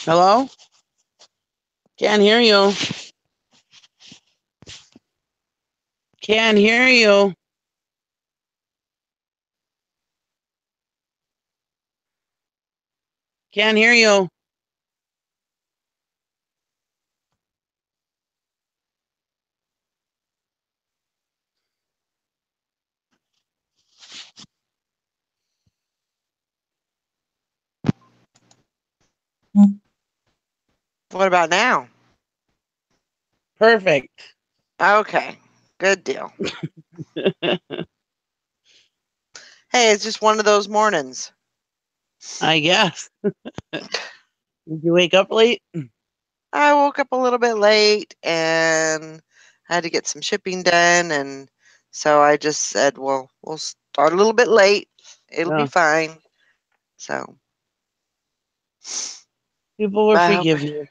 Hello? Can't hear you. Can't hear you. Can't hear you. What about now? Perfect. Okay, good deal. Hey, it's just one of those mornings. I guess. Did you wake up late? I woke up a little bit late and had to get some shipping done, and so I just said, "Well, we'll start a little bit late. It'll be Yeah. fine." So, People will I hope. forgive you.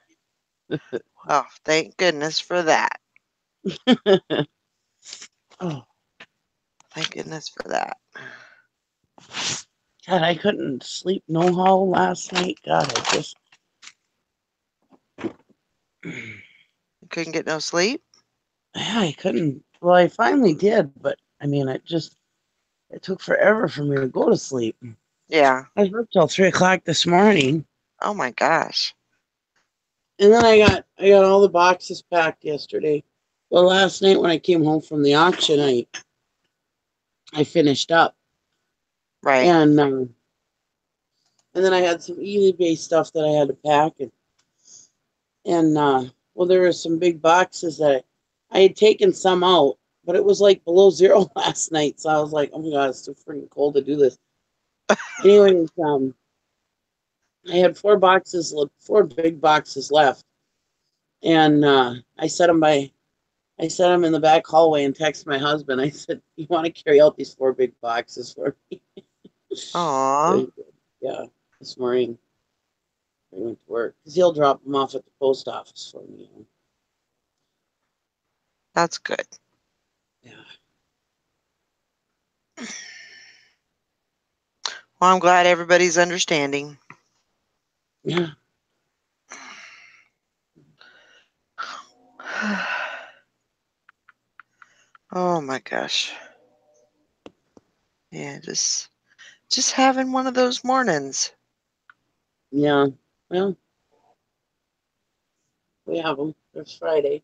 Oh, thank goodness for that. Oh, Thank goodness for that. God, I couldn't sleep no how last night. God, I just. You couldn't get no sleep. Yeah, I couldn't. Well, I finally did, but I mean, it took forever for me to go to sleep. Yeah. I was up till 3 o'clock this morning. Oh my gosh. And then I got all the boxes packed yesterday. Well, last night when I came home from the auction, I finished up, Right. and then I had some eBay stuff that I had to pack, and well, there were some big boxes that I had taken some out, but it was like below zero last night, so I was like, oh my God, it's too freaking cold to do this. Anyways, I had four big boxes left, and I set them in the back hallway and texted my husband. I said, "You want to carry out these four big boxes for me?" So Aw, he did. Yeah, this morning I went to work because he'll drop them off at the post office for me. that's good. Yeah, Well, I'm glad everybody's understanding. yeah. Oh my gosh. Yeah, just having one of those mornings. Yeah. Well, we have them. There's Friday.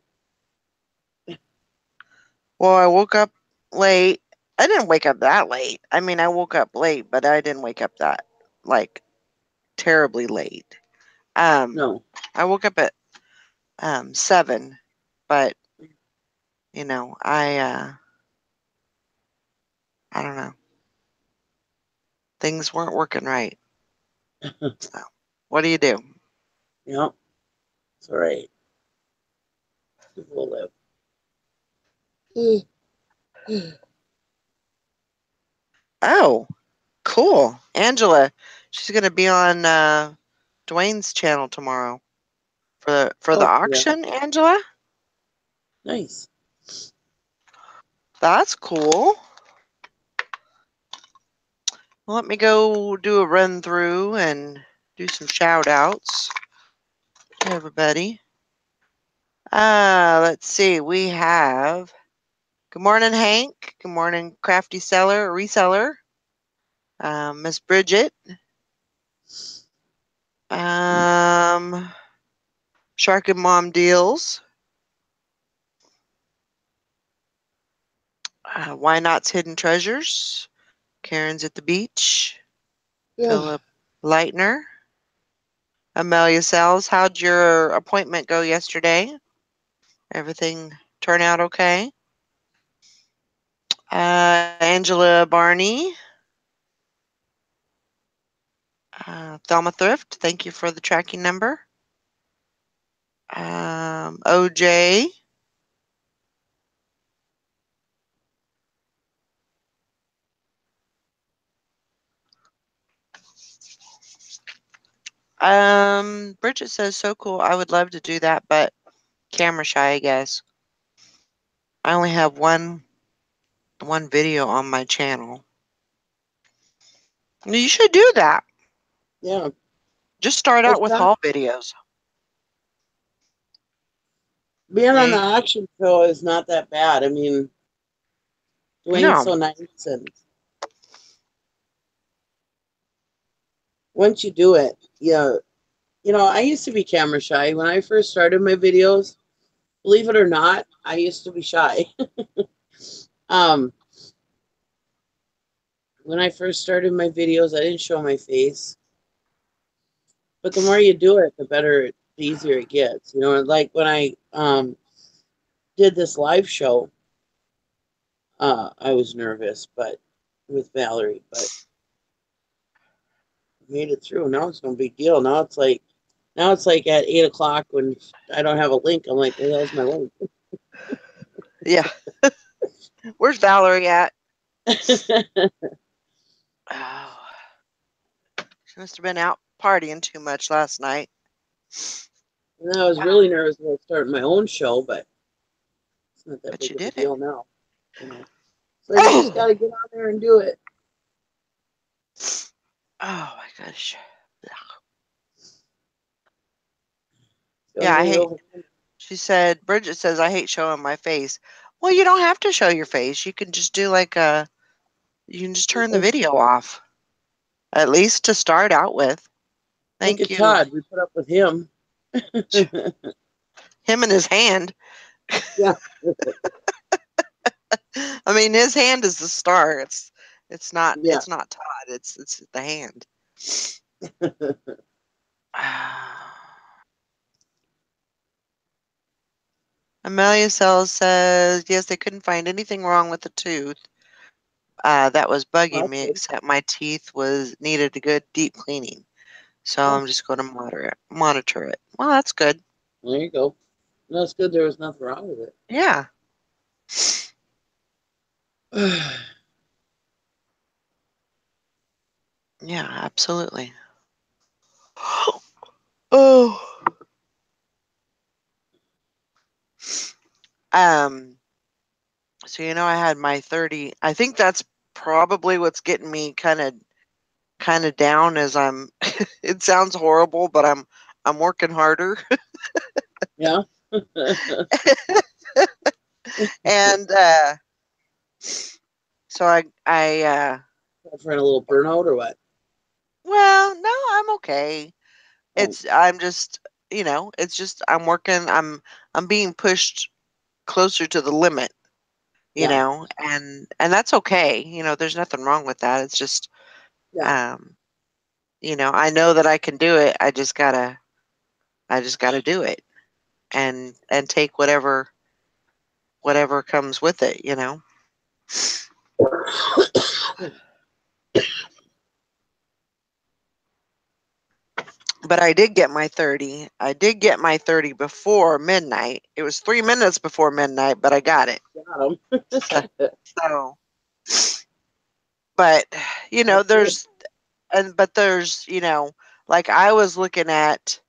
Well, I woke up late. I didn't wake up that late. I mean, I woke up late, but I didn't wake up that like terribly late. Um, No. I woke up at 7, but I don't know. Things weren't working right. So, what do you do? Yeah, it's all right. We'll live. Oh, cool. Angela, she's going to be on Dwayne's channel tomorrow for the Oh, yeah. auction, Angela? Nice. That's cool. Well, let me go do a run through and do some shout outs to everybody. Let's see. We have good morning, Hank. Good morning, Crafty Seller, Reseller. Miss Bridget. Um, Shark and Mom Deals. Why Not's Hidden Treasures. Karen's at the Beach. Yeah. Philip Leitner. Amelia Sells. How'd your appointment go yesterday? Everything turn out okay? Angela Barney. Thelma Thrift. Thank you for the tracking number. OJ. Bridget says so cool. I would love to do that, but camera shy, I guess. I only have one video on my channel. You should do that. Yeah. Just start Well, out with haul videos. Being on the Hey, auction show is not that bad. I mean, Dwayne's no. so nice, and once you do it, yeah, I used to be camera shy when I first started my videos. Believe it or not, I used to be shy. um, when I first started my videos, I didn't show my face, but the more you do it, the easier it gets. Like when I did this live show, I was nervous, but with Valerie, but made it through. Now it's no big deal. Now it's like at 8 o'clock when I don't have a link. I'm like, where the hell's my link? Yeah. Where's Valerie at? Oh, she must have been out partying too much last night. And I was really nervous about starting my own show, but it's not that But big you of a did it. deal now. So you just got to get on there and do it. Oh my gosh. Feeling Yeah, I very hate. overwhelmed. She said, Bridget says, I hate showing my face. Well, you don't have to show your face. You can just do you can just turn the video off, at least to start out with. Look Thank at you. Todd. We put up with him. Him and his hand. Yeah. I mean, his hand is the star. Yeah. It's not Todd. It's the hand. Amelia Sells says, yes, they couldn't find anything wrong with the tooth that was Well, bugging that's me, good. except my teeth needed a good deep cleaning. So Oh, I'm just going to monitor it. Well, that's good. there you go. That's good. There was nothing wrong with it. Yeah. Yeah, absolutely. Oh. Um, so I had my 30. I think that's probably what's getting me kind of down as I'm it sounds horrible, but I'm working harder. Yeah. And so I For a little burnout or what? well, no, I'm okay. Oh, I'm just, it's just I'm being pushed closer to the limit, yeah. and that's okay. There's nothing wrong with that. It's just Yeah. um, I know that I can do it. I just gotta do it and take whatever comes with it. But I did get my 30. I did get my 30 before midnight. It was 3 minutes before midnight, but I got it. Got him. So, so but That's good. there's like I was looking at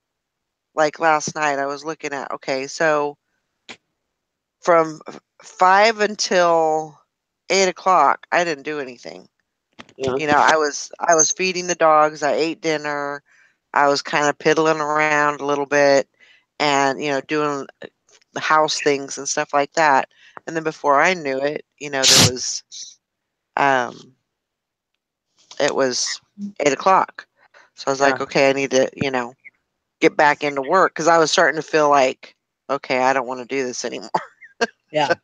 like last night. I was looking at okay, so from 5 until 8 o'clock, I didn't do anything. Yeah. I was feeding the dogs. I ate dinner. I was kind of piddling around a little bit, and doing the house things and stuff like that. And then before I knew it, um, it was 8 o'clock. So I was like, Yeah. okay, I need to get back into work because I was starting to feel like, okay, I don't want to do this anymore. Yeah.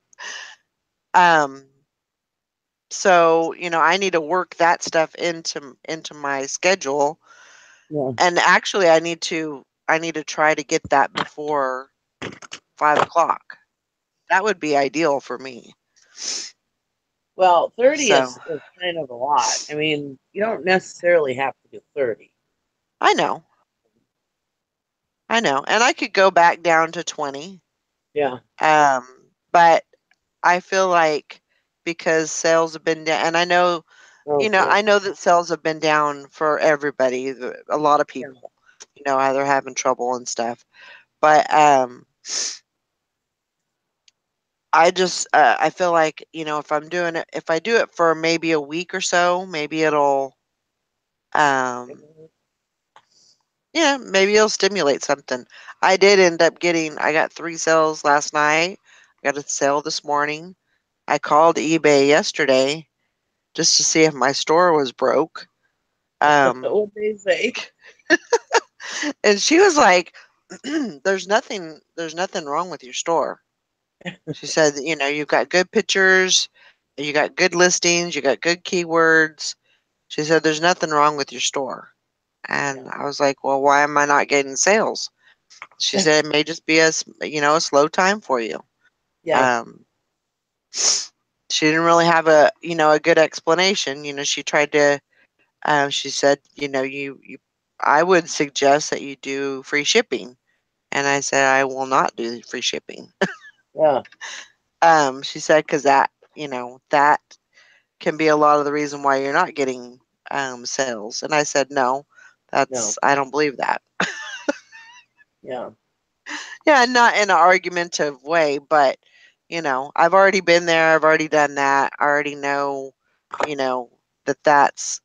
Um, so I need to work that stuff into my schedule, Yeah. and actually, I need to try to get that before 5 o'clock. That would be ideal for me. Well, 30 So is kind of a lot. I mean, you don't necessarily have to do 30. I know, and I could go back down to 20. Yeah. But I feel like because sales have been down, and Okay. I know that sales have been down for everybody, a lot of Yeah. people, how they're having trouble and stuff. But I feel like if I do it for maybe a week or so, maybe it'll, um, Yeah, maybe it'll stimulate something. I did end up I got 3 sales last night. I got a sale this morning. I called eBay yesterday just to see if my store was broke. What they say? And she was like, there's nothing wrong with your store. She said, you've got good pictures, you got good listings, you got good keywords. She said, there's nothing wrong with your store. And Yeah. I was like, well, why am I not getting sales? She said, it may just be a slow time for you. Yeah. Um, she didn't really have a good explanation. She tried to, she said, I would suggest that you do free shipping. And I said, I will not do free shipping. Yeah. She said, because that can be a lot of the reason why you're not getting sales. And I said, no, No. I don't believe that. Yeah. Yeah, not in an argumentative way, but I've already been there. I've already done that. I already know, you know, that's.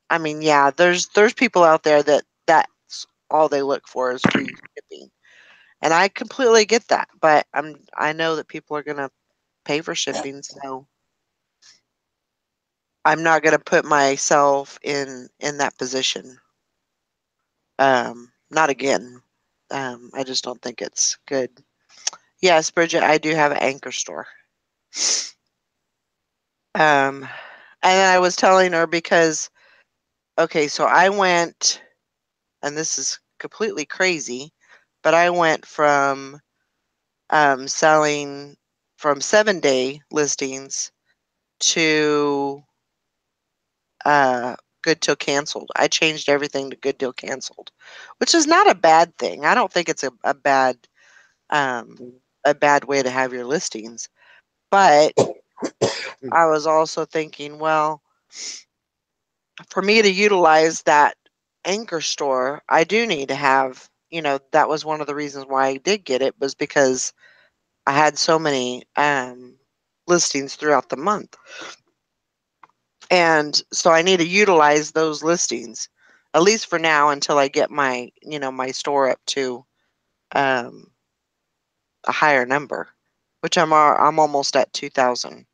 I mean, yeah, there's people out there that's all they look for is free shipping, and I completely get that. But I know that people are gonna pay for shipping, so I'm not gonna put myself in that position. Not again. I just don't think it's good. Yes, Bridget, I do have an anchor store. And then I was telling her because, okay, so I went, and this is completely crazy, but I went from selling from 7-day listings to good till canceled. I changed everything to good till canceled, which is not a bad thing. I don't think it's um, a bad way to have your listings. But I was also thinking, well, for me to utilize that anchor store, I do need to have, that was one of the reasons why I did get it was because I had so many listings throughout the month. And so I need to utilize those listings, at least for now, until I get my store up to um, a higher number, which I'm almost at 2,000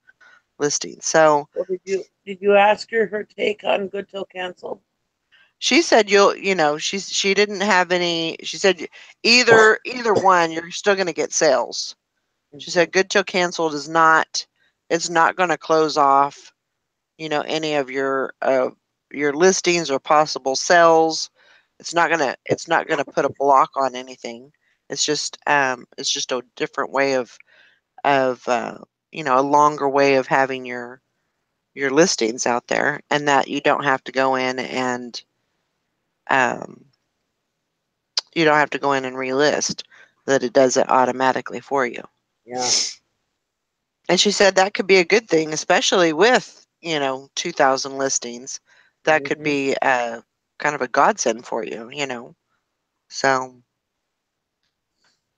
listings. So Well, did you ask her take on good till canceled? she said she didn't have any. She said either one, you're still going to get sales. She said good till canceled is not. It's not going to close off any of your listings or possible sales. It's not gonna put a block on anything. It's just a different way of a longer way of having your listings out there, and that you don't have to go in and um, you don't have to go in and relist. That it does it automatically for you. Yeah. And she said that could be a good thing, especially with 2,000 listings. That could Mm-hmm. be kind of a godsend for you. So,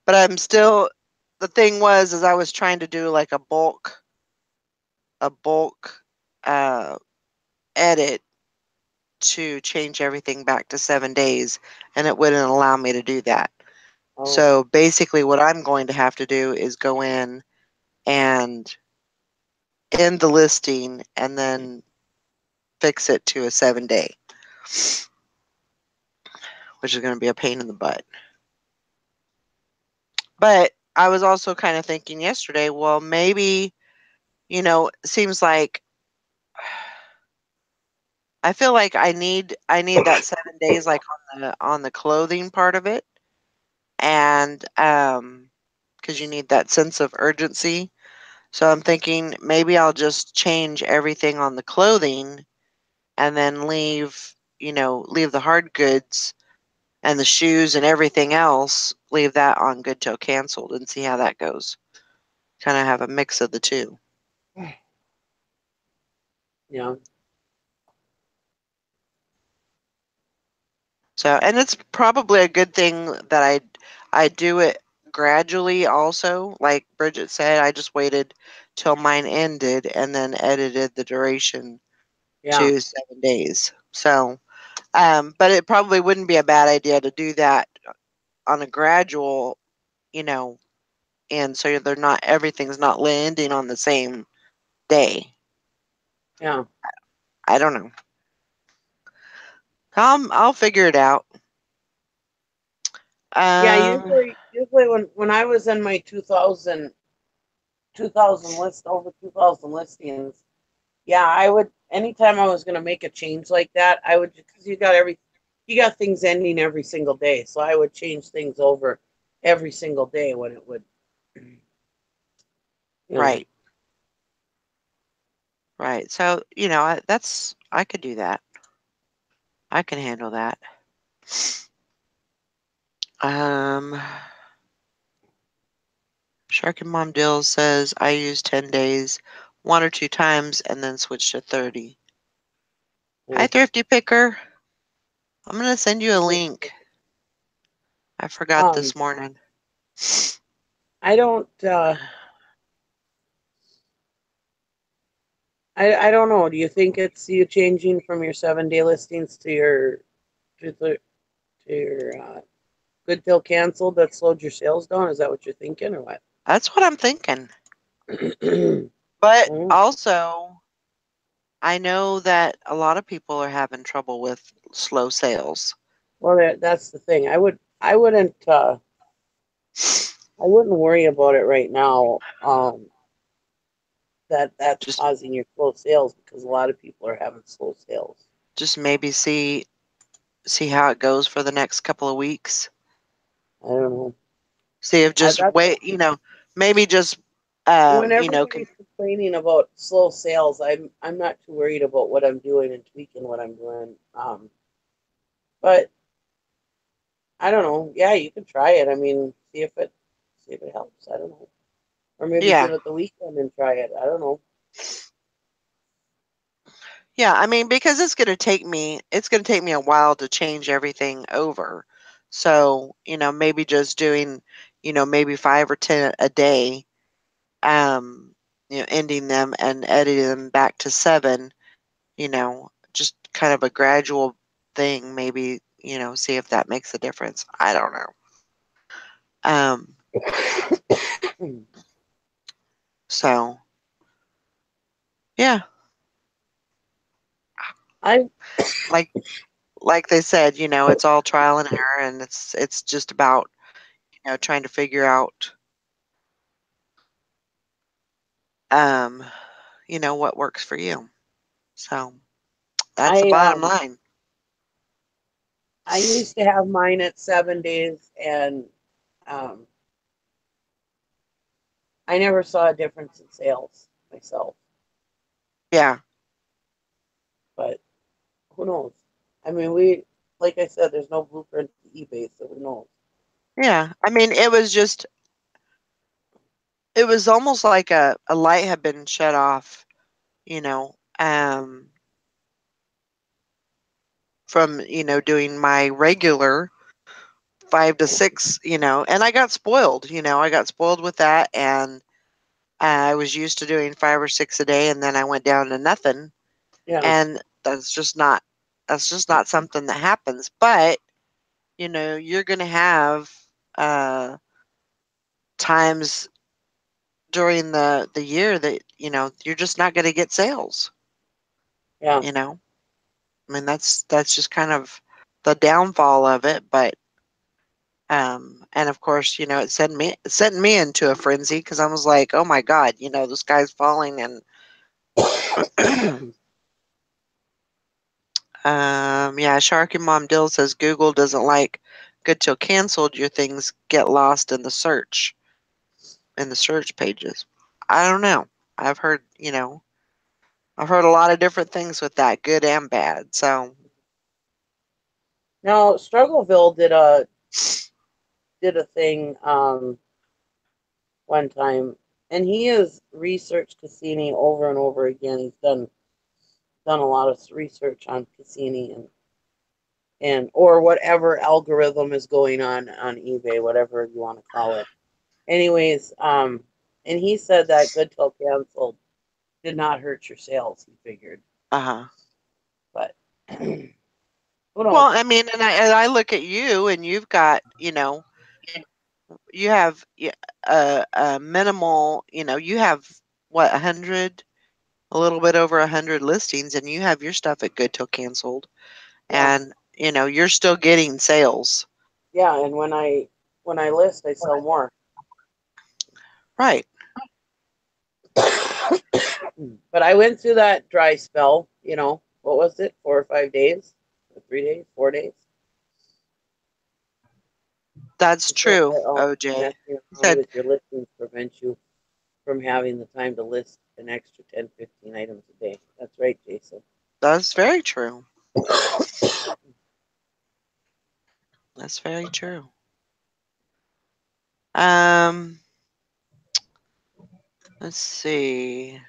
but I'm still. The thing was, is I was trying to do like a bulk uh, edit to change everything back to 7 days, and it wouldn't allow me to do that. Oh. So basically, what I'm going to have to do is go in and end the listing, and then fix it to a 7-day, which is going to be a pain in the butt. But I was also kind of thinking yesterday, well, maybe, it seems like I feel like I need that 7 days, like on the clothing part of it, and because you need that sense of urgency. So I'm thinking maybe I'll just change everything on the clothing, and then leave the hard goods and the shoes and everything else, leave that on good till canceled and see how that goes. Kind of have a mix of the two. Yeah. So, and it's probably a good thing that I do it gradually also. Like Bridget said, I just waited till mine ended and then edited the duration Yeah. to 7 days. So, But it probably wouldn't be a bad idea to do that on a gradual, and so they're not everything's not landing on the same day. Yeah. I don't know. I'll figure it out. Yeah, Um, usually when I was in my 2000 list, over 2000 listings, yeah, I would, anytime I was going to make a change like that, I would, because you got things ending every single day. So I would change things over every single day when it would, you know, right, right. So I could do that. I can handle that. Um, Shark and Mom Dill says I use 10 days, 1 or 2 times, and then switch to 30. Hi, Thrifty Picker. I'm gonna send you a link. I forgot um, this morning. I don't, I don't know. Do you think it's you changing from your 7-day listings to your good till canceled that slowed your sales down? Is that what you're thinking or what? That's what I'm thinking. But also, I know that a lot of people are having trouble with slow sales. Well, that's the thing. I wouldn't worry about it right now. That's Just causing your slow sales because a lot of people are having slow sales. just maybe see how it goes for the next couple of weeks. I don't know. See if just That's wait, maybe just when everybody's complaining about slow sales. I'm not too worried about what I'm doing and tweaking what I'm doing. But I don't know. Yeah, you can try it. I mean, see if it helps. I don't know. Or maybe yeah. give it the weekend and try it. I don't know. Yeah, I mean, because it's going to take me a while to change everything over. So, maybe just doing, maybe 5 or 10 a day, ending them and editing them back to 7, just kind of a gradual thing, maybe, see if that makes a difference. I don't know. Um, so yeah, I like like they said, it's all trial and error, and it's just about, trying to figure out um, what works for you. So that's the I bottom line. I used to have mine at 7 days, and um, I never saw a difference in sales myself. Yeah. But who knows? I mean, we like I said, there's no blueprint to eBay, so who knows? Yeah. I mean, it was almost like a light had been shut off, you know, um, from, doing my regular 5 to 6, and I got spoiled, I got spoiled with that. And I was used to doing 5 or 6 a day, and then I went down to nothing. Yeah, And that's just not something that happens. But, you're going to have uh, times during the year that, you're just not going to get sales, yeah. you know? I mean, that's just kind of the downfall of it. But and of course, it sent me into a frenzy because I was like, oh my God, the sky's falling. And yeah, Sharky Mom Dill says Google doesn't like good till canceled. Your things get lost in the search pages. I don't know. I've heard, I've heard a lot of different things with that, good and bad. So Now Struggleville did a thing one time, and he has researched Cassini over and over again. He's done a lot of research on Cassini and or whatever algorithm is going on eBay, whatever you want to call it. Anyways, and he said that good till canceled did not hurt your sales. He figured, uh-huh. but Who knows? Well, I mean, and I look at you, and you've got, you have a minimal, you have what, 100, a little bit over 100 listings, and you have your stuff at Good Till Canceled, Yeah. and you're still getting sales. Yeah, and when I list, I sell more. Right. But I went through that dry spell, what was it? 4 or 5 days? 3 days? 4 days? That's Until true, messing OJ. He around said with your listings prevents you from having the time to list an extra 10, 15 items a day. That's right, Jason. that's very true. That's very true. Um, let's see.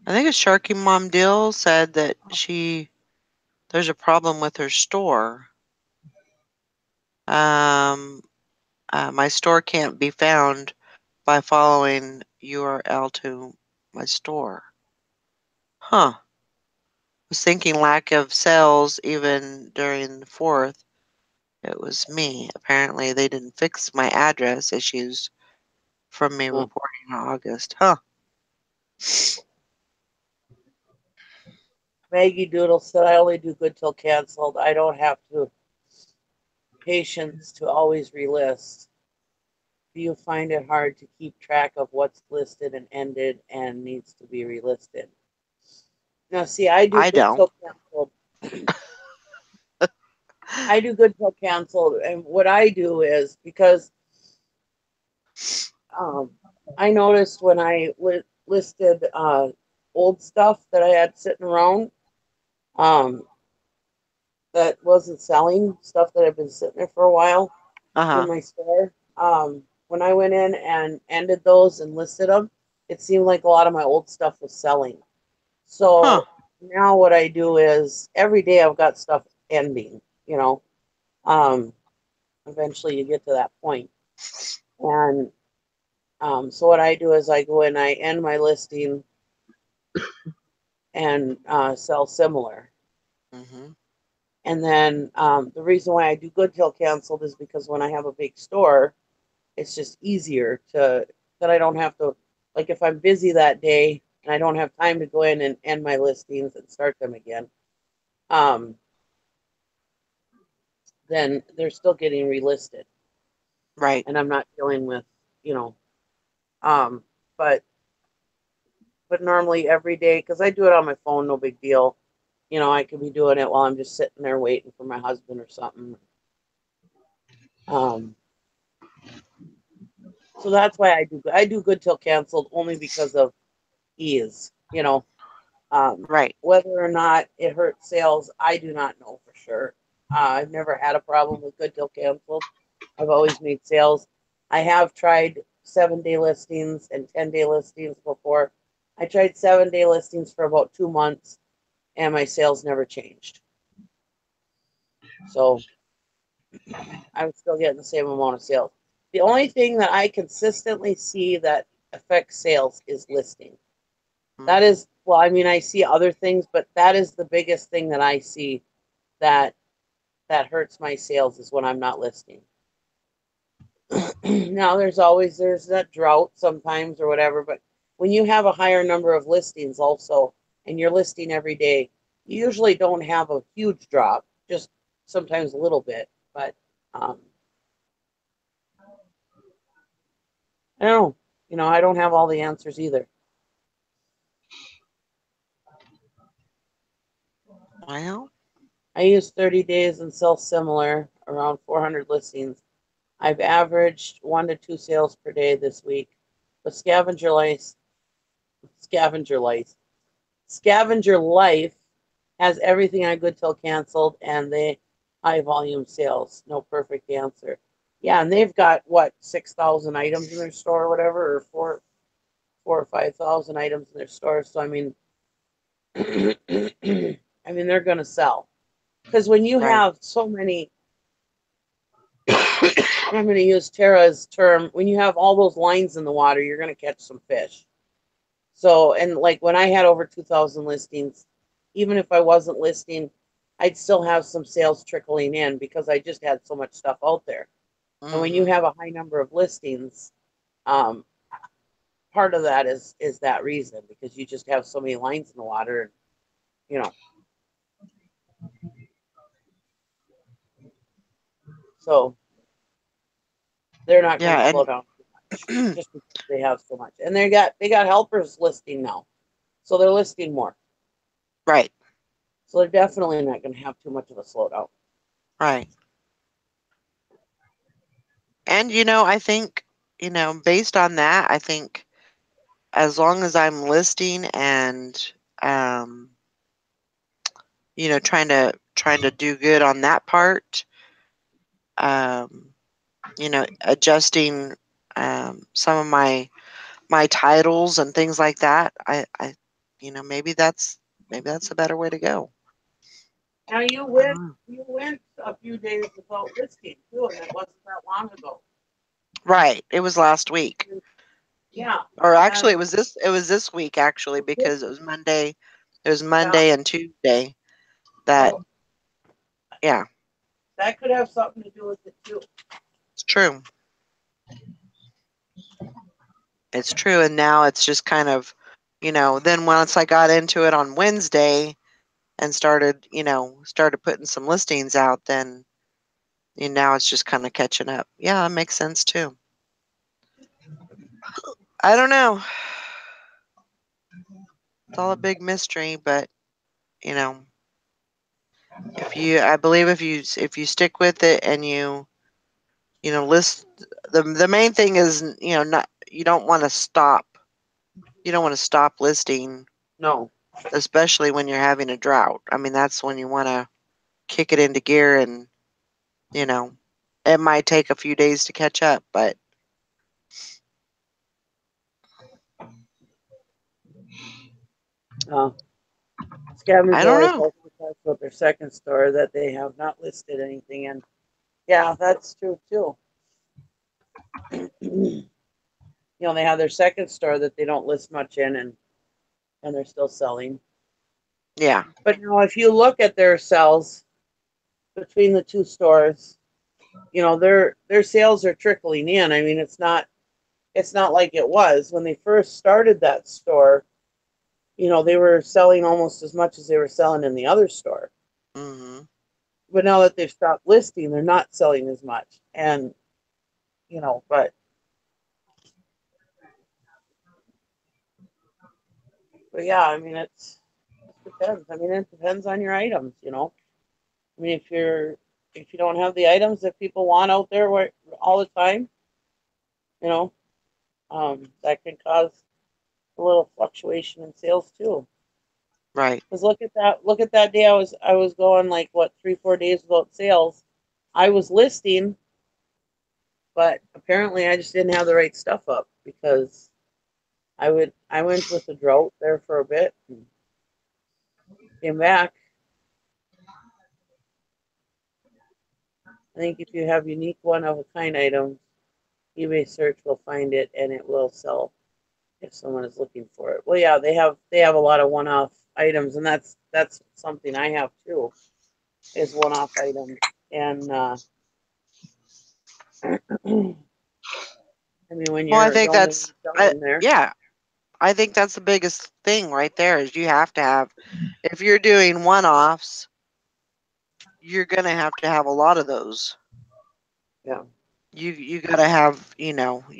I think a Sharky Mom Deal said that there's a problem with her store. Um, my store can't be found by following URL to my store. Huh. I was thinking lack of sales even during the 4th. It was me. Apparently, they didn't fix my address issues from me Huh. reporting in August. Huh. Maggie Doodle said, I only do good till canceled. I don't have to patience to always relist. Do you find it hard to keep track of what's listed and ended and needs to be relisted? Now, see, I do I good don't. till canceled. I do good till canceled, and what I do is because um, I noticed when I listed old stuff that I had sitting around that wasn't selling, stuff that had been sitting there for a while in Uh-huh. my store. When I went in and ended those and listed them, it seemed like a lot of my old stuff was selling. Huh. So now what I do is every day I've got stuff ending, you know. Um, Eventually you get to that point. And so what I do is I go in, I end my listing and sell similar. Mm-hmm. And then the reason why I do good till canceled is because when I have a big store, it's just easier to that I don't have to, like if I'm busy that day and I don't have time to go in and end my listings and start them again, um, then they're still getting relisted Right. and I'm not dealing with, you know, um, but normally every day, because I do it on my phone, no big deal. I could be doing it while I'm just sitting there waiting for my husband or something. Um, so that's why I do good till canceled only because of ease. Right. Whether or not it hurts sales, I do not know for sure. I've never had a problem with good till canceled. I've always made sales. I have tried 7-day listings and 10-day listings before. I tried 7-day listings for about 2 months and my sales never changed. So I was still getting the same amount of sales. The only thing that I consistently see that affects sales is listing. That Mm-hmm. is, well, I mean, I see other things, but that is the biggest thing that I see that hurts my sales is when I'm not listing. Now there's that drought sometimes or whatever, but when you have a higher number of listings also and you're listing every day, you usually don't have a huge drop, just sometimes a little bit. But um, I don't know. I don't have all the answers either. Well, I use 30 days and sell similar around 400 listings. I've averaged 1 to 2 sales per day this week. But scavenger life, scavenger life has everything on good till canceled, and they high volume sales. No perfect answer. Yeah, and they've got what 6,000 items in their store, or whatever, or 4 or 5,000 items in their store. So I mean, I mean they're going to sell because when you right. have so many I'm going to use Tara's term. When you have all those lines in the water, you're going to catch some fish. So, and like when I had over 2,000 listings, even if I wasn't listing, I'd still have some sales trickling in because I just had so much stuff out there. And when you Mm-hmm. have a high number of listings, um, part of that is that reason because you just have so many lines in the water, and you know, so they're not going to Yeah, slow down too much and just because they have so much. And they got helpers listing now, so they're listing more. right, So they're definitely not going to have too much of a slowdown. right. And I think, based on that, I think as long as I'm listing and um, trying to do good on that part, um, adjusting some of my titles and things like that, maybe that's a better way to go. Now you I went don't know. you went a few days without listing too, and it wasn't that long ago. Right. It was last week. Yeah, Or actually and it was this week actually because it was yeah, Monday and Tuesday that well, yeah, that could have something to do with it too. it's true. It's true. And now it's just kind of, then once I got into it on Wednesday and started putting some listings out, then now it's just kind of catching up. Yeah, it makes sense too. I don't know. It's all a big mystery, but you know, I believe if you stick with it and list, the main thing is, not, you don't want to stop. You don't want to stop listing, No, especially when you're having a drought. I mean, that's when you want to kick it into gear, and you know, it might take a few days to catch up, but uh, I Scavengers don't always know. also talks about their second store that they have not listed anything in. Yeah, that's true too. They have their second store that they don't list much in, and they're still selling. Yeah. But if you look at their sales between the two stores, their sales are trickling in. I mean, it's not like it was when they first started that store. They were selling almost as much as they were selling in the other store. Mhm. But now that they've stopped listing, they're not selling as much. And but yeah, I mean it depends. I mean it depends on your items. I mean if you don't have the items that people want out there all the time, you know, that can cause a little fluctuation in sales too. Right. Because look at that day I was going like what 3-4 days without sales. I was listing, but apparently I just didn't have the right stuff up because I went with the drought there for a bit and came back. I think if you have unique one of a kind items, eBay search will find it and it will sell if someone is looking for it. Well, yeah, they have a lot of one-off items, and that's something I have too, is one-off items. And I mean, when Well, I you're the think only one that's I selling there, yeah, I think that's the biggest thing right there is you have to have, if you're doing one-offs, you're going to have a lot of those. yeah. You got to have, you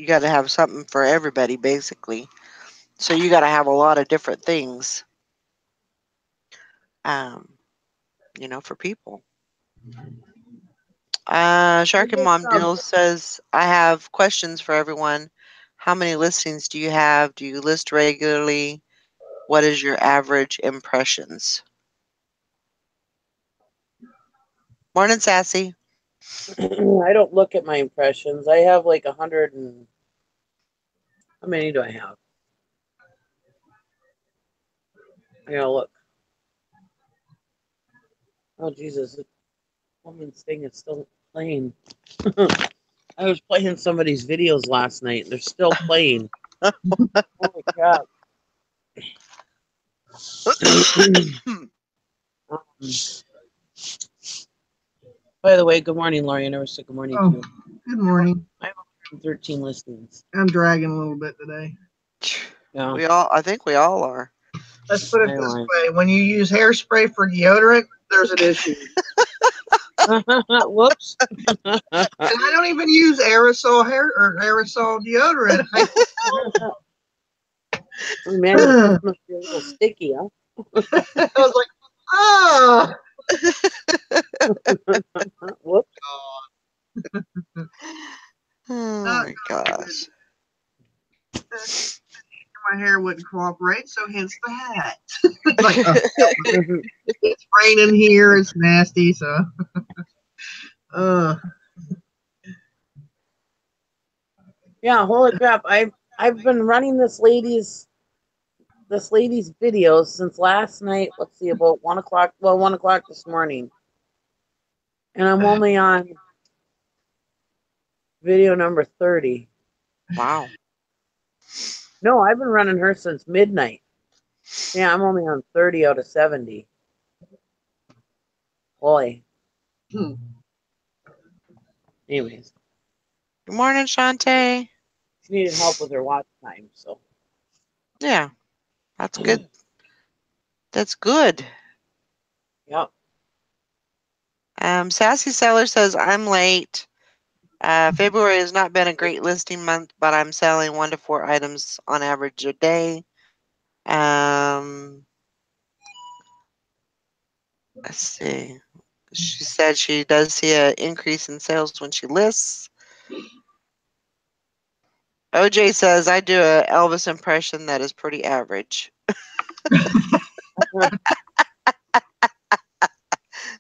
got to have something for everybody basically. So you got to have a lot of different things um, for people. Well, Shark and just Mom Deal says, I have questions for everyone. How many listings do you have? Do you list regularly? What is your average impressions? Morning, Sassy. I don't look at my impressions. I have like 100 and how many do I have? I gotta look. Oh Jesus, the woman's thing is still playing. I was playing somebody's videos last night. They're still playing. Oh my god. By the way, good morning, Lori. I never said good morning to you. Good morning. I have 13 listings. I'm dragging a little bit today. Yeah. I think we all are. Let's put it this way. When you use hairspray for deodorant, there's an issue. Whoops. And I don't even use aerosol hair or aerosol deodorant. Oh, man, this must be a little sticky, huh? I was like, ah. Whoops. Oh my gosh. My hair wouldn't cooperate, so hence the hat. Like, it's raining here. It's nasty, so. Yeah, holy crap. I've been running this lady's videos since last night. Let's see, about 1 o'clock. Well, 1 o'clock this morning. And I'm only on video number 30. Wow. No, I've been running her since midnight. Yeah, I'm only on 30 out of 70. Boy. Anyways. Good morning, Shantae. She needed help with her watch time, so. Yeah, that's good. That's good. Yep. Sassy Seller says, I'm late. February has not been a great listing month, but I'm selling 1 to 4 items on average a day. Let's see. She said she does see an increase in sales when she lists. OJ says, I do a Elvis impression that is pretty average.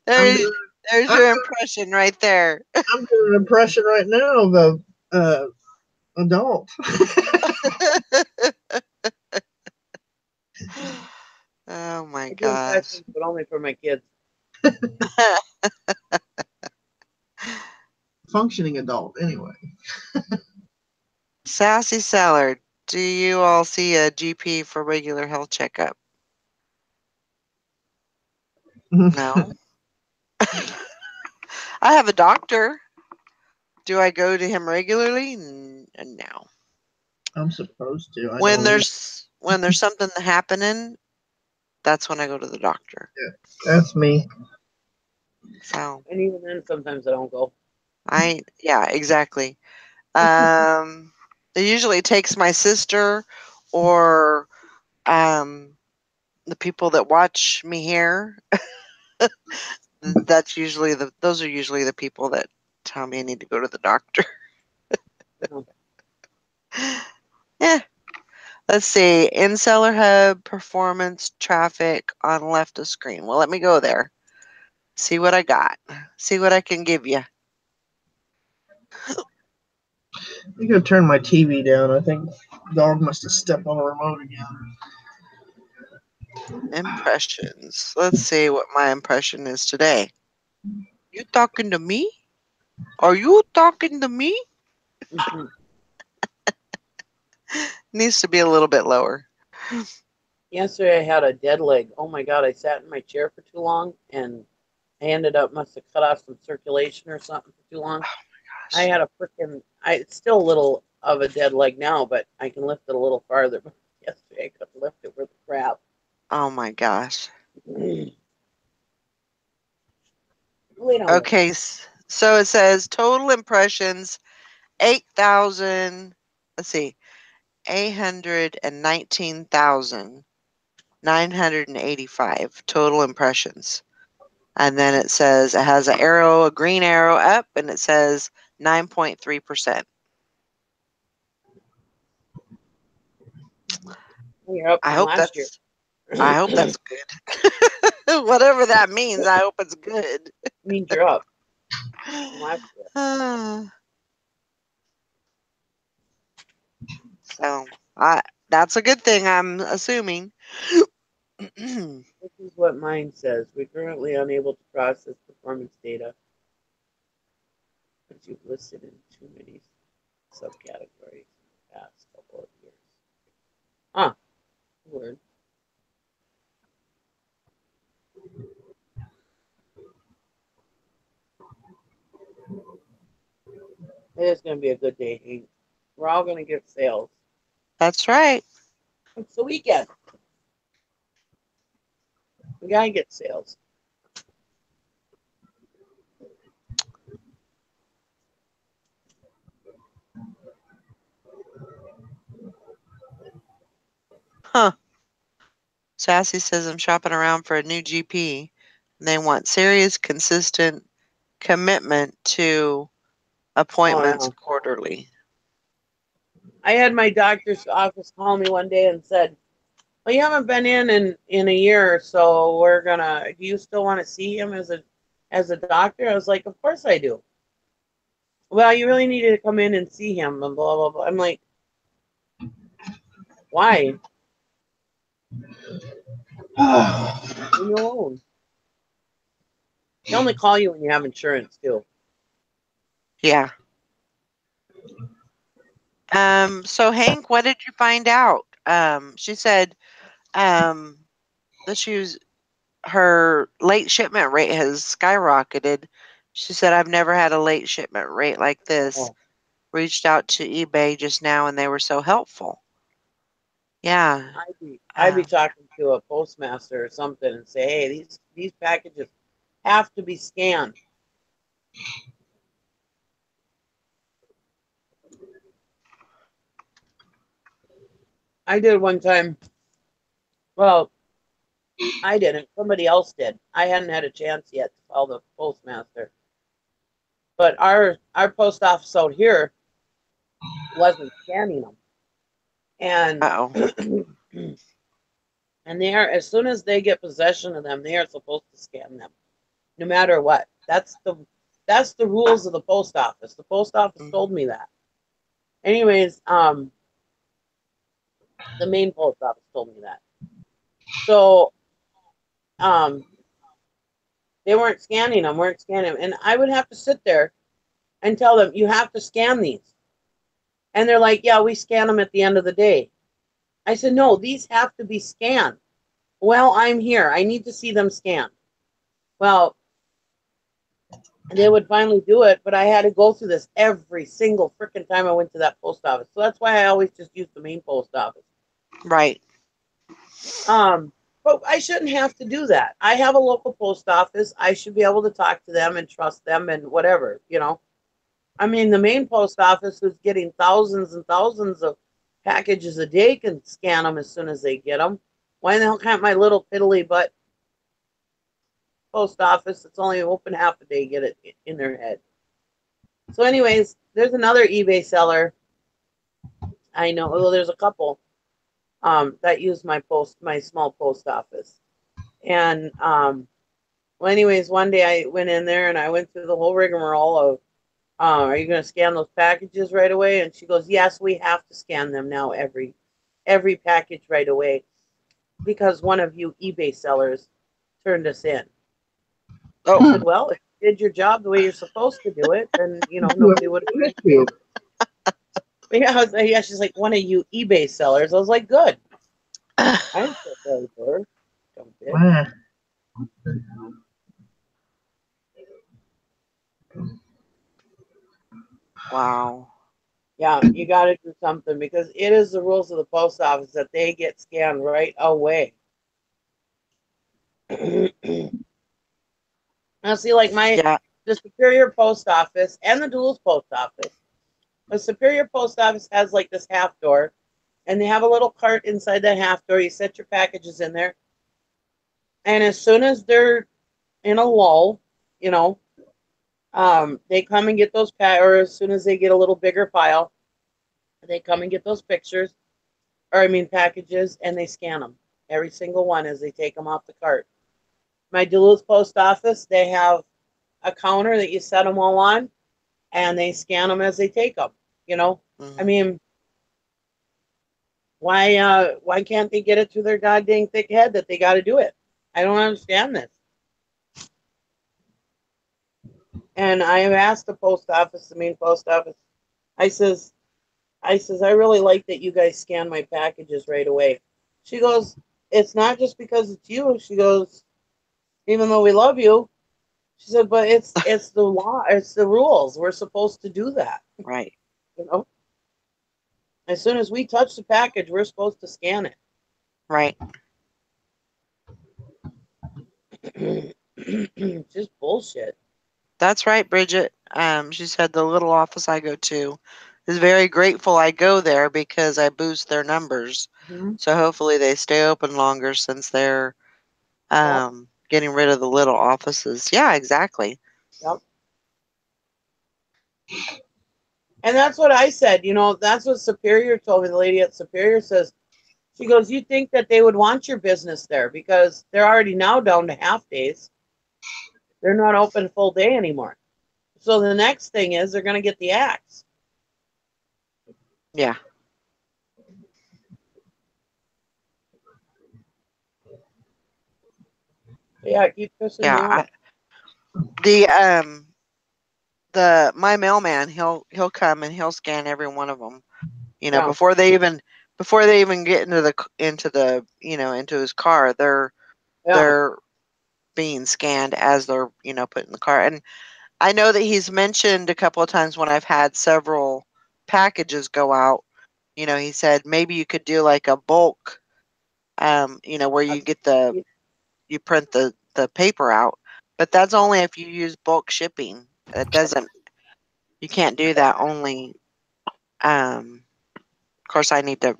There's your impression right there. I'm doing an impression right now of a adult. Oh my gosh. But only for my kids. Functioning adult, anyway. Sassy Seller, do you all see a GP for regular health checkup? No. I have a doctor. Do I go to him regularly? No. I'm supposed to. When there's something happening, that's when I go to the doctor. Yeah, that's me. So. And even then, sometimes I don't go. Yeah, exactly. It usually takes my sister or the people that watch me here. Those are usually the people that tell me I need to go to the doctor. Yeah. Let's see. In Seller Hub, performance, traffic on left of screen. Well, let me go there. See what I got. See what I can give you. I'm going to turn my TV down. I think the dog must have stepped on the remote again. Impressions. Let's see what my impression is today. You talking to me? Are you talking to me? Needs to be a little bit lower. Yesterday I had a dead leg. Oh my God, I sat in my chair for too long and I must have cut off some circulation or something for too long. Oh my gosh. I had it's still a little of a dead leg now, but I can lift it a little farther. But yesterday I couldn't lift it worth crap. Oh my gosh. Okay, so it says total impressions 8,000. Let's see, 819,985 total impressions. And then it says it has a green arrow up, and it says 9.3%. you're up from last year. I hope that's good. Whatever that means, I hope it's good. It means you're up from last year. So that's a good thing, I'm assuming. This is what mine says. We're currently unable to process performance data, but you've listed in too many subcategories in the past couple of years. Word. It is going to be a good day, Hank. We're all going to get sales. That's right. It's the weekend. We got to get sales. Huh. Sassy says I'm shopping around for a new GP. And they want serious, consistent commitment to appointments yeah. quarterly. I had my doctor's office call me one day and said, well, you haven't been in a year, so we're gonna. Do you still want to see him as a doctor? I was like, of course I do. Well, you really needed to come in and see him, and blah blah blah. I'm like, why? Leave me alone. They only call you when you have insurance too. Yeah. So Hank, what did you find out? She said that her late shipment rate has skyrocketed. She said, I've never had a late shipment rate like this. Oh. Reached out to eBay just now and they were so helpful. Yeah. I'd be talking to a postmaster or something and say, hey, these packages have to be scanned. I did one time. Well, I didn't. Somebody else did. I hadn't had a chance yet to call the postmaster. But our post office out here wasn't scanning them. And and they are, as soon as they get possession of them, they are supposed to scan them, no matter what. That's the rules of the post office. The post office told me that. Anyways, the main post office told me that. So, they weren't scanning them, and I would have to sit there and tell them, you have to scan these. And they're like, yeah, we scan them at the end of the day. I said, no, these have to be scanned. Well, I'm here. I need to see them scanned. Well, they would finally do it, but I had to go through this every single freaking time I went to that post office. So that's why I always just use the main post office. Right. But I shouldn't have to do that. I have a local post office. I should be able to talk to them and trust them and whatever, you know. I mean, the main post office who's getting thousands and thousands of packages a day can scan them as soon as they get them. Why the hell can't my little piddly butt post office that's only open half a day get it in their head? So anyways, there's another eBay seller. I know, well, there's a couple that use my small post office. And well, anyways, one day I went in there and I went through the whole rigmarole of, are you going to scan those packages right away? And she goes, yes, we have to scan them now, every package right away, because one of you eBay sellers turned us in. Oh. I said, well, if you did your job the way you're supposed to do it, then, you know, nobody would have missed you. Yeah, she's like, one of you eBay sellers. I was like, good. I'm so sorry for her. Wow. Yeah, you got to do something because it is the rules of the post office that they get scanned right away. Now, see, like the Superior Post Office and the Duluth Post Office. The Superior Post Office has like this half door, and they have a little cart inside that half door. You set your packages in there, and as soon as they're in a lull, you know, they come and get those or as soon as they get a little bigger pile, they come and get those pictures, packages, and they scan them, every single one, as they take them off the cart. My Duluth Post Office, they have a counter that you set them all on, and they scan them as they take them, you know? Mm-hmm. I mean, why can't they get it through their goddamn thick head that they got to do it? I don't understand this. And I have asked the post office, the main post office, I says, I really like that you guys scan my packages right away. She goes, it's not just because it's you. She goes, even though we love you, She said, but it's the law, it's the rules. We're supposed to do that. Right. You know, as soon as we touch the package, we're supposed to scan Right. it. Just bullshit. That's right, Bridget. She said the little office I go to is very grateful I go there because I boost their numbers. Mm-hmm. So hopefully they stay open longer since they're getting rid of the little offices. Yeah, exactly. Yep. And that's what I said. You know, that's what Superior told me. The lady at Superior says, she goes, you think that they would want your business there because they're already now down to half days. They're not open full day anymore. So the next thing is they're going to get the axe. Yeah. Yeah, keep pissing me Yeah. off. My mailman, he'll come and he'll scan every one of them. You know, Yeah. before they even get into his car, they're being scanned as they're put in the car. And I know that he's mentioned a couple of times when I've had several packages go out. He said maybe you could do like a bulk, where you print the paper out, but that's only if you use bulk shipping. You can't do that only. Of course, I need to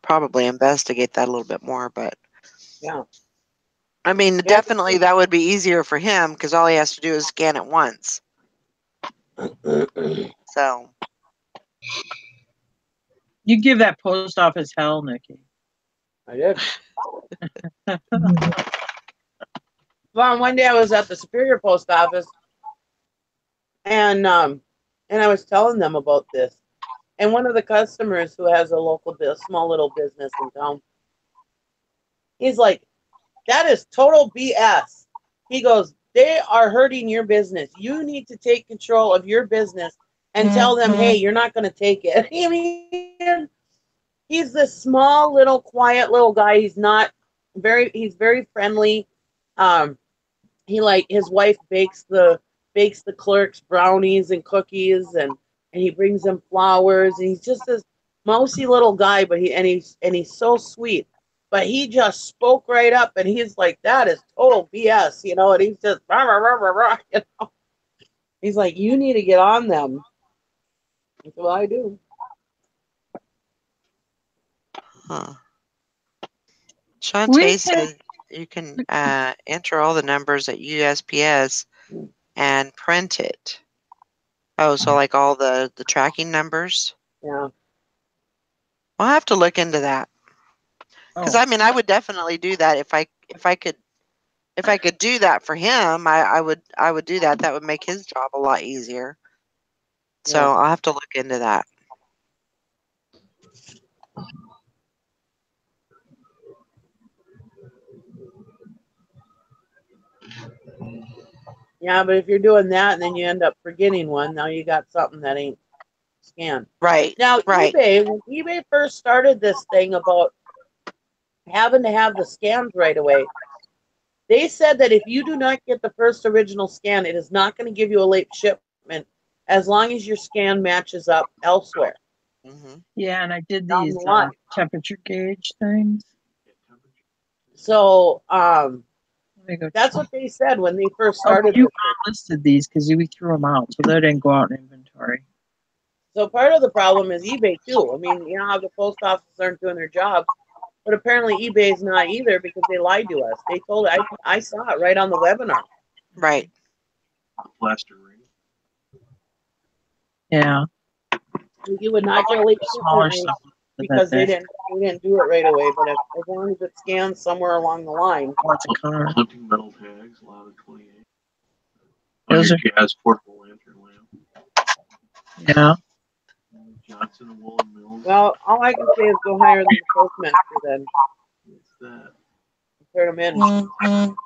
probably investigate that a little bit more, but Yeah. I mean, Yeah. definitely that would be easier for him because all he has to do is scan it once. So, You give that post office hell, Nikki. I did. Well, one day I was at the Superior Post Office, and I was telling them about this. And one of the customers who has a small little business in town, he's like, "That is total BS." He goes, "They are hurting your business. You need to take control of your business and tell them, hey, you're not going to take it." I mean, he's this small, little, quiet little guy. He's very friendly. His wife bakes the clerks brownies and cookies, and he brings them flowers, and he's just this mousy little guy, but he's so sweet. But he just spoke right up, and he's like, "That is total BS," and he's just rah, rah, rah, rah, rah. He's like, "You need to get on them." I said, "Well, I do." huh. Shantae said you can enter all the numbers at USPS and print it. Oh, so like all the tracking numbers? Yeah. I'll have to look into that. Because Oh, I mean, I would definitely do that if I could do that for him. I would do that. That would make his job a lot easier. So Yeah. I'll have to look into that. Yeah, but if you're doing that and then you end up forgetting one, now you got something that ain't scanned. Right. Now, Right. when eBay first started this thing about having to have the scans right away, they said that if you do not get the first original scan, it is not going to give you a late shipment as long as your scan matches up elsewhere. Mm-hmm. yeah, and I did Down these the line. temperature gauge things. So Let me go that's check. what they said when they first Oh, started you this thing. listed these because we threw them out, so they didn't go out in inventory. So part of the problem is eBay too. I mean, you know how the post offices aren't doing their jobs, but apparently eBay's not either because they lied to us. They told I saw it right on the webinar. Right. Plaster ring. Yeah, You would not get a late smaller shipment stuff. because they didn't do it right away. But as long as it scans somewhere along the line, What's a car? Hunting metal tags, allowed at 28. Those On your gas portable lantern lamp. Yeah. Johnson and Woolen Mills. well, all I can say is go higher than the postmaster then. What's that? Turn them in. Hunting.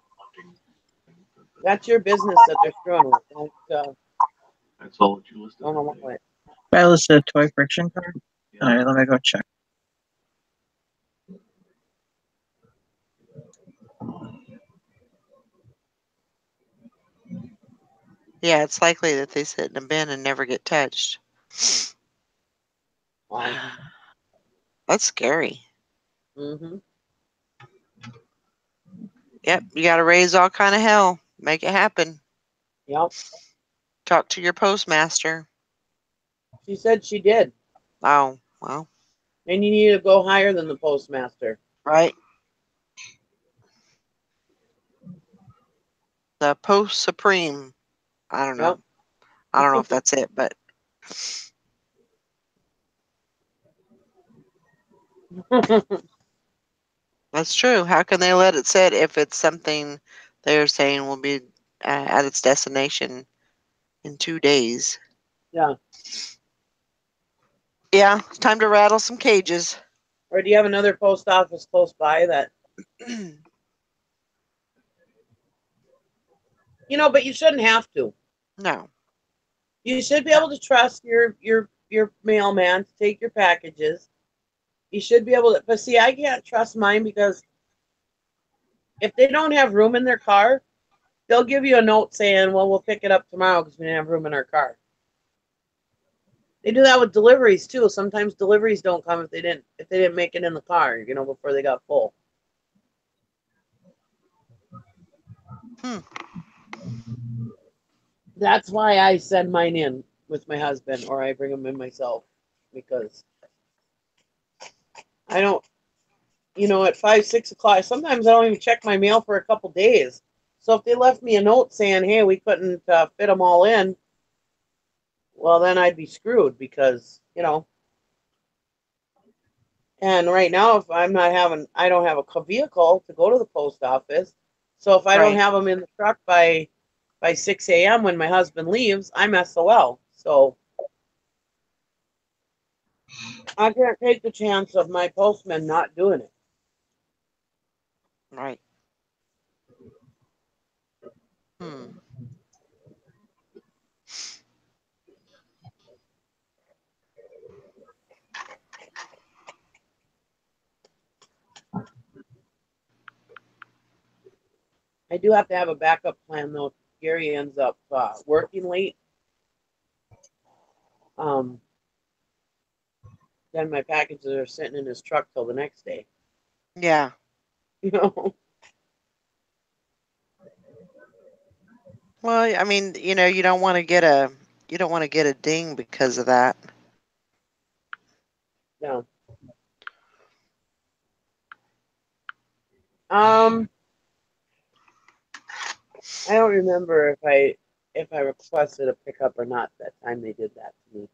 That's your business that they're screwing with. That's all that you listed. Don't know today. what. I listed a toy friction car. Yeah. All right, let me go check. Yeah, it's likely that they sit in a bin and never get touched. Wow. That's scary. Mm-hmm. Yep, you got to raise all kind of hell. Make it happen. Yep. Talk to your postmaster. She said she did. Oh, well, And you need to go higher than the postmaster. right. The Post Supreme. I don't know. Yep. I don't know if that's it, but that's true. How can they let it sit if it's something they're saying will be at its destination in 2 days? Yeah. Yeah, it's time to rattle some cages. Or do you have another post office close by that, but you shouldn't have to. No. You should be able to trust your mailman to take your packages. You should be able to, but see, I can't trust mine because if they don't have room in their car, they'll give you a note saying, well, we'll pick it up tomorrow because we didn't have room in our car. They do that with deliveries too. Sometimes deliveries don't come if they didn't make it in the car, before they got full. That's why I send mine in with my husband, or I bring them in myself, because I don't, at 5, 6 o'clock, sometimes I don't even check my mail for a couple days. So if they left me a note saying, hey, we couldn't fit them all in, well, then I'd be screwed because, and right now, if I don't have a vehicle to go to the post office. So if I don't Right. have them in the truck by 6 a.m. when my husband leaves, I'm SOL. So I can't take the chance of my postman not doing it. Right. Hmm. I do have to have a backup plan though. If Gary ends up working late, then my packages are sitting in his truck till the next day. Yeah. You know. Well, I mean, you don't want to get a ding because of that. No. I don't remember if I requested a pickup or not that time they did that to me.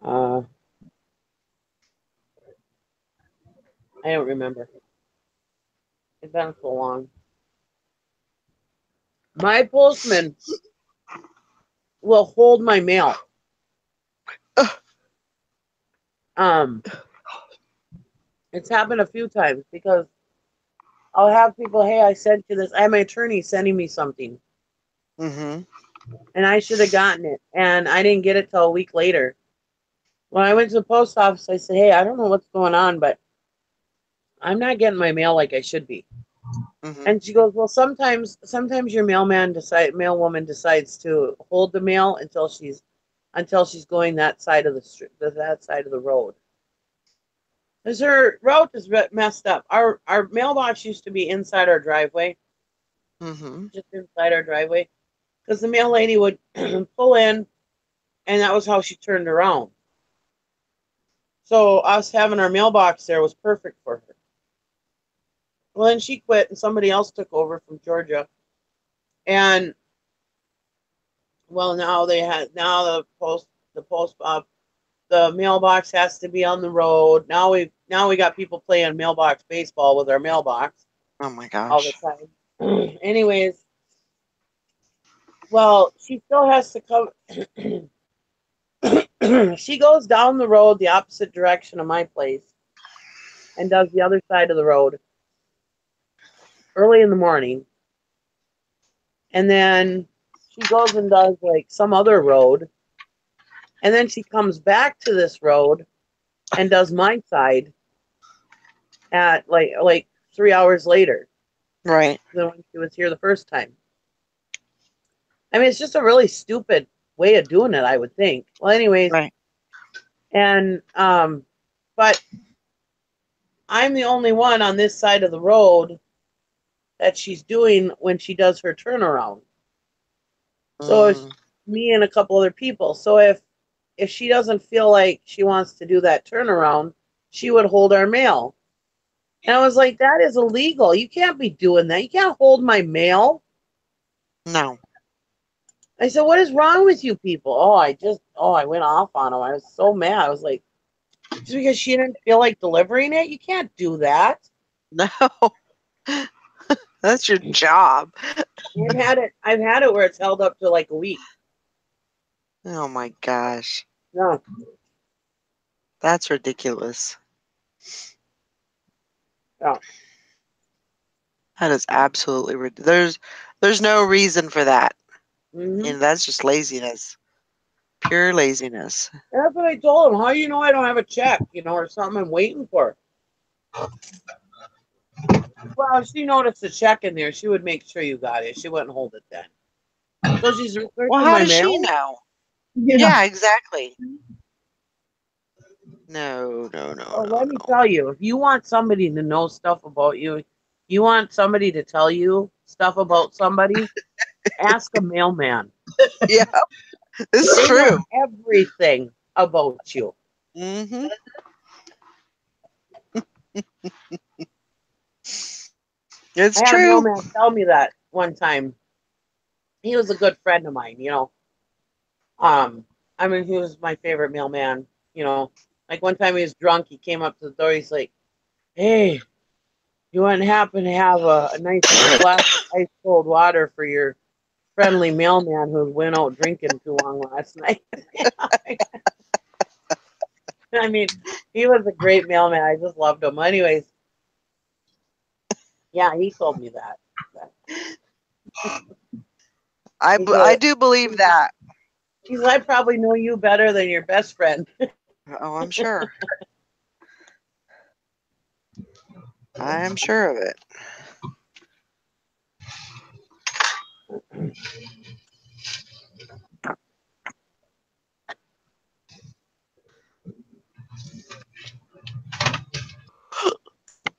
I don't remember. It's been so long. My postman will hold my mail. It's happened a few times because I'll have people, hey, I sent you this. I have my attorney sending me something, Mm-hmm. and I should have gotten it, and I didn't get it till a week later. When I went to the post office, I said, hey, I don't know what's going on, but I'm not getting my mail like I should be. Mm-hmm. And she goes, well, sometimes your mailwoman decides to hold the mail until she's going that side of the street, that side of the road. Because her route is messed up. Our mailbox used to be inside our driveway, Mm-hmm. just inside our driveway, because the mail lady would pull in, and that was how she turned around. So us having our mailbox there was perfect for her. Well, then she quit, and somebody else took over from Georgia, and well, now the mailbox has to be on the road. Now we got people playing mailbox baseball with our mailbox Oh my all the gosh. time. Anyways, well, she still has to come. She goes down the road the opposite direction of my place and does the other side of the road early in the morning. And then she goes and does like some other road. And then she comes back to this road and does my side at like 3 hours later Right. than when she was here the first time. I mean, it's just a really stupid way of doing it, I would think. Well, anyways, Right. and but I'm the only one on this side of the road that she's doing when she does her turnaround. So it's me and a couple other people. So if she doesn't feel like she wants to do that turnaround, she would hold our mail. And I was like, that is illegal. You can't be doing that. You can't hold my mail. No. I said, what is wrong with you people? I went off on them. I was so mad. I was like, just because she didn't feel like delivering it, you can't do that. No. That's your job. I've had it where it's held up to like a week. Oh my gosh. No. That's ridiculous. Yeah. That is absolutely ridiculous. There's no reason for that. Mm-hmm. And that's just laziness. Pure laziness. That's what I told him. How do you know I don't have a check, or something I'm waiting for? Well, if she noticed a check in there, she would make sure you got it. She wouldn't hold it then. So she's researching Well, how my does mail. she know? Yeah. Yeah, exactly. No. Let me tell you, if you want somebody to know stuff about you, you want somebody to tell you stuff about somebody, ask a mailman. Yeah, it's They know true. everything about you. Mm-hmm. It's I had a true. mailman tell me that one time. He was a good friend of mine, I mean, he was my favorite mailman, Like one time he was drunk, he came up to the door, he's like, hey, you wouldn't happen to have a nice glass of ice cold water for your friendly mailman who went out drinking too long last night? I mean, he was a great mailman. I just loved him. Anyways, yeah, he told me that. I do believe that. He said, I probably know you better than your best friend. Oh, I'm sure. I am sure of it.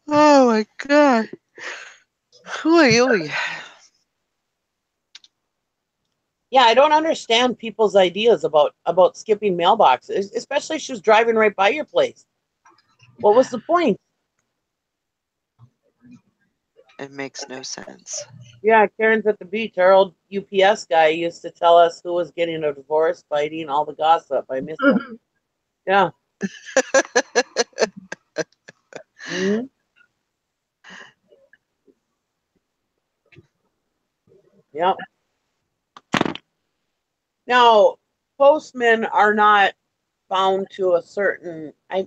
Oh my god. Oy, oy. Yeah, I don't understand people's ideas about skipping mailboxes, especially if she was driving right by your place. What was the point? It makes no sense. Yeah, Karen's at the beach. Our old UPS guy used to tell us who was getting a divorce, fighting, all the gossip. I miss him. Yeah. Mm-hmm. Yep. Now, postmen are not bound to a certain. I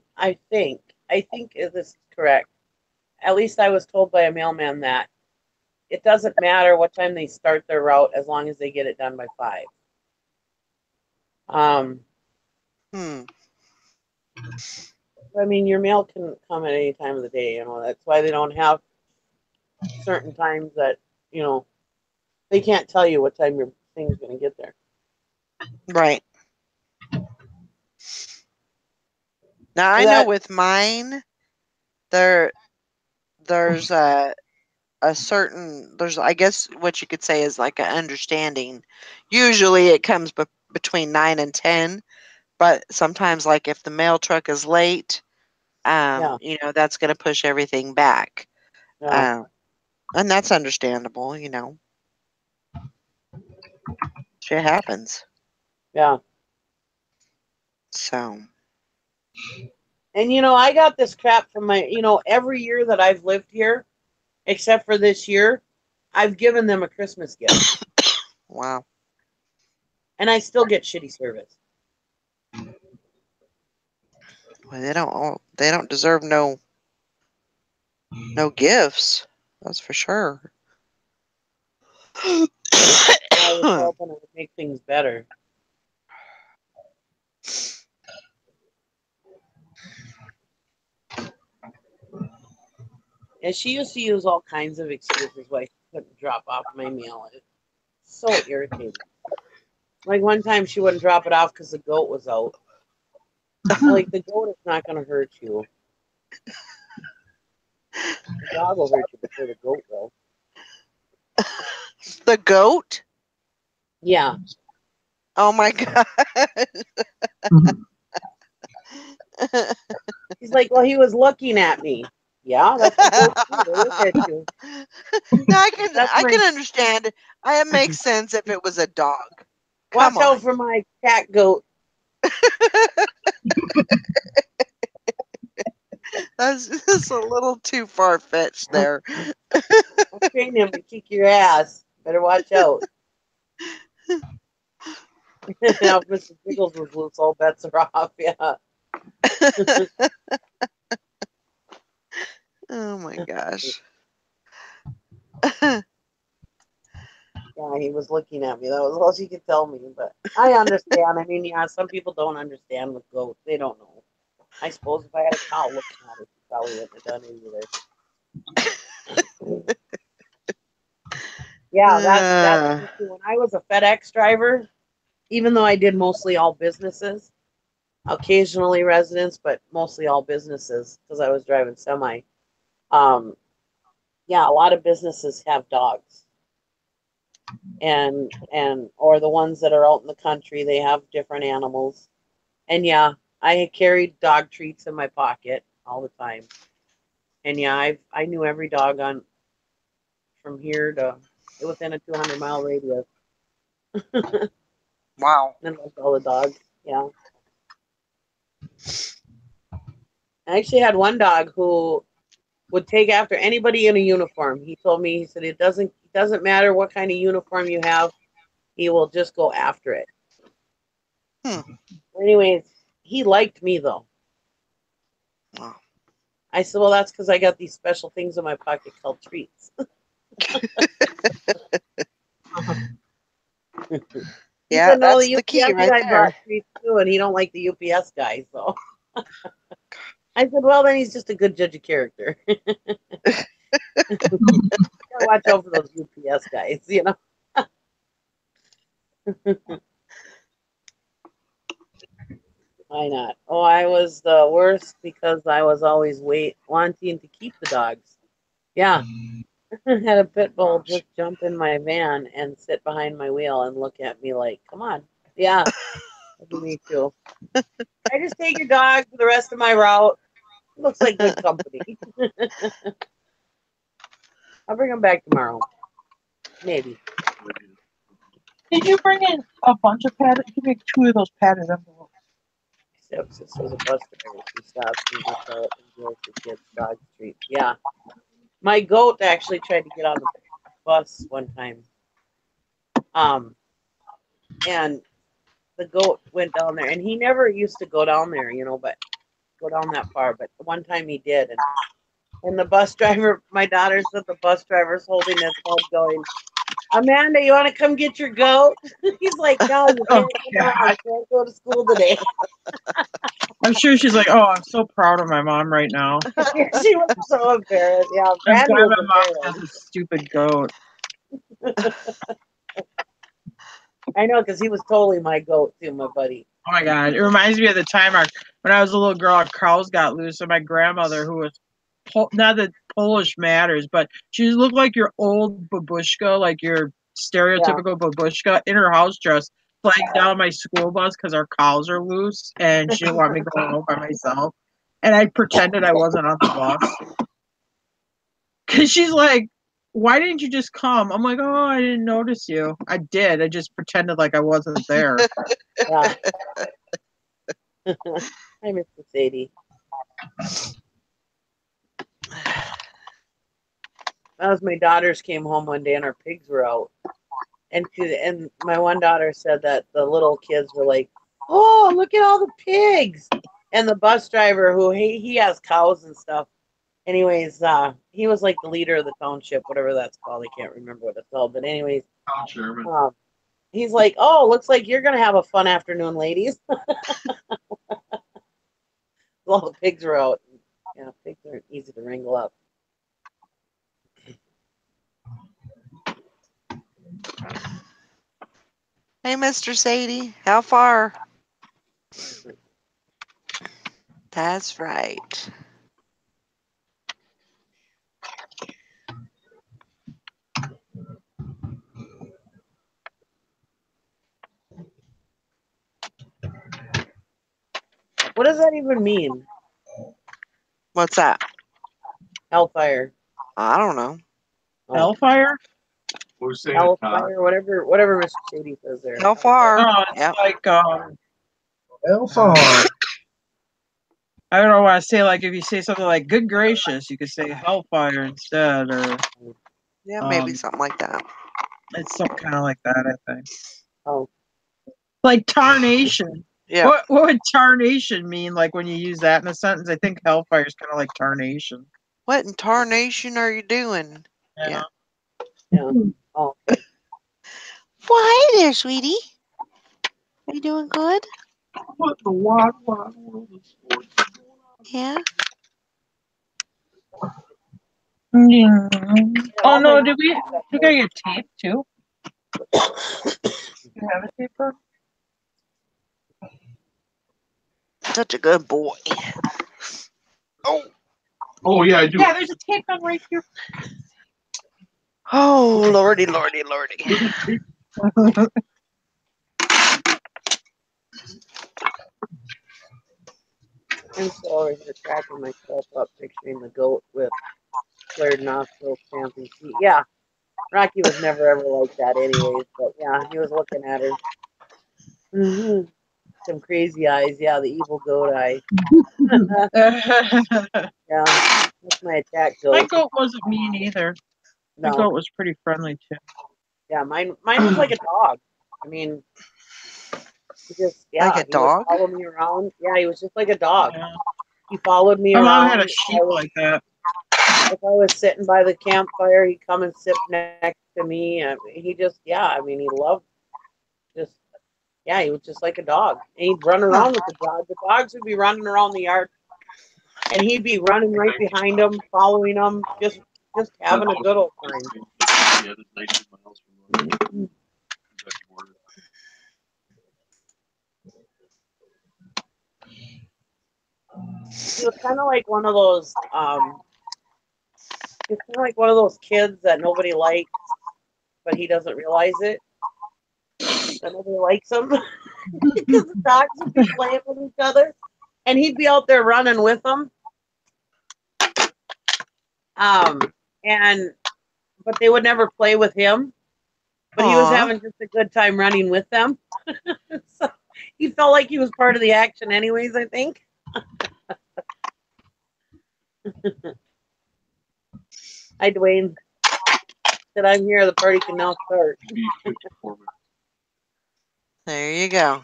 think this is correct. At least I was told by a mailman that it doesn't matter what time they start their route as long as they get it done by 5. Hmm. I mean, your mail can come at any time of the day. That's why they don't have certain times that they can't tell you what time your thing's going to get there. Right. Now I know with mine, there's a certain I guess what you could say is like an understanding. Usually it comes between 9 and 10, but sometimes like if the mail truck is late, Yeah. that's going to push everything back. Yeah. And that's understandable, Shit happens. Yeah. So, And I got this crap from my, every year that I've lived here, except for this year, I've given them a Christmas gift. wow. And I still get shitty service. Well, they don't deserve no gifts. That's for sure. I was hoping it would make things better. And she used to use all kinds of excuses why she couldn't drop off my mail. It's so irritating. Like one time she wouldn't drop it off because the goat was out. Like the goat is not going to hurt you. The dog will hurt you before the goat will. The goat? Yeah. Oh my god. He's like, well, he was looking at me. Yeah, that's what goats do. They look at you. No, I That's can my, understand. It makes sense if it was a dog. watch Come out on. for my cat goat. That's a little too far fetched there. I'll train him to kick your ass. Better watch out. Now, if Mr. Jiggles was loose, all bets are off. Yeah. Oh my gosh. Yeah, he was looking at me. That was all she could tell me. But I understand. I mean, yeah, some people don't understand with goats. They don't know. I suppose if I had a cow looking at it, she probably wouldn't have done it either. Yeah, that's when I was a FedEx driver, even though I did mostly all businesses, occasionally residents, but mostly all businesses because I was driving semi. Yeah, a lot of businesses have dogs. And or the ones that are out in the country, they have different animals. And yeah, I carried dog treats in my pocket all the time. And yeah, I knew every dog on from here to within a 200-mile radius. Wow. And loved all the dogs. Yeah. I actually had one dog who would take after anybody in a uniform. He told me, he said, it doesn't matter what kind of uniform you have, he will just go after it. Anyways, he liked me though. Wow. I said, well, that's because I got these special things in my pocket called treats. Yeah, said, no, that's the the key UPS right guy brought there. treats too, and he don't like the UPS guy, so I said, well, then he's just a good judge of character. Gotta watch out for those UPS guys, you know. Why not? Oh, I was the worst because I was always wanting to keep the dogs. Yeah. Had a pit bull just jump in my van and sit behind my wheel and look at me like, come on. Yeah. Me too. I just take your dog for the rest of my route. Looks like good company. I'll bring him back tomorrow. Maybe. Did you bring in a bunch of padded? You make 2 of those padded envelopes. Stepsister's a bus driver. She stops and gets out and deals with kids' dog treats. Yeah. My goat actually tried to get on the bus one time. And the goat went down there, and he never used to go down there, but go down that far. But one time he did, and the bus driver, my daughter said the bus driver's holding his head, going, "Amanda, you want to come get your goat?" He's like, "No, you can't come on. I can't go to school today." I'm sure she's like, "Oh, I'm so proud of my mom right now. She was so embarrassed. Yeah, I'm Brandy glad was my mom has embarrassed. a stupid goat." I know, because he was totally my goat too, my buddy. Oh my god, it reminds me of the time when I was a little girl, our cows got loose, and my grandmother, who was not that Polish matters, but she looked like your old babushka, like your stereotypical babushka, in her house dress, flagged down my school bus because our cows are loose, and she didn't want me going home by myself. And I pretended I wasn't on the bus. Because she's like, "Why didn't you just come?" I'm like, "Oh, I didn't notice you." I did. I just pretended like I wasn't there. Yeah. I miss the Sadie. That was my daughters came home one day and our pigs were out. And my one daughter said that the little kids were like, "Oh, look at all the pigs." And the bus driver, who he has cows and stuff. Anyways, he was like the leader of the township, whatever that's called. I can't remember what it's called. But anyways, Sherman. he's like, "Oh, looks like you're gonna have a fun afternoon, ladies." All the pigs were out. Yeah, pigs aren't easy to wrangle up. Hey, Mr. Sadie, how far? That's right. What does that even mean? What's that? Hellfire. I don't know. Oh, Hellfire? We're saying Todd. Hellfire, whatever Mr. Sadie says there. How far? Oh, it's Yep. like Hellfire. I don't know what I say. Like if you say something like "good gracious," you could say hellfire instead, or Yeah, maybe um, something like that. it's some kind of like that. I think. Oh, Like tarnation. Yeah. What would tarnation mean? Like when you use that in a sentence, I think hellfire is kind of like tarnation. What in tarnation are you doing? Yeah. yeah. Oh, okay. Well, hey there, sweetie. Are you doing good? What in the wide world of sports is going on? Yeah. Yeah. Oh All no! my Did we? You gotta get tape too. You have a taper? Such a good boy. Oh. Oh yeah, I do. Yeah, there's a tape gun right here. Oh, lordy, lordy, lordy. I'm still over here cracking myself up picturing the goat with flared nostrils, stamping feet. Yeah, Rocky was never ever like that, anyways. But yeah, he was looking at her. Some crazy eyes. Yeah, the evil goat eye. Yeah, that's my attack My goat. goat wasn't mean either. My No, goat was pretty friendly too. yeah, mine was like a dog. I mean, he just Like a he would dog? follow me around. Yeah, he was just like a dog. Yeah. He followed me My mom had around. a sheep like that. If I was sitting by the campfire, he'd come and sit next to me. I mean, he just, yeah, I mean, he loved just, yeah, he was just like a dog. And he'd run around with the dog. The dogs would be running around the yard, and he'd be running right behind them, following them, just having a good old time. Yeah, that's 19 miles from back to border. He was kind of like one of those, he's kind of like one of those kids that nobody likes, but he doesn't realize it. That nobody likes him because the dogs would be playing with each other, and he'd be out there running with them. And but they would never play with him. But he was Aw. having just a good time running with them. So he felt like he was part of the action, anyways. I think. Hi, Dwayne. Said I'm here. The party can now start. Be quick performance. There you go.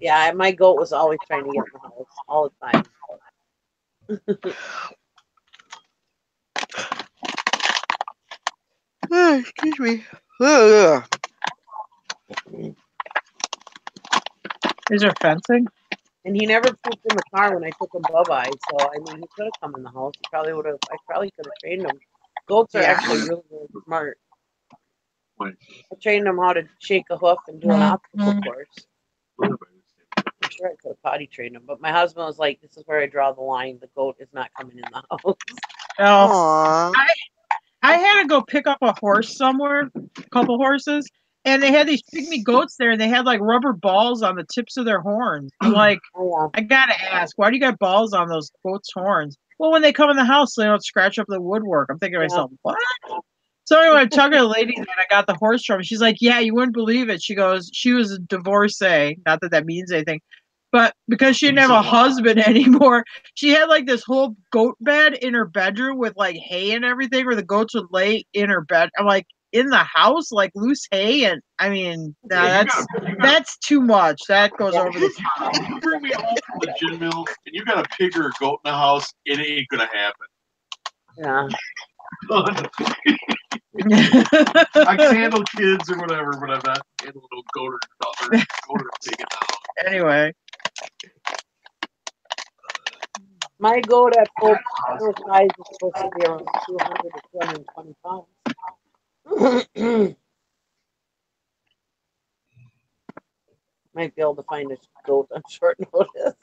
Yeah, my goat was always trying to get in the house all the time. Oh, excuse me. Ugh. Is there fencing? And he never pooped in the car when I took him bye-bye. So I mean, he could have come in the house. He probably would have. I probably could have trained him. Goats are Yeah. actually really, really smart. Wait. I trained him how to shake a hoof and do an obstacle course. What have I I'm sure I could have potty trained him, but my husband was like, "This is where I draw the line. The goat is not coming in the house." Oh, Aw. I had to go pick up a horse somewhere, a couple horses, and they had these pygmy goats there, and they had like rubber balls on the tips of their horns. I'm like, Oh, I gotta ask, why do you got balls on those goats' horns? Well, when they come in the house, so they don't scratch up the woodwork. I'm thinking to myself, what? So anyway, I talked to a lady that I got the horse from. She's like, yeah, you wouldn't believe it. She goes, she was a divorcee. Not that that means anything. But because she didn't have a husband anymore, she had like this whole goat bed in her bedroom with like hay and everything where the goats would lay in her bed. I'm like, in the house, like loose hay, and I mean, Yeah, that's too much. That goes over the top. If you bring me home from the gin mill and you got a pig or a goat in the house, it ain't gonna happen. yeah. I can handle kids or whatever, but I'm not handling no goat or pig in the house. Anyway, My goat at full size is supposed to be around 200 to 220 pounds. Might be able to find a goat on short notice.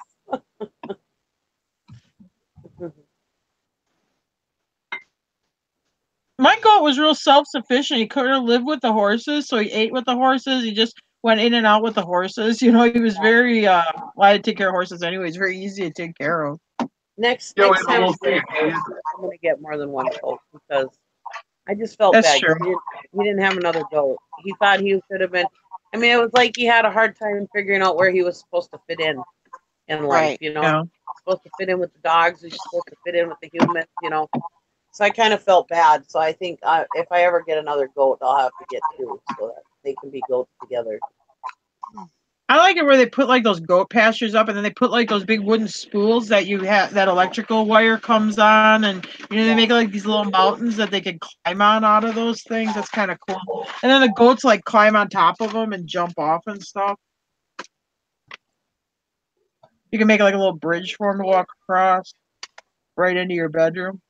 My goat was real self-sufficient. He couldn't live with the horses, so he ate with the horses. He just went in and out with the horses. You know, he was very well, I had to take care of horses anyway. It's very easy to take care of. Next Yeah, time well, I'm gonna get more than one goat because I just felt That's bad. true. He didn't have another goat. He thought he should have been. I mean, it was like he had a hard time figuring out where he was supposed to fit in life. Right. You know, Yeah. he's supposed to fit in with the dogs. He's supposed to fit in with the humans. You know, so I kind of felt bad. So I think if I ever get another goat, I'll have to get two so that they can be goats together. I like it where they put like those goat pastures up, and then they put like those big wooden spools that you have that electrical wire comes on, and you know they make like these little mountains that they can climb on out of those things. That's kind of cool. And then the goats like climb on top of them and jump off and stuff. You can make like a little bridge for them to walk across right into your bedroom.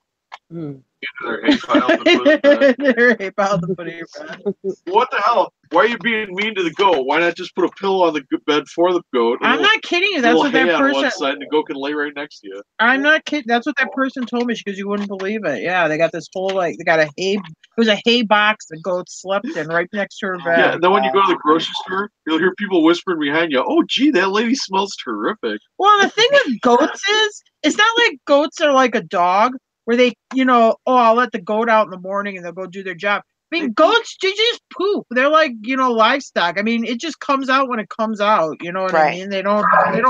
Their hay pile to put in bed. Their hay pile to put in your bed. What the hell? Why are you being mean to the goat? Why not just put a pillow on the bed for the goat? I'm not kidding you. That's Little what hay that on one person. side, and the goat can lay right next to you. I'm not kidding. That's what that person told me because you wouldn't believe it. Yeah, they got this whole like they got a hay. It was a hay box the goat slept in right next to her bed. Yeah, and then when you go to the grocery store, you'll hear people whispering behind you, "Oh, gee, that lady smells terrific." Well, the thing with goats is, it's not like goats are like a dog where they, you know, oh, I'll let the goat out in the morning and they'll go do their job. I mean, goats, they just poop. They're like, you know, livestock. I mean, it just comes out when it comes out. You know what I Right. mean? They don't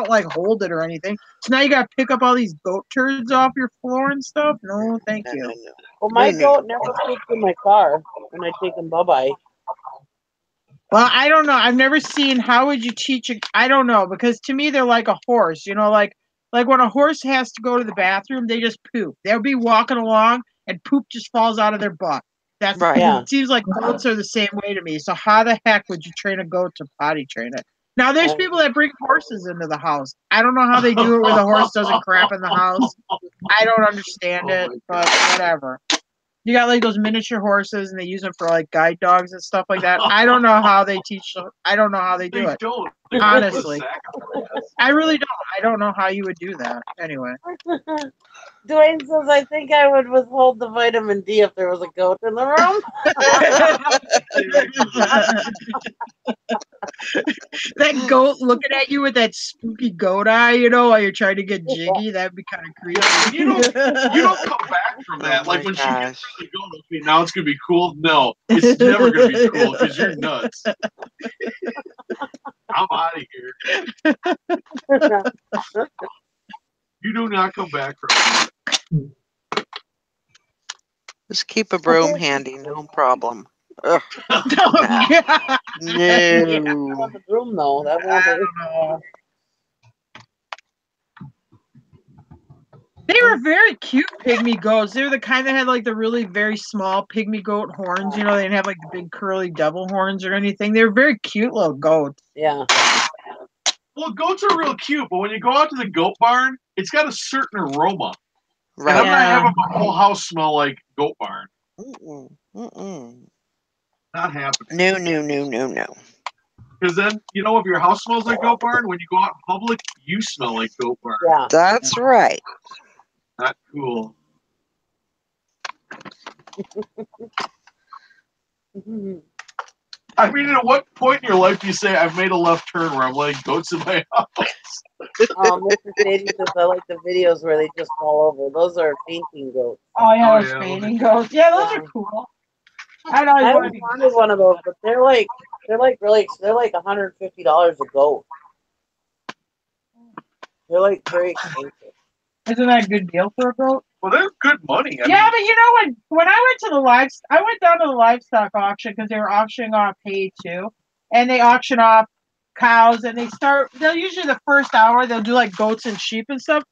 like hold it or anything. So now you got to pick up all these goat turds off your floor and stuff. No, thank No, you. no, no. Well, my No, no, goat never pooped in my car when I take him bye-bye. Well, I don't know. I've never seen. How would you teach a? I don't know, because to me they're like a horse. You know, like when a horse has to go to the bathroom, they just poop. They'll be walking along and poop just falls out of their butt. That's Right. Yeah. It seems like goats are the same way to me. So how the heck would you train a goat to potty train it? Now there's people that bring horses into the house. I don't know how they do it where the horse doesn't crap in the house. I don't understand it, but whatever. You got like those miniature horses, and they use them for like guide dogs and stuff like that. I don't know how they teach. I don't know how they do They it. don't. Honestly. They put a sack on their ass. I really don't. I don't know how you would do that. Anyway, Dwayne says, I think I would withhold the vitamin D if there was a goat in the room. that goat looking at you with that spooky goat eye, you know, while you're trying to get jiggy, that'd be kind of creepy. You don't come back from that. Oh Like my when she gosh. gets to the goat, okay, now it's gonna be cool. No, it's never gonna be cool because you're nuts. I'm out of here. You do not come back from it. Just keep a broom handy, no problem. Ugh. Oh, God. No. On the room, though. That I won't hurt. don't know. They were very cute pygmy goats. They were the kind that had like the really very small pygmy goat horns. You know, they didn't have like the big curly devil horns or anything. They were very cute little goats. Yeah. Well, goats are real cute, but when you go out to the goat barn, it's got a certain aroma. And I'm Right. not having my whole house smell like goat barn. Mm-mm. Mm-mm. Not happening. No, no, no, no, no. Because then, you know, if your house smells like goat barn, when you go out in public, you smell like goat barn. Yeah. That's right. Not cool. I mean, at what point in your life do you say, I've made a left turn where I'm letting goats in my house? Mr. Sadie says, I like the videos where they just fall over. Those are fainting goats. Oh yeah, Oh, those yeah, fainting goats. Yeah, those are cool. I don't I want to always be. wanted one of those, but they're like $150 a goat. They're like very expensive. Isn't that a good deal for a goat? Well, they're good money. I Yeah, mean, but you know when I went to the I went down to the livestock auction because they were auctioning off hay too, and they auction off cows, and they'll usually the first hour they'll do like goats and sheep and stuff.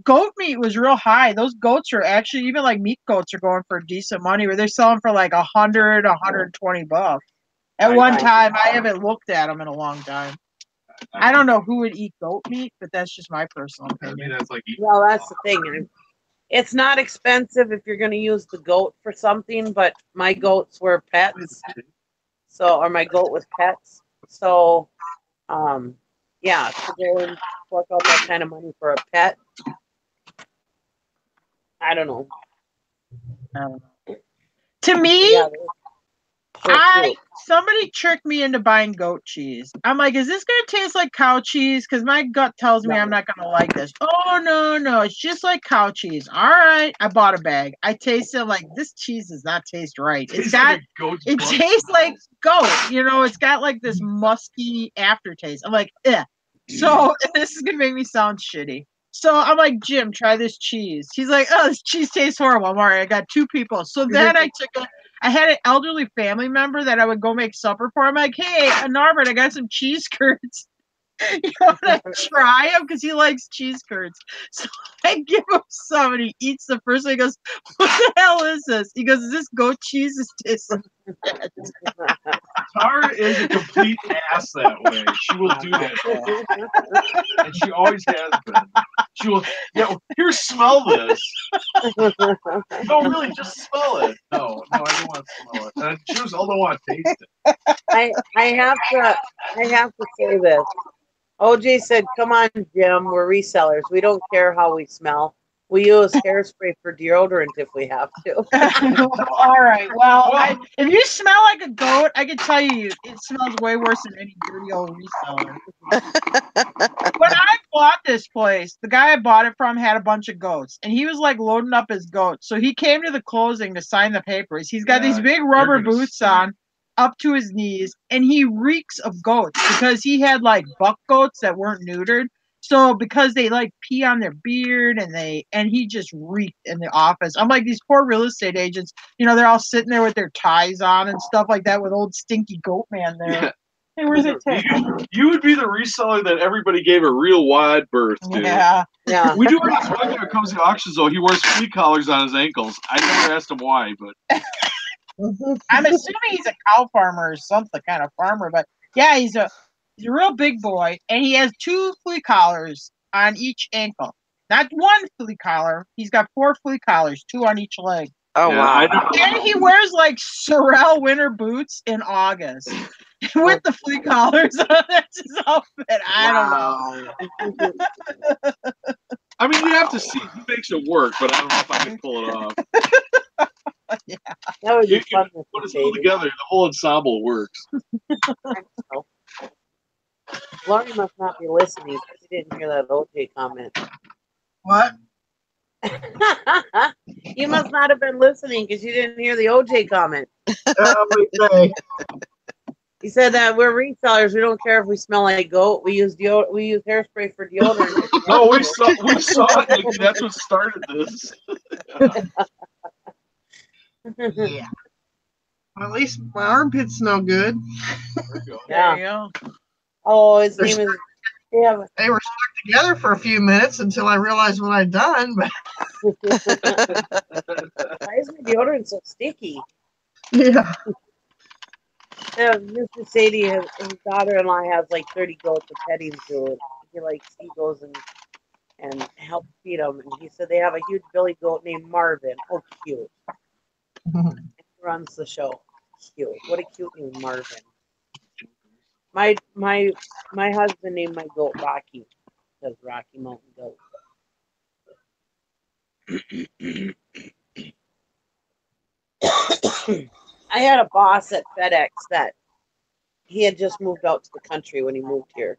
Goat meat was real high. Those goats are actually even like meat goats are going for decent money, where they're selling for like $100, $120 at one time. I haven't looked at them in a long time. I don't know who would eat goat meat, but that's just my personal I mean, opinion. that's like eating. Well, that's the thing. It's not expensive if you're going to use the goat for something, but my goats were pets. So, or my goat was pets. So, yeah, to go and fork out that kind of money for a pet. I don't know. To me, Yeah, somebody tricked me into buying goat cheese. I'm like, is this gonna taste like cow cheese? Because my gut tells me I'm not gonna like this. Oh no, it's just like cow cheese. All right, I bought a bag. I tasted like this cheese does not taste right. It tastes like goat. You know, it's got like this musky aftertaste. I'm like, eh. So this is gonna make me sound shitty. So I'm like, Jim, try this cheese. He's like, oh, this cheese tastes horrible. I'm all right. I got 2 people. So then I had an elderly family member that I would go make supper for. I'm like, hey, Norbert, I got some cheese curds. You want to try them? Because he likes cheese curds. So I give him some, and he eats the first one. He goes, what the hell is this? He goes, is this goat cheese? It tastes like that. Tara is a complete ass that way. She will do that. And she always has been. She will, yeah, here, smell this. No, really, just smell it. No, I don't want to smell it. And she was all I want to taste it. I have to say this. OJ said, come on, Jim, we're resellers. We don't care how we smell. We use hairspray for deodorant if we have to. All right. Well, if you smell like a goat, I can tell you it smells way worse than any dirty old reseller. When I bought this place, the guy I bought it from had a bunch of goats, and he was like loading up his goats. So he came to the closing to sign the papers. He's got these big rubber boots on up to his knees, and he reeks of goats because he had like buck goats that weren't neutered. So because they like pee on their beard and he just reeked in the office. I'm like, these poor real estate agents, you know, they're all sitting there with their ties on and stuff like that with old stinky goat man there. Yeah. Hey, where's it take? You would be the reseller that everybody gave a real wide berth to. Yeah. We do have this one guy who comes to the auctions though. He wears flea collars on his ankles. I never asked him why, but I'm assuming he's a cow farmer or something kind of farmer, but yeah, he's a real big boy, and he has 2 flea collars on each ankle. Not 1 flea collar. He's got 4 flea collars, 2 on each leg. Oh, wow. And he wears like Sorel winter boots in August with the flea collars on. That's his outfit. I don't know. I mean, you have to see who makes it work, but I don't know if I can pull it off. Yeah. That would be fun. Put us all together, the whole ensemble works. Laurie must not be listening. She didn't hear that OJ comment. What? You must not have been listening because you didn't hear the OJ comment. He said that we're resellers. We don't care if we smell like goat. We use hairspray for deodorant. No, we saw it, Nikki. That's what started this. Yeah. Well, at least my armpits smell good. There you go. Yeah. There you go. Oh, his name is. Yeah. They were stuck together for a few minutes until I realized what I'd done. But Why is my deodorant so sticky? yeah. Mr. Sadie, his daughter-in-law has like 30 goats to petting to. He goes and helps feed them. And he said they have a huge billy goat named Marvin. Oh, cute. He runs the show. Cute. What a cute name, Marvin. My husband named my goat Rocky. Because Rocky Mountain Goat. I had a boss at FedEx that he had just moved out to the country when he moved here.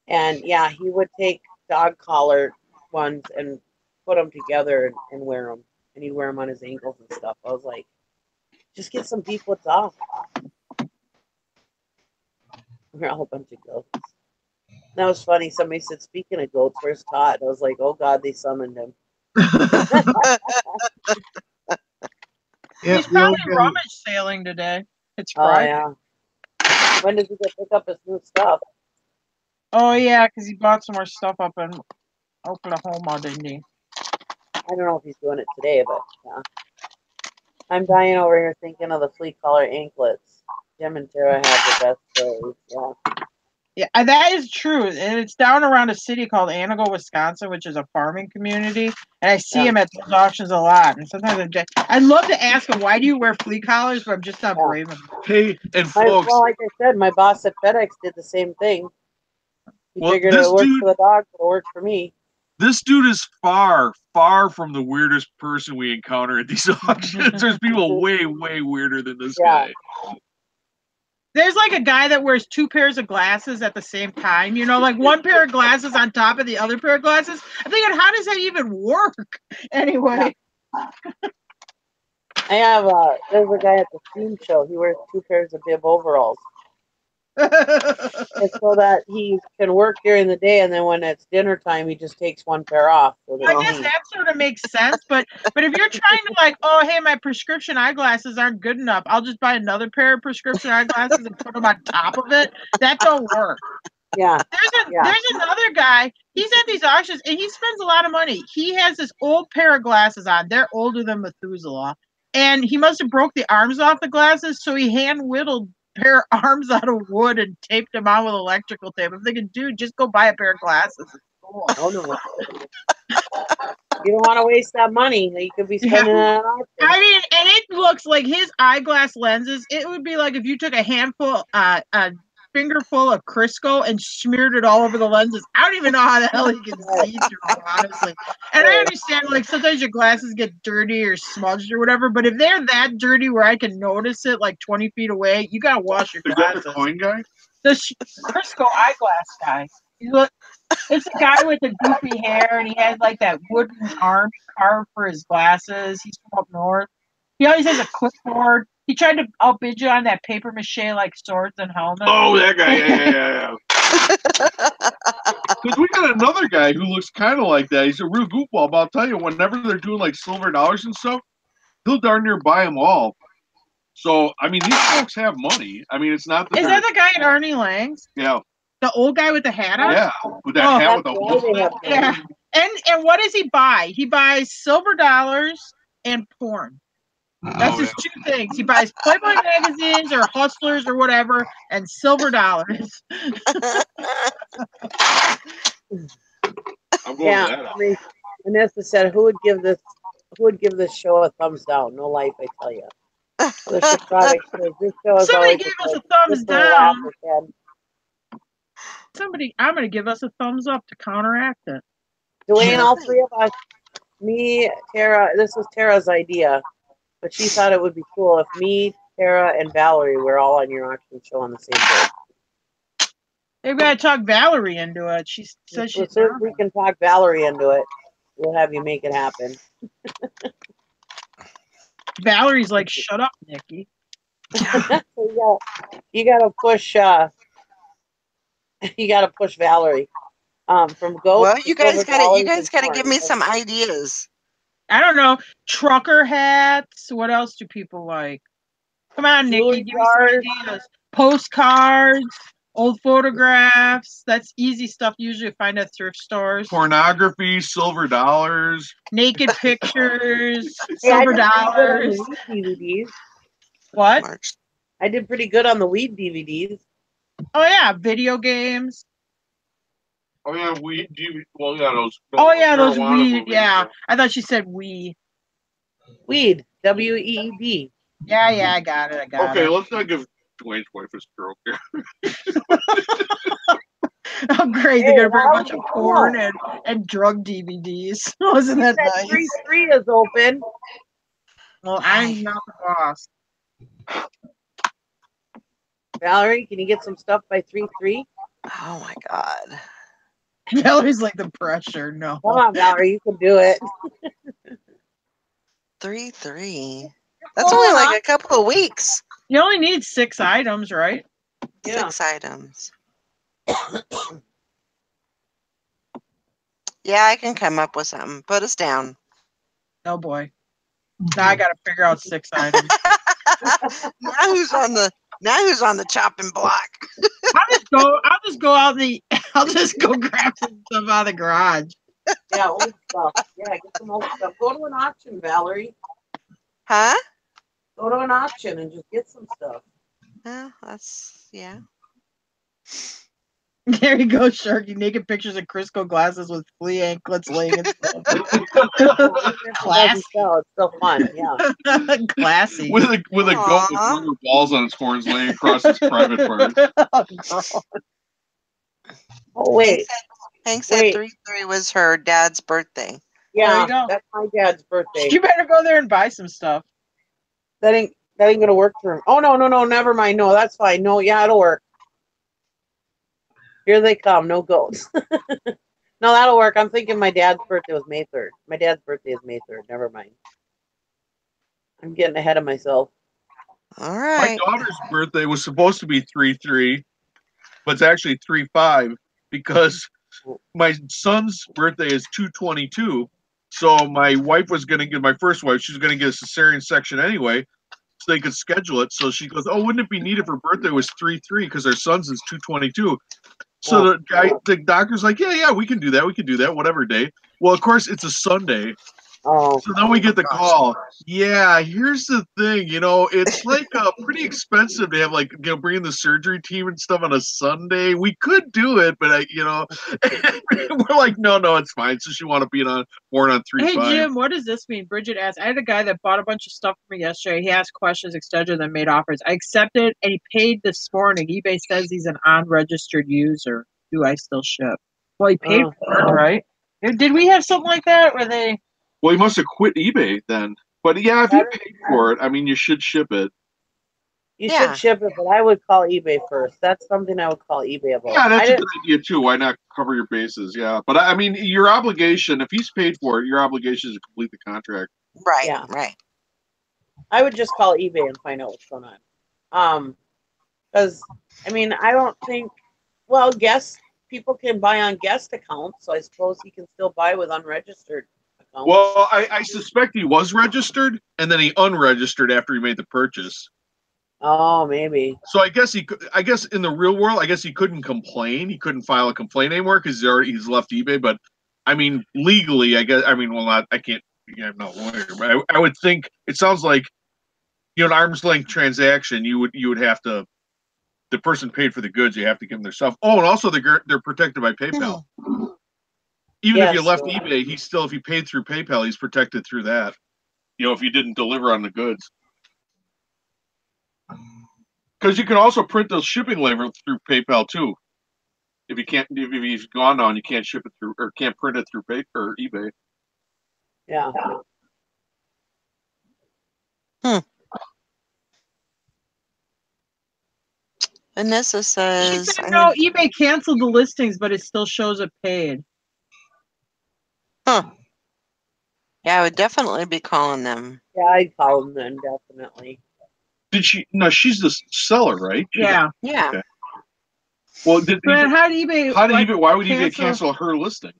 And yeah, he would take dog collar ones and put them together and wear them. And he'd wear them on his ankles and stuff. I was like, just get some beef what's off. We're a whole bunch of goats. That was funny. Somebody said, speaking of goats, where's Todd? I was like, oh God, they summoned him. He's probably rummage sailing today. It's Friday. Oh, yeah. When does he go pick up his new stuff? Oh, yeah, because he bought some more stuff up in Oklahoma, didn't he? I don't know if he's doing it today, but yeah. I'm dying over here thinking of the flea collar anklets. Jim and Tara have the best stories. Yeah. Yeah, that is true. And it's down around a city called Anago, Wisconsin, which is a farming community. And I see him at those auctions a lot. And sometimes I'd love to ask him, why do you wear flea collars? But I'm just not brave enough. Hey, and folks. Well, like I said, my boss at FedEx did the same thing. He Well, figured this it worked dude- for the dog, but it worked for me. This dude is far, far from the weirdest person we encounter at these auctions. There's people way, way weirder than this Yeah. guy. There's like a guy that wears 2 pairs of glasses at the same time. You know, like one pair of glasses on top of the other pair of glasses. I'm thinking, how does that even work? Anyway. I have there's a guy at the steam show. He wears 2 pairs of bib overalls. It's so that he can work during the day, and then when it's dinner time, he just takes 1 pair off. So I guess that sort of makes sense, but if you're trying to like, oh hey, my prescription eyeglasses aren't good enough, I'll just buy another pair of prescription eyeglasses and put them on top of it. That don't work. Yeah. There's another guy. He's at these auctions and he spends a lot of money. He has this old pair of glasses on. They're older than Methuselah, and he must have broke the arms off the glasses, so he hand whittled pair of arms out of wood and taped them on with electrical tape. I'm thinking, dude, just go buy a pair of glasses. It's cool. Oh no. You don't want to waste that money that you could be spending on an auction. I mean, and it looks like his eyeglass lenses. It would be like if you took a handful, a fingerful of Crisco and smeared it all over the lenses. I don't even know how the hell you can see through them, honestly. And I understand, like, sometimes your glasses get dirty or smudged or whatever, but if they're that dirty where I can notice it, like 20 feet away, you gotta wash your Is that glasses. the coin guy? The Crisco eyeglass guy. It's a guy with the goofy hair, and he has like that wooden arm carved for his glasses. He's from up north. He always has a clipboard. He tried to outbid you on that paper mache like swords and helmets. Oh, that guy. Yeah. Because we got another guy who looks kind of like that. He's a real goofball, but I'll tell you, whenever they're doing like silver dollars and stuff, he'll darn near buy them all. So, I mean, these folks have money. I mean, it's not that Is that the guy at Arnie Lang's? Yeah. The old guy with the hat on? Yeah, with that hat with the That's why they have wolf. Yeah. And what does he buy? He buys silver dollars and porn. That's his 2 things. He buys Playboy magazines or Hustlers or whatever, and silver dollars. I'm going with that. I mean, Vanessa said, "Who would give this show a thumbs down?" No life, I tell you. This product says, this show is Somebody always gave a us a good- thumbs just for a laugh down. again. I'm going to give us a thumbs up to counteract it. Dwayne, all 3 of us, me, Tara. This was Tara's idea, but she thought it would be cool if me, Tara, and Valerie were all on your auction show on the same day. They've got to talk Valerie into it. She says As she's soon as we can talk Valerie into it, we'll have you make it happen. Valerie's like, shut up, Nikki. So you gotta push. You gotta push Valerie. From Ghost. Well, to you guys Silver gotta Dollars and give me porn. some ideas. I don't know. Trucker hats. What else do people like? Come on, Jewelry Nikki. Give me some jars. ideas. Postcards, old photographs. That's easy stuff you usually find at thrift stores. Pornography, silver dollars. Naked pictures, Hey, I silver did pretty good on dollars. the weed DVDs. What? March. I did pretty good on the weed DVDs. Oh, yeah. Video games. Oh yeah, weed. Well, yeah, those. Oh, yeah. Those marijuana weed. movies, Yeah. I thought she said we. Weed. WEED. Yeah, I got it. Okay, let's not give Dwayne's wife a stroke here. Oh, great. Hey, They're going to bring a that bunch was of cool. porn and drug DVDs. Wasn't that That nice? 3-3 is open. Well, I'm not the boss. Valerie, can you get some stuff by 3-3? Oh my God. Valerie's like the pressure. No. Come on, Valerie, you can do it. 3-3. That's only like a couple of weeks. You only need 6 items, right? Yeah. 6 items. Yeah, I can come up with something. Put us down. Oh boy. Now I got to figure out 6 items. Now who's on the chopping block? I'll just go out I'll just go grab some stuff out of the garage. Yeah, old stuff. Yeah, get some old stuff. Go to an auction, Valerie. Huh? Go to an auction and just get some stuff. Well, that's yeah. There you go, Sharky. Naked pictures of Crisco glasses with flea anklets laying in stuff. Classy. It's still fun, yeah. Classy. With a goat with Aw. rubber balls on its horns laying across its private part. Oh, Oh wait, Hank said wait. 3-3 was her dad's birthday. There Yeah, you go. that's my dad's birthday. You better go there and buy some stuff. That ain't gonna work for him. Oh no, never mind. No, that's fine. No, yeah, it'll work. Here they come. No goats. No, that'll work. I'm thinking my dad's birthday was May 3rd. My dad's birthday is May 3rd. Never mind. I'm getting ahead of myself. All My right. daughter's birthday was supposed to be 3-3, but it's actually 3-5 because my son's birthday is 2/22. So my wife was going to get my first wife. She was going to get a cesarean section anyway, so they could schedule it. So she goes, "Oh, wouldn't it be neat if her birthday was 3-3 because her son's is 2/22?" So the doctor's like, "Yeah, we can do that. We can do that. Whatever day." Well, of course, it's a Sunday. Oh, So then we get the call. Yeah, here's the thing. It's like pretty expensive to have bring in the surgery team and stuff on a Sunday. We could do it, but we're like, no, it's fine. So she want to be born on 3-5. Hey Jim, what does this mean? Bridget asked. I had a guy that bought a bunch of stuff from me yesterday. He asked questions, etc., then made offers. I accepted, and he paid this morning. eBay says he's an unregistered user. Do I still ship? Well, he paid for it, right? Did we have something like that where they? Well, he must have quit eBay then. But yeah, if you paid for it, I mean, you should ship it. You should ship it, but I would call eBay first. That's something I would call eBay about. Yeah, that's a good idea too. Why not cover your bases? Yeah, but I mean, your obligation, if he's paid for it, your obligation is to complete the contract. Right. Yeah. Right. I would just call eBay and find out what's going on. Because I mean, I don't think. Well, people can buy on guest accounts, so I suppose he can still buy with unregistered accounts. Well, I suspect he was registered, and then he unregistered after he made the purchase. Oh, maybe. So I guess in the real world, I guess he couldn't complain. He couldn't file a complaint anymore because he's left eBay. But I mean, legally, I guess. I mean, well, not. I can't. I'm not a lawyer, but I would think it sounds like an arm's length transaction. You would have to. The person paid for the goods. You have to give them their stuff. Oh, and also they're protected by PayPal. Even if you left eBay, if he paid through PayPal, he's protected through that. If you didn't deliver on the goods. Because you can also print those shipping labels through PayPal too. If he's gone now and you can't ship it through or can't print it through PayPal or eBay. Yeah. Vanessa says, She said no, eBay canceled the listings, but it still shows it paid. Huh. Yeah, I would definitely be calling them. Yeah, I'd call them then, definitely. Did she? No, she's the seller, right? Yeah. Yeah. Okay. Well, how did eBay? Why would eBay cancel her listing?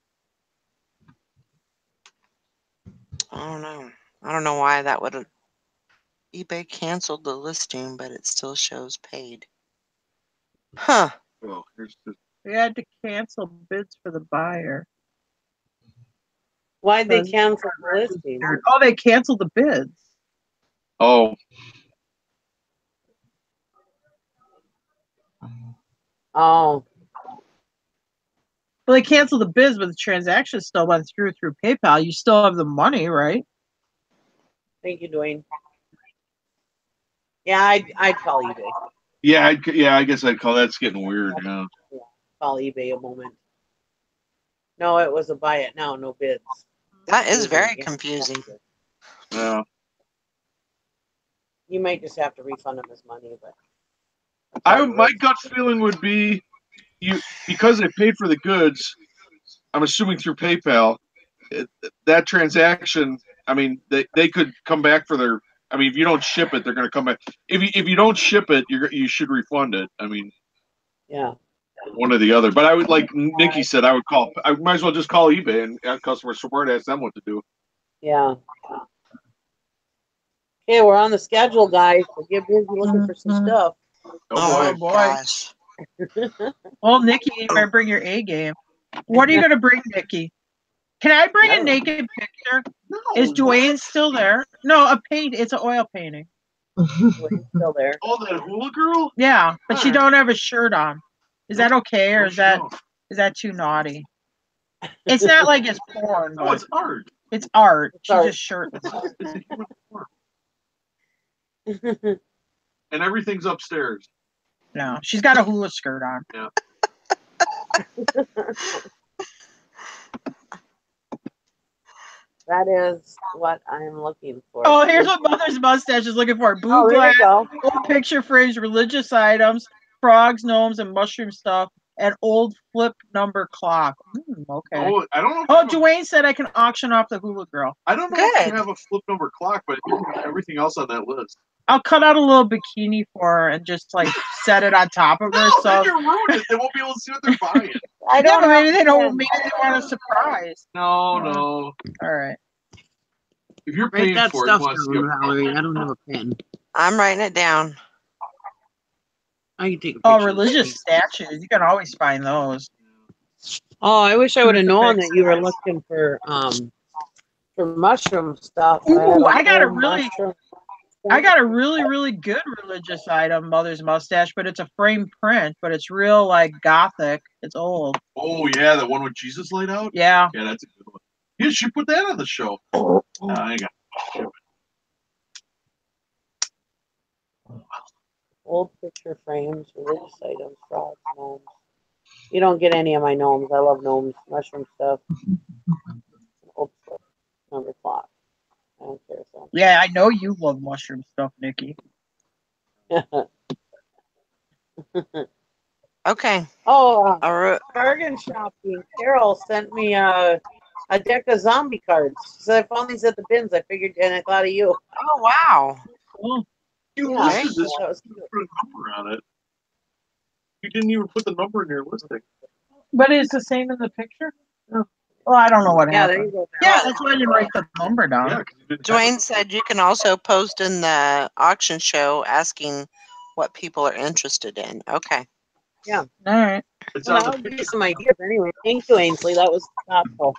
I don't know why that would. eBay canceled the listing, but it still shows paid. Huh. Well, They had to cancel bids for the buyer. Why'd they cancel the listing? Oh, they canceled the bids. Oh. Oh. Well, they canceled the bids, but the transaction still went through PayPal. You still have the money, right? Thank you, Dwayne. Yeah, I'd call eBay. Yeah, I guess I'd call that's getting weird. Yeah. Call eBay a moment. No, it was a buy it now, no bids. That is very confusing. Yeah. You might just have to refund him his money, but my gut feeling would be because they paid for the goods. I'm assuming through PayPal. That transaction. I mean, they could come back for their. I mean, if you don't ship it, they're going to come back. If you don't ship it, you should refund it. I mean, yeah, one or the other. But I would, like Nikki said, I might as well just call eBay and customer support, ask them what to do. Yeah. Okay, we're on the schedule, guys. So get busy looking for some stuff. Oh boy. Gosh. Well, Nikki, you better bring your A game. What are you going to bring, Nikki? Can I bring a naked picture? No. Is Dwayne still there? No, a paint. It's an oil painting. Dwayne's still there. Oh, that hula girl? Yeah, but she don't have a shirt on. Is that okay, or is that too naughty? It's not like it's porn. No, it's art. It's art. She's art. just shirtless. And everything's upstairs. No, she's got a hula skirt on. Yeah. That is what I'm looking for. Oh, here's what Mother's Mustache is looking for. Blue Oh, there glass, you go. old picture frames, religious items, frogs, gnomes, and mushroom stuff, and old flip number clock. Okay. Oh, I don't know. Oh, Dwayne said I can auction off the hula girl. I don't know if Good. you have a flip number clock, but everything else on that list. I'll cut out a little bikini for her and just like set it on top of her. No, So then you're ruined. They won't be able to see what they're buying. I yeah, don't but maybe have they a don't. pen. Maybe they want a surprise. No, no. All right. If you're Write paying that for it, you stuff want to see down, a Valerie. I don't have a pen. I'm writing it down. I can take a Oh, picture. religious statues. You can always find those. Oh, I wish I would have known that Crucifix. you were looking for mushroom stuff. Ooh, had I got a old really- mushroom I got a really, really good religious item, Mother's Mustache, but it's a frame print, but it's real like gothic. It's old. Oh yeah, the one with Jesus laid out. Yeah. Yeah, that's a good one. You should put that on the show. I got old picture frames, religious items, frogs, gnomes. You don't get any of my gnomes. I love gnomes, mushroom stuff. Old stuff, number clock. I don't care. So. Yeah, I know you love mushroom stuff, Nikki. Okay. Oh, All right. bargain shopping. Carol sent me a deck of zombie cards. She said, I found these at the bins. I figured, and I thought of you. Oh, wow. Oh, You Yeah, listed this. that was cute. Put a number on it. You didn't even put the number in your listing. but it's the same in the picture? Oh. Well, I don't know what Yeah, there happened. you go. Yeah, that's why I didn't write the number down. Yeah, 'cause you didn't have Dwayne it. said you can also post in the auction show asking what people are interested in. Okay. All right. It's Well, on that'll the give you picture. some ideas anyway. Thank you, Ainsley. That was thoughtful.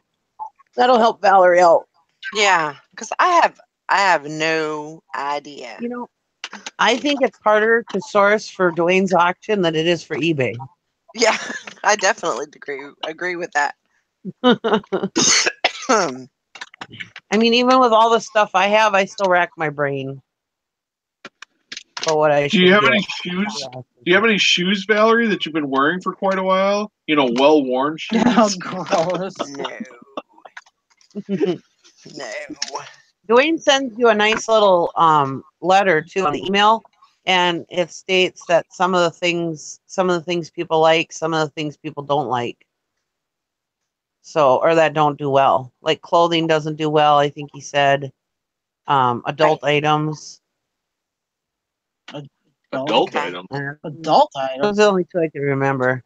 That'll help Valerie out. Yeah, because I have no idea. You know, I think it's harder to source for Dwayne's auction than it is for eBay. Yeah, I definitely agree with that. I mean, even with all the stuff I have, I still rack my brain for what I Do you should have do. any shoes? Do you have any shoes, Valerie, that you've been wearing for quite a while? You know, well-worn shoes. Oh, gross. No. No. Dwayne sends you a nice little letter too on the email, and it states that some of the things people like, some of the things people don't like. So, or that don't do well. Like clothing doesn't do well, I think he said. Adult items. Adult Okay. item. Adult item. Those are the only two I can remember.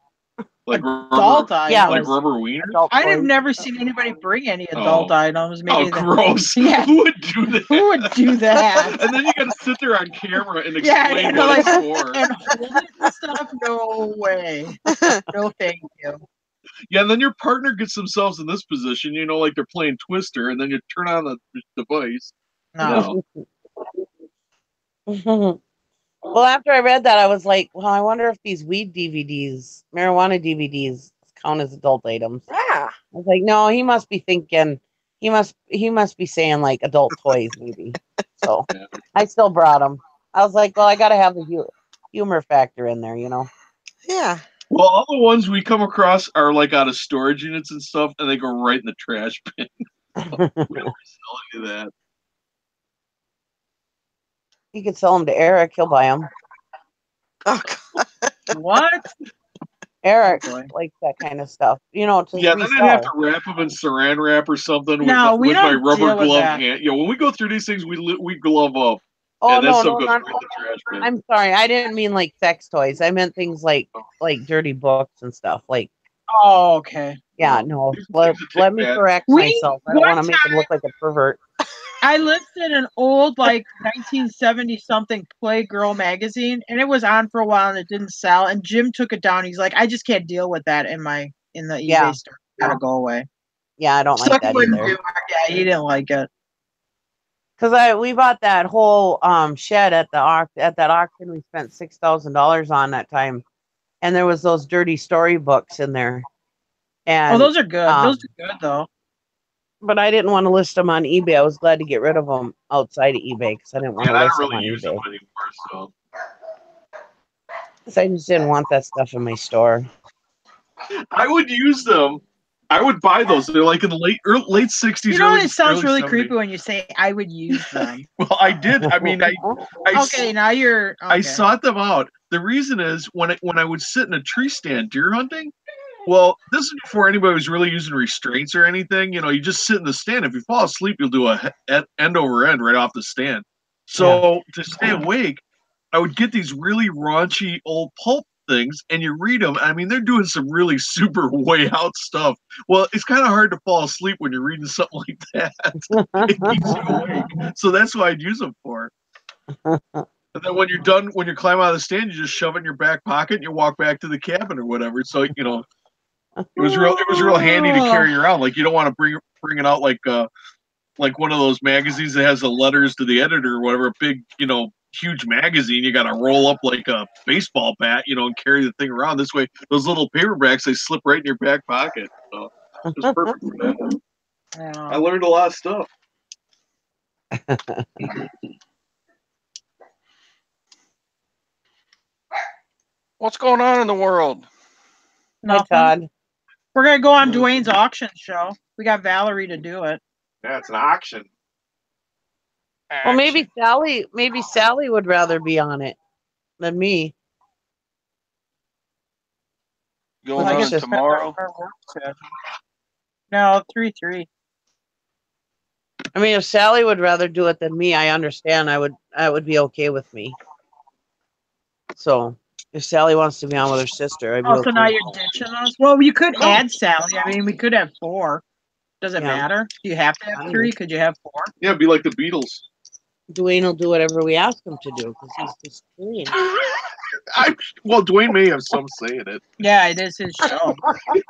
Like Adult rubber, item. Yeah, like rubber wieners. Adult I have toys. never seen anybody bring any adult items. Maybe Oh, they- gross! Yeah. Who would do that? Who would do that? And then you got to sit there on camera and Yeah, explain you know, what like, it's for. and hold it and stuff. No way. No, thank you. Yeah, and then your partner gets themselves in this position. You know, like they're playing Twister, and then you turn on the device. No. Well, after I read that, I was like, well, I wonder if these weed DVDs, marijuana DVDs, count as adult items. Yeah. I was like, no, he must be thinking, he must be saying like adult toys, maybe. So Yeah. I still brought them. I was like, well, I got to have the humor factor in there, you know. Yeah. Well, all the ones we come across are like out of storage units and stuff, and they go right in the trash bin. We don't resell any of that. You could sell them to Eric; he'll buy them. Oh, God. What? Eric Boy. likes that kind of stuff, you know, to Yeah, then I'd have to resell. wrap them in saran wrap or something No, we with my don't rubber deal with glove that. hand. You know, when we go through these things, we glove up, Oh and that no, stuff no, goes not. right in the trash bin. I'm sorry, I didn't mean like sex toys. I meant things like dirty books and stuff. Like, Oh, okay. yeah, no. Let me correct myself. I don't want to make him look like a pervert. I listed an old, like 1970 something Playgirl magazine, and it was on for a while and it didn't sell. And Jim took it down. He's like, I just can't deal with that in the Yeah. eBay store. Gotta go away. Yeah, I don't So like he that wouldn't either. do it. Yeah, he didn't like it. Because we bought that whole shed at that auction. We spent $6,000 on that time, and there was those dirty storybooks in there. And Oh, those are good. Those are good though. but I didn't want to list them on eBay. I was glad to get rid of them outside of eBay because I didn't want And to I list don't them on really use them eBay. anymore, so. Because I just didn't want that stuff in my store. I would use them. I would buy those. They're like in the late 60s. You know, early, it sounds early really 70s. creepy when you say I would use them. Well, I did. I mean, I Okay, now you're. Okay. I sought them out. The reason is when I would sit in a tree stand deer hunting. Well, this is before anybody was really using restraints or anything. You know, you just sit in the stand. If you fall asleep, you'll do a end over end right off the stand. So to stay awake, I would get these really raunchy old pulp things, and you read them. I mean, they're doing some really super way out stuff. Well, it's kind of hard to fall asleep when you're reading something like that. It keeps you awake. So that's what I'd use them for. And then when you're done, when you climb out of the stand, you just shove it in your back pocket and you walk back to the cabin or whatever. So, you know, it was real handy to carry around. Like you don't want to bring it out like one of those magazines that has the letters to the editor or whatever, a big, you know, huge magazine. You got to roll up like a baseball bat, you know, and carry the thing around. This way, those little paperbacks, they slip right in your back pocket. So it was perfect for that. Yeah. I learned a lot of stuff. What's going on in the world? Hi, Nothing. Todd. We're gonna go on Dwayne's auction show. We got Valerie to do it. Yeah, it's an auction. Well, maybe Sally would rather be on it than me. Going I on guess it tomorrow. No, 3-3. I mean, if Sally would rather do it than me, I understand. I would be okay with me. So if Sally wants to be on with her sister, I'd be Oh, okay. so now you're ditching us? Well, you could add Sally. I mean, we could have 4. Does it matter? Do you have to have 3? Could you have 4? Yeah, be like the Beatles. Dwayne will do whatever we ask him to do because he's just Dwayne. Well, Dwayne may have some say in it. Yeah, it is his show.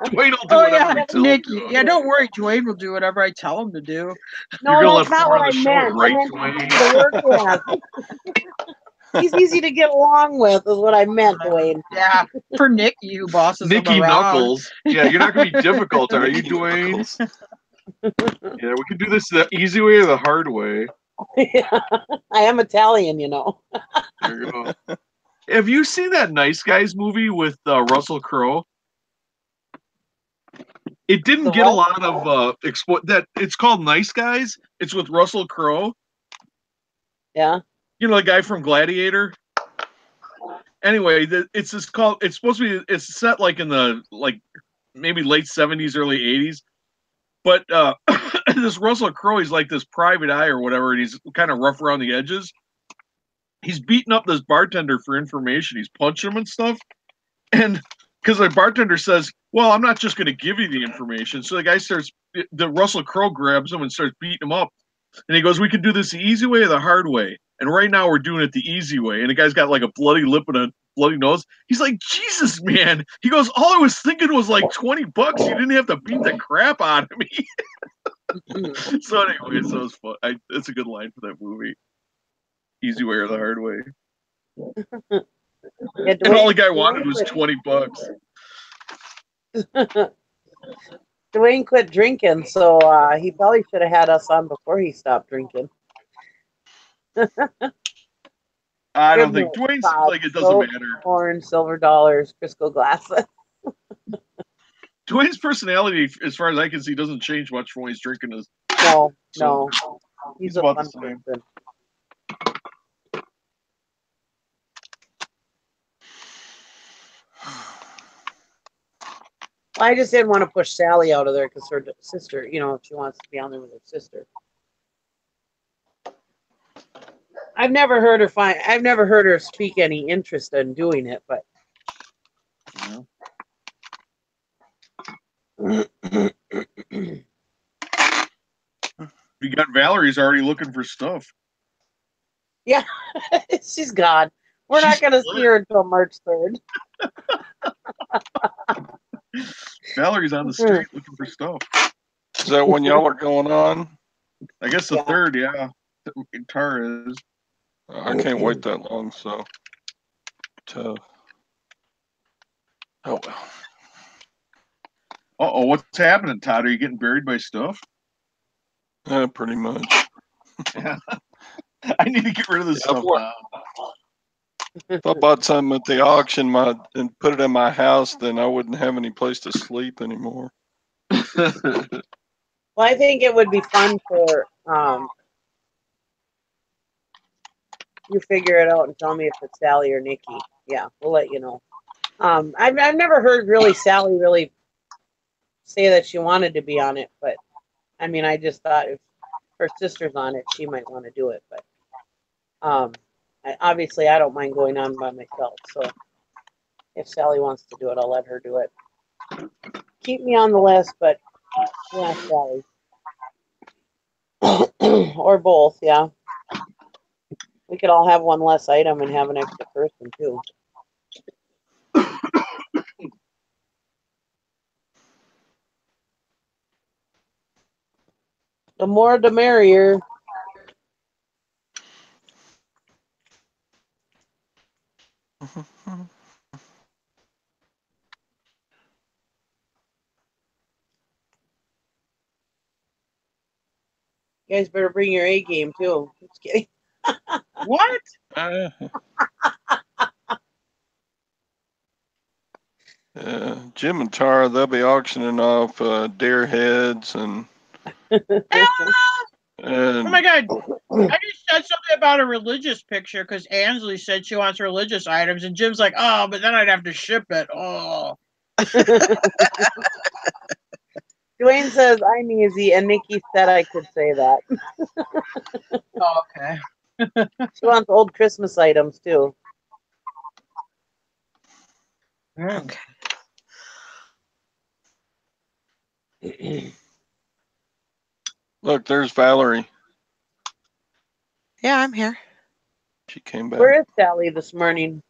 Dwayne will do whatever we tell him Nick. to. Yeah, don't worry. Dwayne will do whatever I tell him to do. No, You're gonna that's let not Ford what on the I show, meant. right, I meant Dwayne? he's easy to work with. He's easy to get along with, is what I meant, Dwayne. Yeah, for Nicky, who bosses him Nicky around. Knuckles. Yeah, you're not gonna be difficult, are you, Dwayne? Yeah, we can do this the easy way or the hard way. I am Italian, you know. There you go. Have you seen that Nice Guys movie with Russell Crowe? It didn't get a lot of that. It's called Nice Guys. It's with Russell Crowe. Yeah. You know, the guy from Gladiator. Anyway, it's supposed to be. It's set like in the maybe late 70s, early 80s. But this Russell Crowe, he's like this private eye or whatever, and he's kind of rough around the edges. He's beating up this bartender for information. He's punching him and stuff. And because the bartender says, well, I'm not just going to give you the information. So the Russell Crowe grabs him and starts beating him up. And he goes, we can do this the easy way or the hard way. And right now we're doing it the easy way. And the guy's got like a bloody lip and a bloody nose. He's like, Jesus, man. He goes, all I was thinking was like $20. You didn't have to beat the crap out of me. So anyway, so it's fun. It's a good line for that movie. Easy way or the hard way. Yeah, and all the guy wanted was $20. Dwayne quit drinking, so he probably should have had us on before he stopped drinking. I don't think Dwayne seems like it doesn't matter. Corn, silver dollars, Crisco glasses. Dwayne's personality, as far as I can see, doesn't change much from when he's drinking his. No. He's a about fun the same. person. I just didn't want to push Sally out of there because her sister, you know, she wants to be on there with her sister. I've never heard her speak any interest in doing it, but You got Valerie's already looking for stuff. yeah, she's gone. We're not going to see her until March 3rd. Valerie's on the street looking for stuff. Is that when y'all are going on? I guess the 3rd, yeah. Tara is. I can't wait that long, so. Oh, well. Uh-oh, what's happening, Todd? Are you getting buried by stuff? Yeah, pretty much. Yeah. I need to get rid of this stuff now. If I bought something at the auction and put it in my house, then I wouldn't have any place to sleep anymore. Well, I think it would be fun for you figure it out and tell me if it's Sally or Nikki. Yeah, we'll let you know. I've never heard really Sally really say that she wanted to be on it, but I mean, I just thought if her sister's on it, she might want to do it. But obviously, I don't mind going on by myself. So if Sally wants to do it, I'll let her do it. Keep me on the list, but yeah, Sally. Or both, yeah. We could all have one less item and have an extra person too. The more the merrier. You guys better bring your A game too. Just kidding. What? Jim and Tara, they'll be auctioning off deer heads and Oh my God. I just said something about a religious picture because Ansley said she wants religious items, and Jim's like, oh, but then I'd have to ship it. Oh. Dwayne says I'm easy, and Nikki said I could say that. Oh, okay. She wants old Christmas items too. Okay. look, there's Valerie. Yeah, I'm here. She came back. Where is Sally this morning?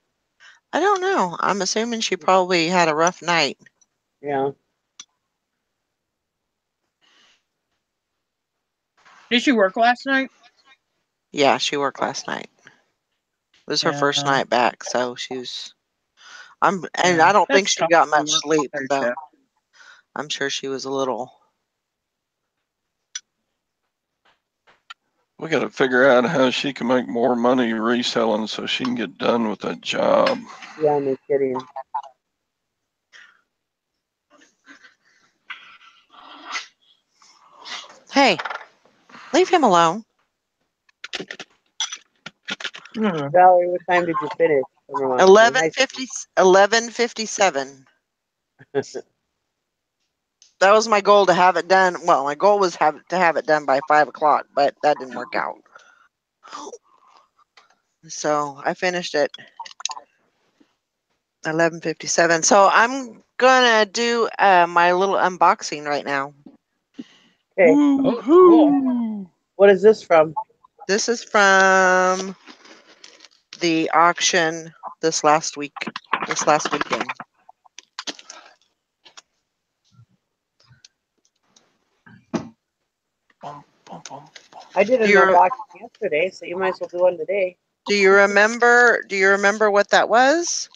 I don't know. I'm assuming she probably had a rough night. Yeah. Did she work last night? Yeah, she worked last night. It was her first Yeah. night back, so she was. And Yeah, I don't think that's she tough got to much work sleep, third so shift. I'm sure she was a little. We got to figure out how she can make more money reselling so she can get done with that job. Yeah, no kidding. Hey, leave him alone. Valerie, what time did you finish? 11:57. That was my goal to have it done. Well, my goal was to have it done by 5 o'clock, but that didn't work out. So I finished at 11:57. So I'm gonna do my little unboxing right now. Okay. Oh, cool. What is this from? This is from the auction this last weekend. I did an Do you- unboxing yesterday, so you might as well do one today. Do you remember? Do you remember what that was?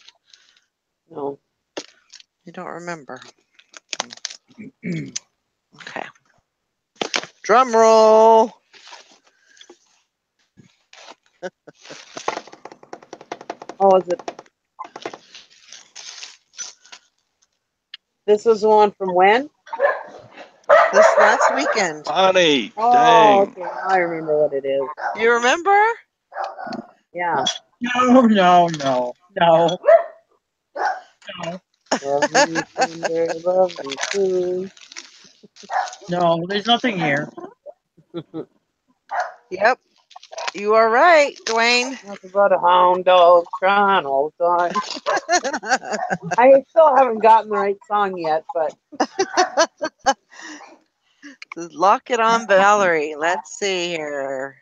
No. You don't remember. Okay. Drum roll. Oh, is it? This was the one from when? This last weekend. Bonnie, Oh, dang. okay. Now I remember what it is. You remember? Yeah. No. No. Love me tender, love me true. No, there's nothing here. Yep. You are right, Dwayne. Nothing but a hound dog trying all the time. I still haven't gotten the right song yet, but Lock it on Valerie. Let's see here.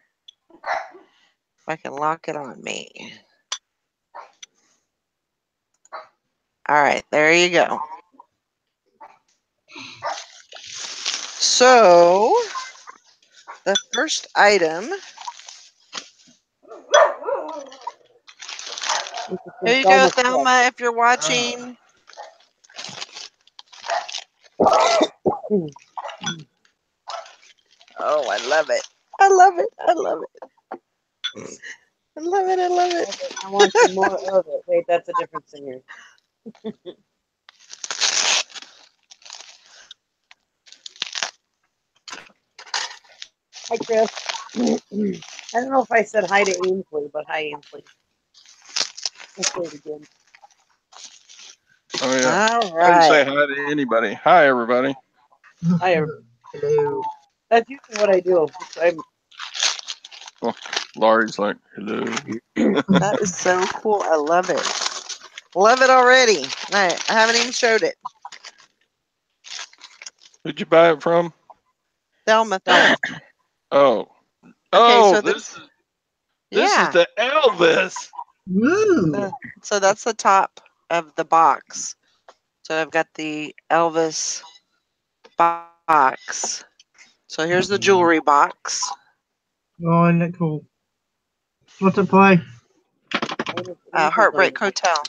If I can lock it on me. All right, there you go. So, the first item. Here you go, Thelma, if you're watching. Oh, I love it. I love it. I love it. I love it. I love it. I want some more of it. Wait, that's a different singer. Hi, Chris. I don't know if I said hi to Ainsley, but hi, Ainsley. Let's say it again. Oh yeah. All I didn't say right. hi to anybody. Hi everybody. Hi, everybody. Hello. That's usually what I do. Laurie's like, hello. That is so cool. I love it. Love it already. I haven't even showed it. Who'd you buy it from? Thelma. Oh. Okay, Oh, so this is yeah. the Elvis. Woo. So that's the top of the box. So I've got the Elvis box. So here's the jewelry box. Oh, isn't that cool? What's it play? Heartbreak Hotel.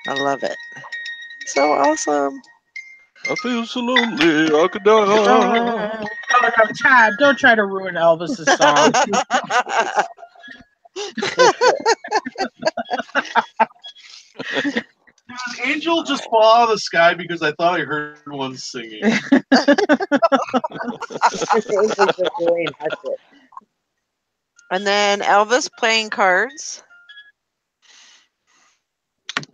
I love it. So awesome. I feel so lonely, I could die. Oh no, Todd! Don't try to ruin Elvis's song. Did an angel just fall out of the sky because I thought I heard one singing? And then Elvis playing cards.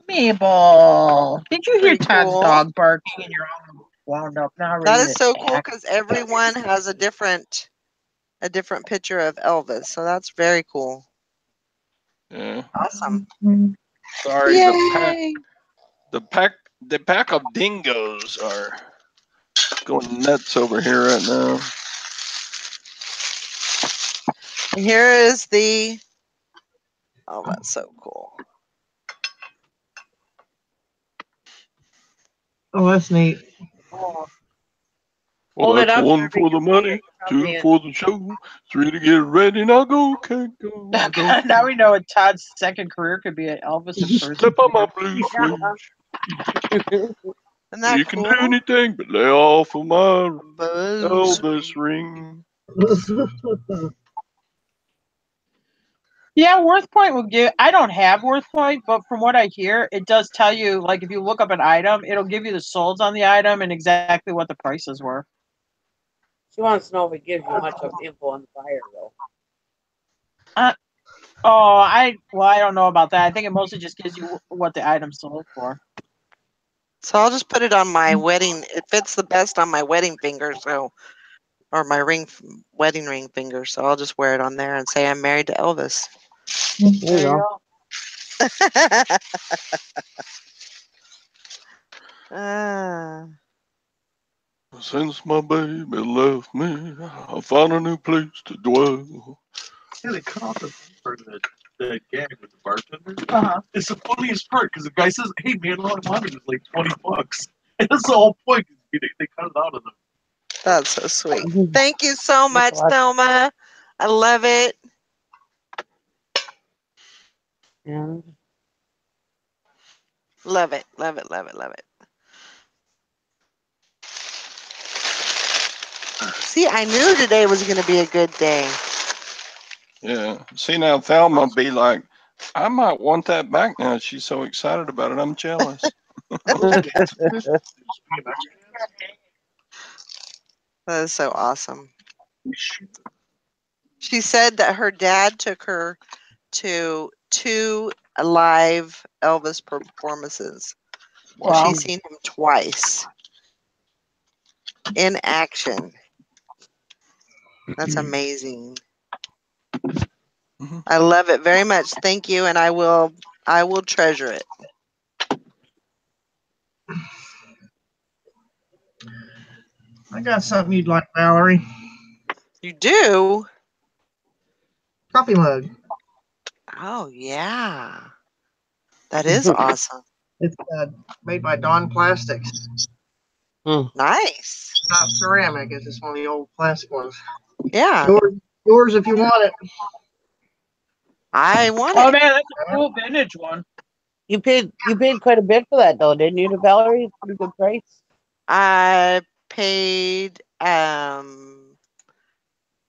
Mabel, did you hear Pretty Todd's cool. dog barking and you're all wound up now? That Ready is to so cool attack? because everyone has a different picture of Elvis. So that's very cool. Yeah. Awesome. Sorry, Yay! the pack of dingoes are going nuts over here right now. And here is the. Oh, that's so cool. Oh, that's neat. Oh, Well, hold it that's up. one for the money, two for the show, three to get ready. Now go, can't go. Now we know what Todd's second career could be an Elvis impersonator. Step on my blue switch. Isn't that You can cool? do anything but lay off of my Buzz. Elvis ring. Yeah, Worth Point will give. I don't have Worth Point, but from what I hear, it does tell you, like, if you look up an item, it'll give you the solds on the item and exactly what the prices were. She wants to know if it gives you much of info on the buyer, though. I don't know about that. I think it mostly just gives you what the item sold for. So I'll just put it on my wedding. It fits the best on my wedding finger, or my wedding ring finger. So I'll just wear it on there and say I'm married to Elvis. There you go. Since my baby left me, I found a new place to dwell. Yeah, they cut off the part of that gag with the bartender. Uh-huh. It's the funniest part because the guy says, "Hey man, all I wanted was like $20," and that's the whole point. They cut it out of them. That's so sweet. Thank you so much, Thelma. I love it. And Love it. Love it. Love it. Love it. See, I knew today was going to be a good day. Yeah. See, now Thelma be like, I might want that back now. She's so excited about it. I'm jealous. That is so awesome. She said that her dad took her to 2 live Elvis performances. Wow. She's seen him twice in action. That's amazing. I love it very much. Thank you, and I will treasure it. I got something you'd like, Valerie. You do? Coffee mug. Oh yeah. That is awesome. It's made by Dawn Plastics. Nice. Not ceramic. It's just one of the old plastic ones. Yeah. Yours if you want it. I want Oh it. man, that's a cool vintage one. you paid quite a bit for that, though, didn't you, to Valerie? Pretty good price. I paid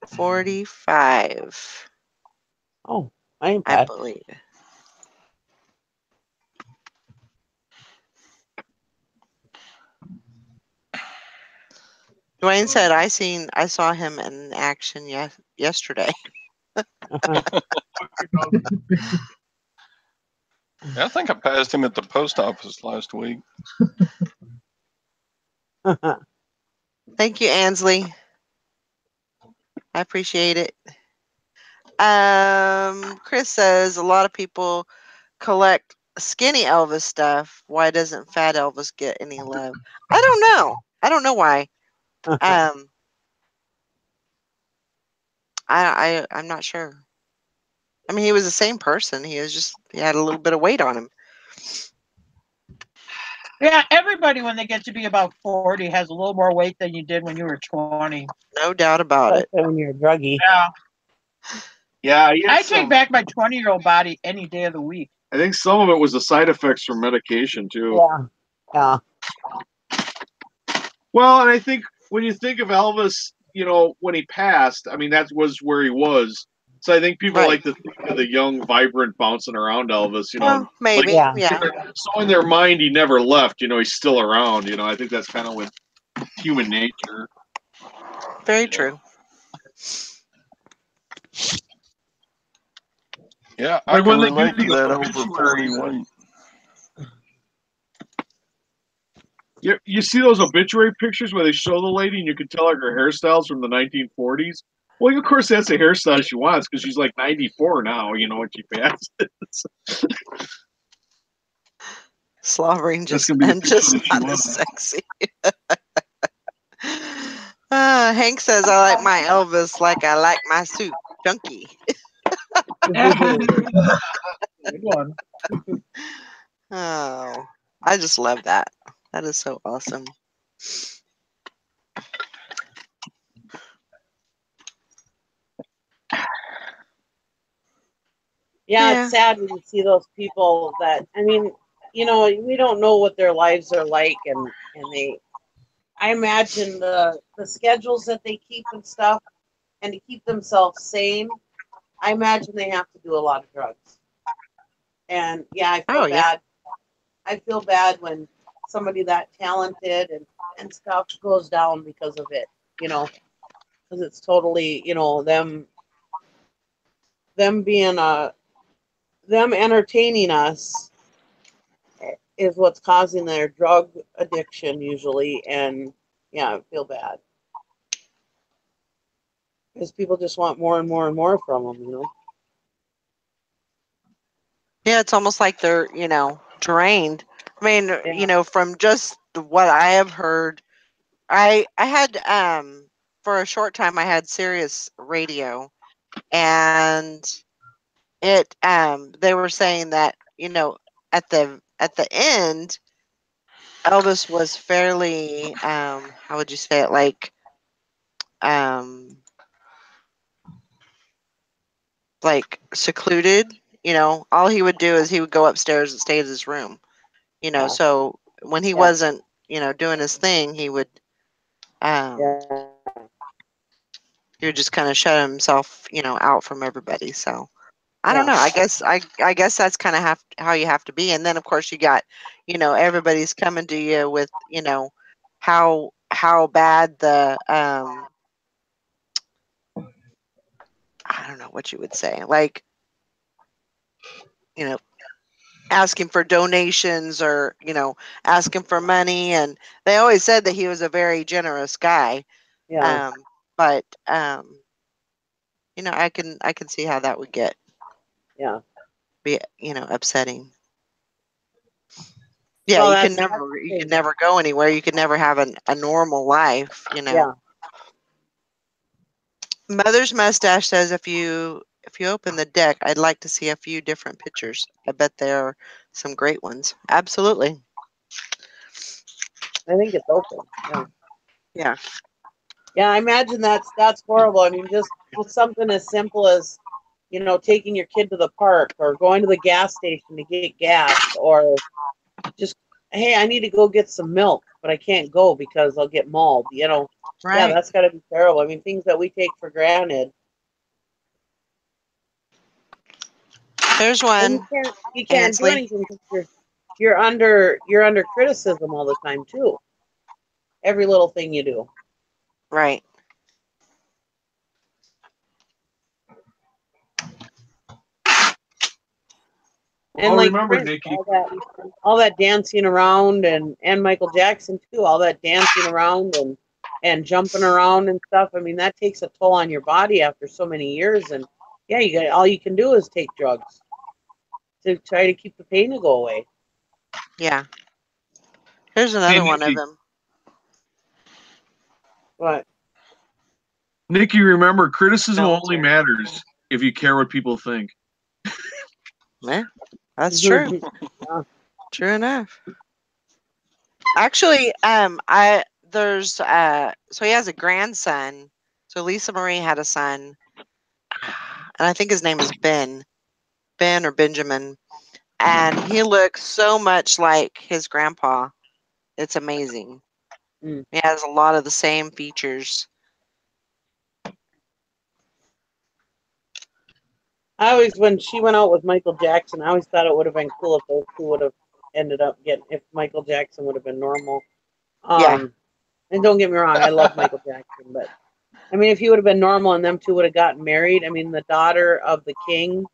45, Oh, I ain't I bad. believe. Dwayne said I saw him in action yesterday. I think I passed him at the post office last week. Thank you, Ansley. I appreciate it. Chris says a lot of people collect skinny Elvis stuff. Why doesn't fat Elvis get any love? I don't know. I don't know why. I'm not sure. I mean, he was the same person. He had a little bit of weight on him. Yeah, everybody when they get to be about 40 has a little more weight than you did when you were 20. No doubt about it. Especially when you're druggy. Yeah. Yeah, I take back my 20-year-old body any day of the week. I think some of it was the side effects from medication too. Yeah. Yeah. Well, and I think when you think of Elvis, when he passed, I mean, that was where he was. So I think people like to think of the young, vibrant, bouncing around Elvis, Well, maybe. Yeah. So in their mind, he never left. He's still around. I think that's kind of with human nature. Very true. Yeah, I Like can when they relate do to the that over obituaries. 41. You see those obituary pictures where they show the lady and you can tell her hairstyles from the 1940s? Well, of course, that's the hairstyle she wants because she's like 94 now, when she passes. Slobbering That's just gonna be the and just picture that not she as wants. sexy. Hank says I like my Elvis like I like my soup, chunky. Good one. Oh, I just love that. That is so awesome. Yeah, it's sad when you see those people that, I mean, we don't know what their lives are like, and I imagine the schedules that they keep and stuff, and to keep themselves sane, I imagine they have to do a lot of drugs. And yeah, I feel bad. I feel bad when somebody that talented and stuff goes down because of it, because it's totally, them being them entertaining us is what's causing their drug addiction usually. And yeah, I feel bad because people just want more and more and more from them. Yeah, it's almost like they're, drained. I mean, from just what I have heard, I had for a short time I had Sirius radio, and it they were saying that, at the end Elvis was fairly how would you say it, like secluded. All he would do is he would go upstairs and stay in his room. So when he wasn't, doing his thing, he would just kind of shut himself, out from everybody. So I don't know. I guess that's kind of how you have to be. And then of course you got, everybody's coming to you with, how bad the I don't know what you would say, like, asking for donations or, asking for money. And they always said that he was a very generous guy. Yeah. But I can see how that would be upsetting. Yeah, Well, you can that's never go anywhere. You could never have a normal life. Yeah. Mother's Mustache says if you open the deck, I'd like to see a few different pictures. I bet there are some great ones. Absolutely. I think it's open. Yeah. Yeah. Yeah, I imagine that's horrible. I mean, just something as simple as, taking your kid to the park or going to the gas station to get gas, or just hey, I need to go get some milk, but I can't go because I'll get mauled. Yeah, Right. that's got to be terrible. I mean, things that we take for granted. There's And one. you can't do Ansley. anything because you're under criticism all the time too. Every little thing you do. Right. And Oh, like remember, Prince, Nikki. all that dancing around, and Michael Jackson too, all that dancing around and jumping around and stuff. I mean, that takes a toll on your body after so many years. And yeah, all you can do is take drugs to try to keep the pain to go away. Yeah. Here's another one of Nikki. them. But Nikki, remember, criticism only matters if you care what people think. Yeah, that's true. yeah. True enough. Actually, there's so he has a grandson. So Lisa Marie had a son, and I think his name is Ben or Benjamin, and he looks so much like his grandpa. It's amazing. Mm. He has a lot of the same features. I always, when she went out with Michael Jackson, I always thought it would have been cool if those two would have ended up if Michael Jackson would have been normal. Yeah. And don't get me wrong, I love Michael Jackson, but I mean, if he would have been normal and them two would have gotten married, I mean, the daughter of the king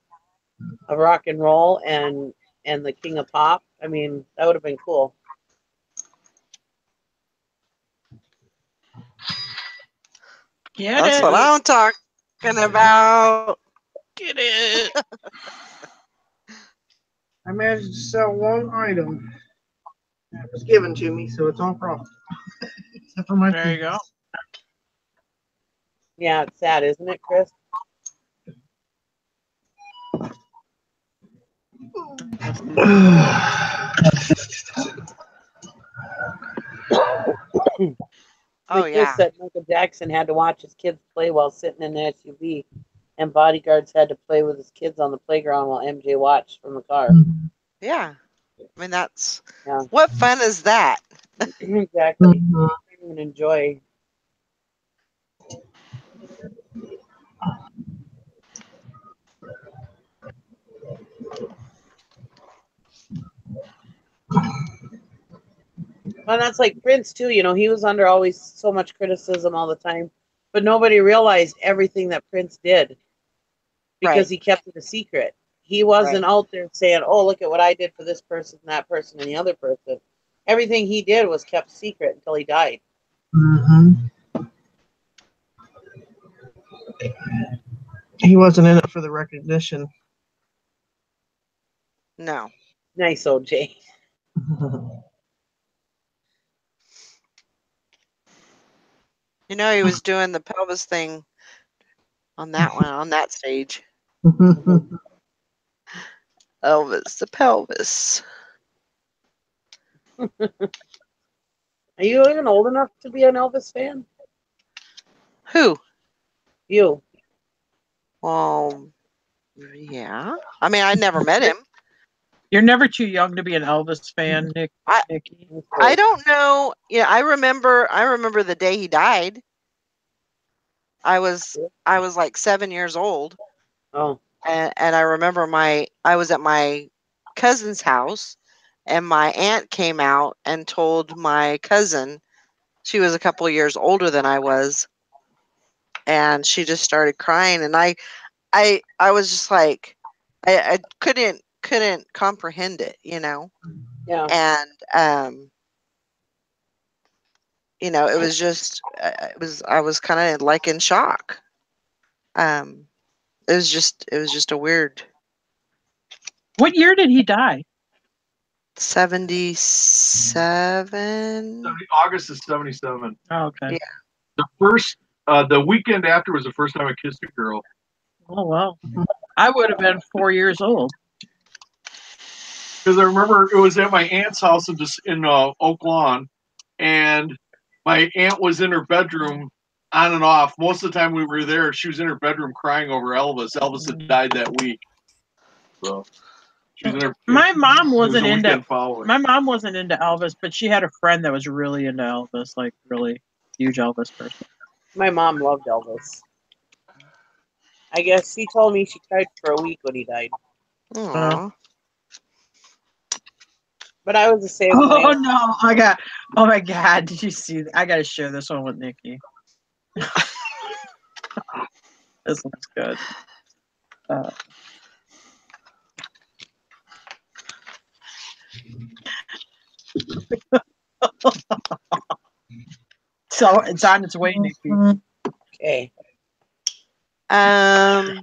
of rock and roll and the king of pop, I mean, that would have been cool. That's what I'm talking about. Get it. I managed to sell one item that was given to me, so it's all profit. Except for my There you go. Yeah, it's sad, isn't it, Chris? Oh, Chris yeah. said Michael Jackson had to watch his kids play while sitting in the SUV, and bodyguards had to play with his kids on the playground while MJ watched from the car. Yeah. I mean, that's Yeah. what fun is that? Exactly. I even enjoy. Well, that's like Prince too. He was under always so much criticism all the time, but nobody realized everything that Prince did because he kept it a secret. He wasn't out there saying, "Oh, look at what I did for this person, that person, and the other person." Everything he did was kept secret until he died. He wasn't in it for the recognition. No. Nice, OJ. You know, he was doing the pelvis thing on that one, on that stage. Elvis, the pelvis. Are you even old enough to be an Elvis fan? Who? You. Well, yeah. I mean, I never met him. You're never too young to be an Elvis fan, Nikki. I don't know. Yeah, I remember the day he died. I was like 7 years old. Oh. And I remember I was at my cousin's house, and my aunt came out and told my cousin, she was a couple of years older than I was, and she just started crying, and I was just like, I couldn't comprehend it, Yeah. And it was just I was kind of like in shock. It was just a weird. What year did he die? 77. August of 77. Oh, okay. Yeah. The weekend after was the first time I kissed a girl. Oh, well. I would have been 4 years old. Because I remember it was at my aunt's house in Oak Lawn, and my aunt was in her bedroom on and off. Most of the time we were there, she was in her bedroom crying over Elvis. Elvis had died that week. So She's in her, My mom it was a wasn't into weekend following. my mom wasn't into Elvis, but she had a friend that was really into Elvis, like really huge Elvis person. My mom loved Elvis. I guess she told me she cried for a week when he died. Aw. But I was the same Oh way. no! Oh my God! Did you see? I gotta share this one with Nikki. This one's good. So it's on its way, Nikki. Okay. God.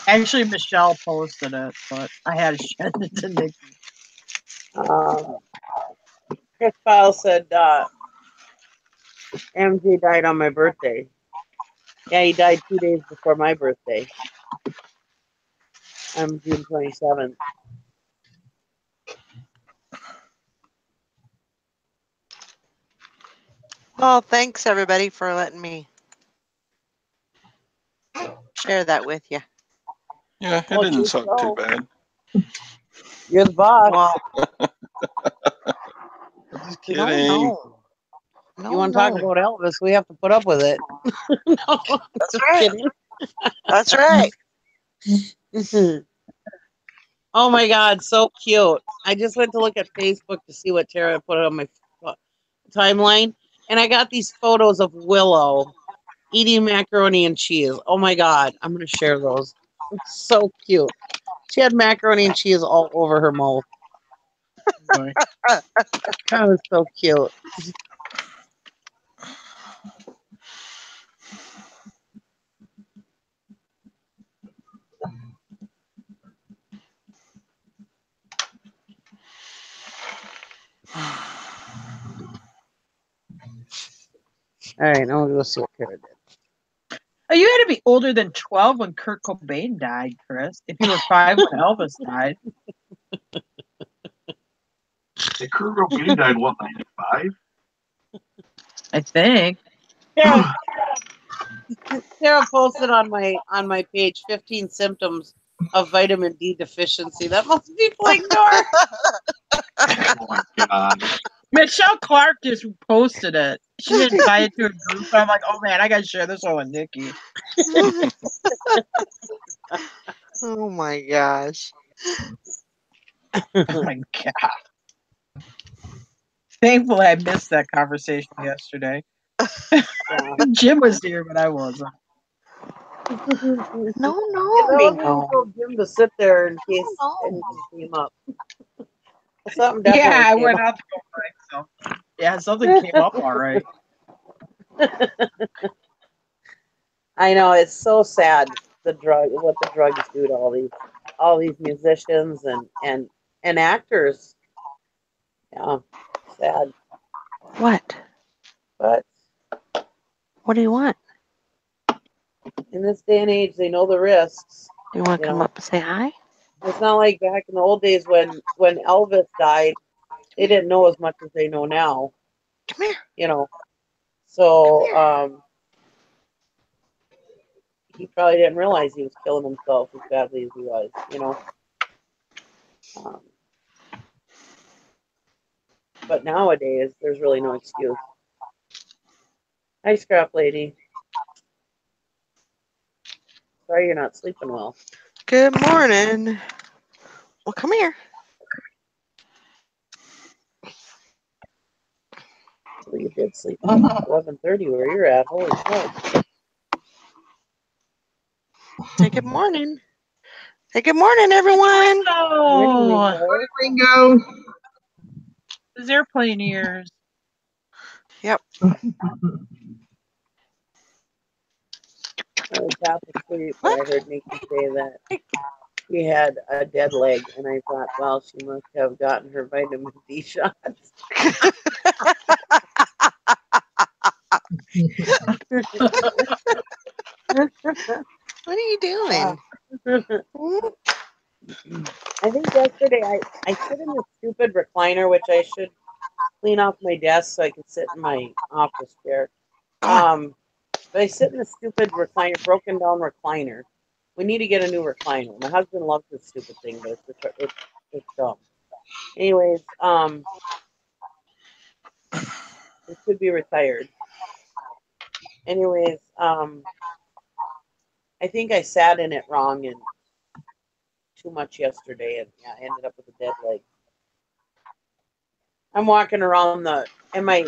Actually, Michelle posted it, but I had to send it to Nikki. Chris Powell said MJ died on my birthday. Yeah, he died 2 days before my birthday. I'm June 27th. Well, thanks everybody for letting me share that with you. Yeah, it Well, didn't choose suck so. too bad. You're the boss. Well, Just no, kidding. no. You want to talk about Elvis? We have to put up with it. No, That's just right. kidding. That's right. Oh my God, so cute. I just went to look at Facebook to see what Tara put on my timeline, and I got these photos of Willow eating macaroni and cheese. Oh my God, I'm going to share those. It's so cute. She had macaroni and cheese all over her mouth. That was so cute. All right, now we'll go see what Tara did. Oh, you had to be older than 12 when Kurt Cobain died, Chris. If you were 5 when Elvis died. Hey, Kurt Cobain died, what, 95? I think. Sarah posted on my page 15 symptoms of vitamin D deficiency. That must be blank door. Oh my God. Michelle Clark just posted it. She didn't tie it to a group. But I'm like, oh man, I gotta share this one with Nikki. Oh my gosh. Oh my God. Thankfully, I missed that conversation yesterday. Yeah. Jim was here, but I wasn't. No, Yeah, no. told Jim to sit there in case No. anything came up. Something Yeah, definitely I came went up. out to go find some. Yeah, something came up all right. I know, it's so sad what the drugs do to all these musicians and actors. Yeah, sad. What? But What do you want? in this day and age, they know the risks. Do you want to You come know. up and say hi? It's not like back in the old days when Elvis died, they didn't know as much as they know now. Come here. You know, so he probably didn't realize he was killing himself as badly as he was. You know. But nowadays, there's really no excuse. Hi, Scrap Lady. Sorry you're not sleeping well. Good morning. Well, come here. Well, you did sleep at 11:30 where you're at. Holy smoke. Say good morning. Say good morning, everyone. Oh, Ringo. his airplane ears. Yep. I was half asleep, but I heard Nikki say that she had a dead leg, and I thought, well, she must have gotten her vitamin D shots. What are you doing? I think yesterday I sit in this stupid recliner, which I should clean off my desk so I can sit in my office chair. But I sit in the stupid recliner, broken down recliner. We need to get a new recliner. My husband loves this stupid thing, but it's dumb. Anyways, it should be retired. Anyways, I think I sat in it wrong and too much yesterday, and yeah, I ended up with a dead leg. I'm walking around and my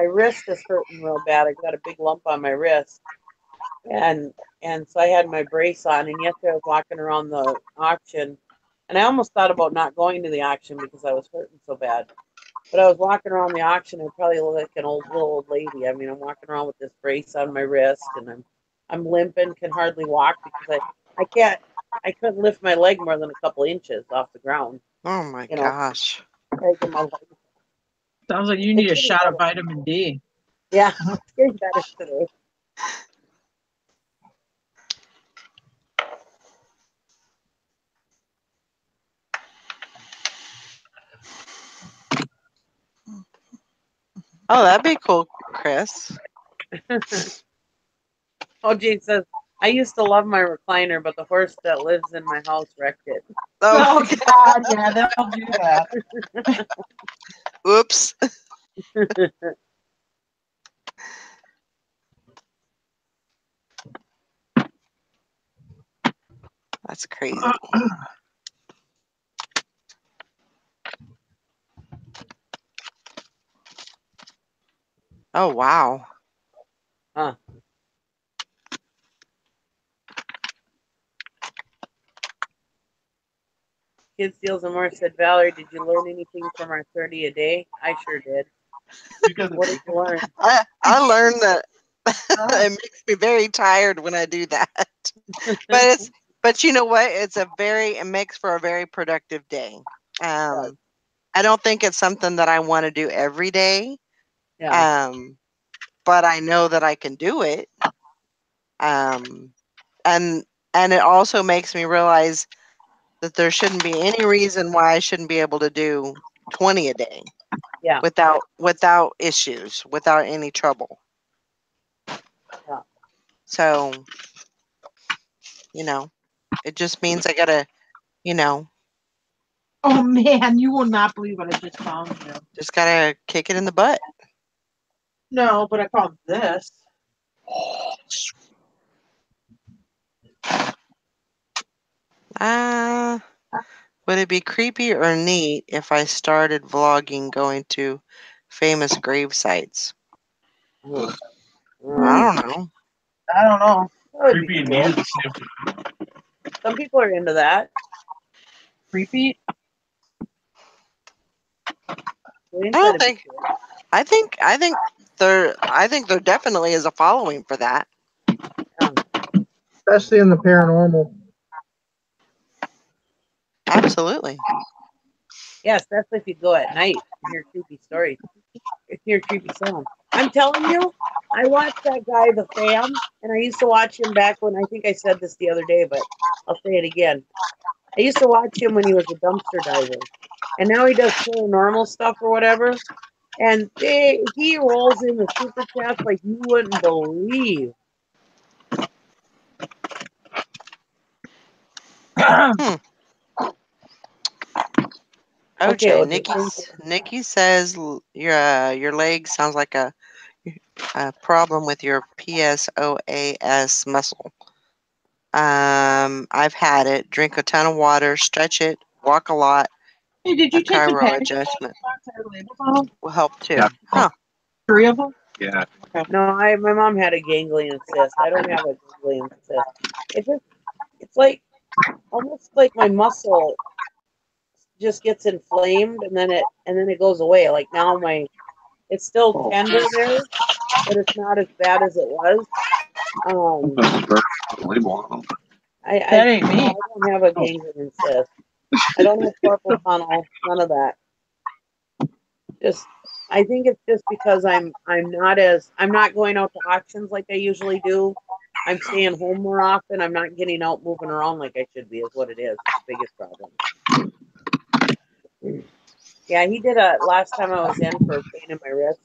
wrist is hurting real bad. I got a big lump on my wrist, and so I had my brace on. And yesterday I was walking around the auction, and I almost thought about not going to the auction because I was hurting so bad. But I was walking around the auction. I probably look like an little old lady. I mean, I'm walking around with this brace on my wrist, and I'm limping, can hardly walk because I couldn't lift my leg more than a couple inches off the ground. Oh my You know, gosh. taking my leg. Sounds like you need a shot of vitamin D. Yeah, it's getting better today. Oh, that'd be cool, Chris. Oh, Jane says, I used to love my recliner, but the horse that lives in my house wrecked it. Oh, God, yeah, they'll do that. Oops. That's crazy. Oh, wow. Huh. Kid Steals and More said, Valerie, did you learn anything from our 30 a day? I sure did. What did you learn? I learned that it makes me very tired when I do that. But you know what? It makes for a very productive day. I don't think it's something that I want to do every day. Yeah. But I know that I can do it. And it also makes me realize that there shouldn't be any reason why I shouldn't be able to do 20 a day. Yeah. Without issues, without any trouble. Yeah. So, it just means I gotta, Oh man, you will not believe what I just found you. just gotta kick it in the butt. No, but I found this. Would it be creepy or neat if I started vlogging going to famous grave sites? I don't know. I don't know. Creepy and neat at the same time. Some people are into that. Creepy? I don't think. I think there definitely is a following for that. Especially in the paranormal. Absolutely. Yes, that's if you go at night and hear creepy stories. Hear creepy sounds. I'm telling you, I watched that guy, The Fam, and I used to watch him back when, I think I said this the other day, but I'll say it again. I used to watch him when he was a dumpster diver. And now he does paranormal stuff or whatever. And he rolls in the super chats like you wouldn't believe. Okay, Nikki says your leg sounds like a problem with your PSOAS muscle. I've had it. Drink a ton of water, stretch it, walk a lot. Hey, did you take the chiro package adjustment on? will help too. Yeah. Huh. 3 of them? Yeah. No, my mom had a ganglion cyst. I don't have a ganglion cyst. It's like almost like my muscle just gets inflamed and then it goes away. Like now it's still tender there, but it's not as bad as it was. That ain't me. I don't have a ganglion cyst. I don't have carpal tunnel. None of that. I think it's just because I'm not going out to auctions like I usually do. I'm staying home more often. I'm not getting out moving around like I should be, is what it is. It's the biggest problem. Yeah, he did a last time I was in for pain in my wrist.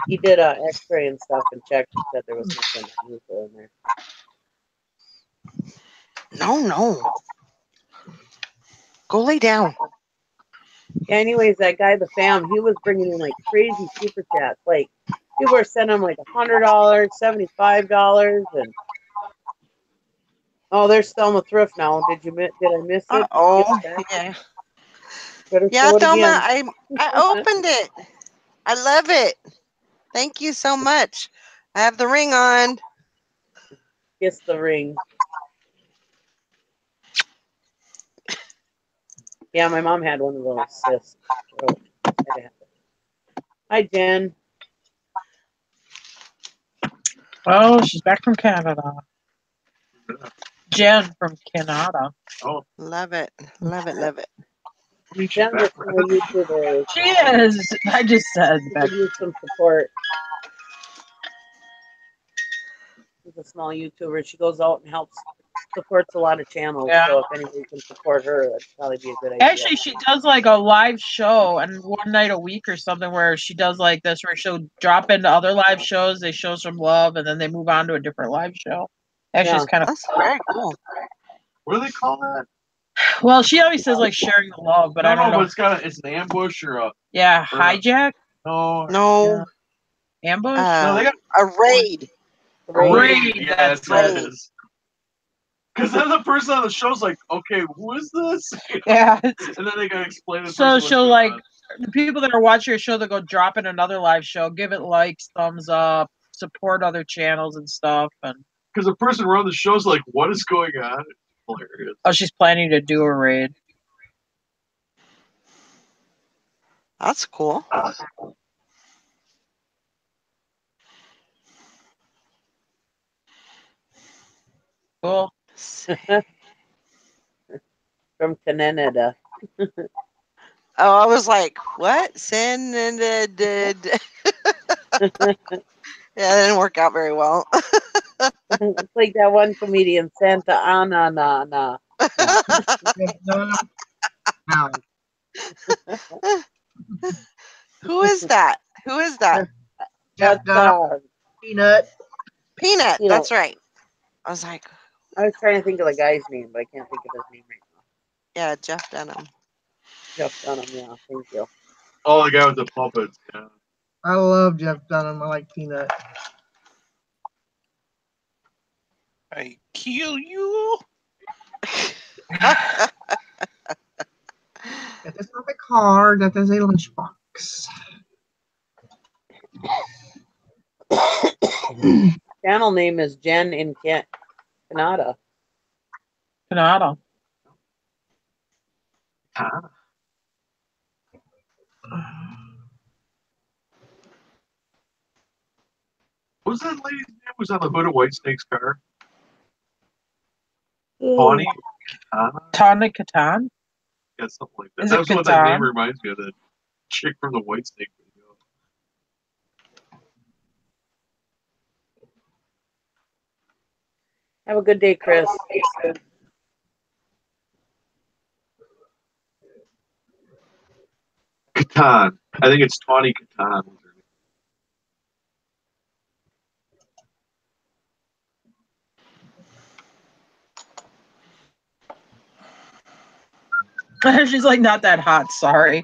He did a X-ray and stuff and checked and said there was nothing unusual in there. No. Go lay down. Yeah, anyways, that guy, the fam, he was bringing in like crazy super chats. Like people were sending him like $100, $75, and oh, there's Thelma Thrift now. Did I miss it? Oh, yeah. Better Yeah, show it Thelma, again. I opened it. I love it. Thank you so much. I have the ring on. Kiss the ring. Yeah, my mom had one of those cysts. So I had to have it. Hi, Jen. Oh, she's back from Canada. Jen from Canada. Oh, Love it. Love it. Love it. I mean, she's Jen's a back. small YouTuber. She is. I just said She that. could use some support. She's a small YouTuber. She goes out and helps, supports a lot of channels. Yeah. So if anybody can support her, that'd probably be a good idea. Actually, she does like a live show and one night a week or something where she does like this, where she'll drop into other live shows. They show some love and then they move on to a different live show. Actually, it's kind of That's very cool. What do they call that? well. She always says like sharing the love, but I don't know. But it's an ambush or a Yeah, hijack. No. Ambush. No, they got A raid. Raid. Yeah, That's what right. it is. Because then the person on the show's like, okay, who is this? Yeah. And then they gotta explain it. So she'll like the people that are watching her show, they'll go drop in another live show, give it likes, thumbs up, support other channels and stuff. And because the person running the show's like, what is going on? It's hilarious. oh, she's planning to do a raid. That's cool. Cool. From Canada. Oh, I was like, what? Sin and did. Yeah, that didn't work out very well. It's like that one comedian, Santa Ana, na. Now, Who is that? Who is that? Jeff That's Dunham, Peanut. Peanut. You That's know. right. I was like, I was trying to think of the guy's name, but I can't think of his name right now. yeah, Jeff Dunham. Jeff Dunham, yeah, thank you. Oh, the guy with the puppets. Yeah. I love Jeff Dunham. I like Peanut. I kill you. That is not a car. That is a lunchbox. Channel name is Jen in Canada. Canada. What was that lady's name? Was on the hood of White Snake's car? Ooh. Bonnie? Tawny Katan. Yeah, something like that. Is it That's what that Catan? name reminds me of. That chick from the White Snake video. Have a good day, Chris. Catan. I think it's Tawny Catan. She's like not that hot. Sorry.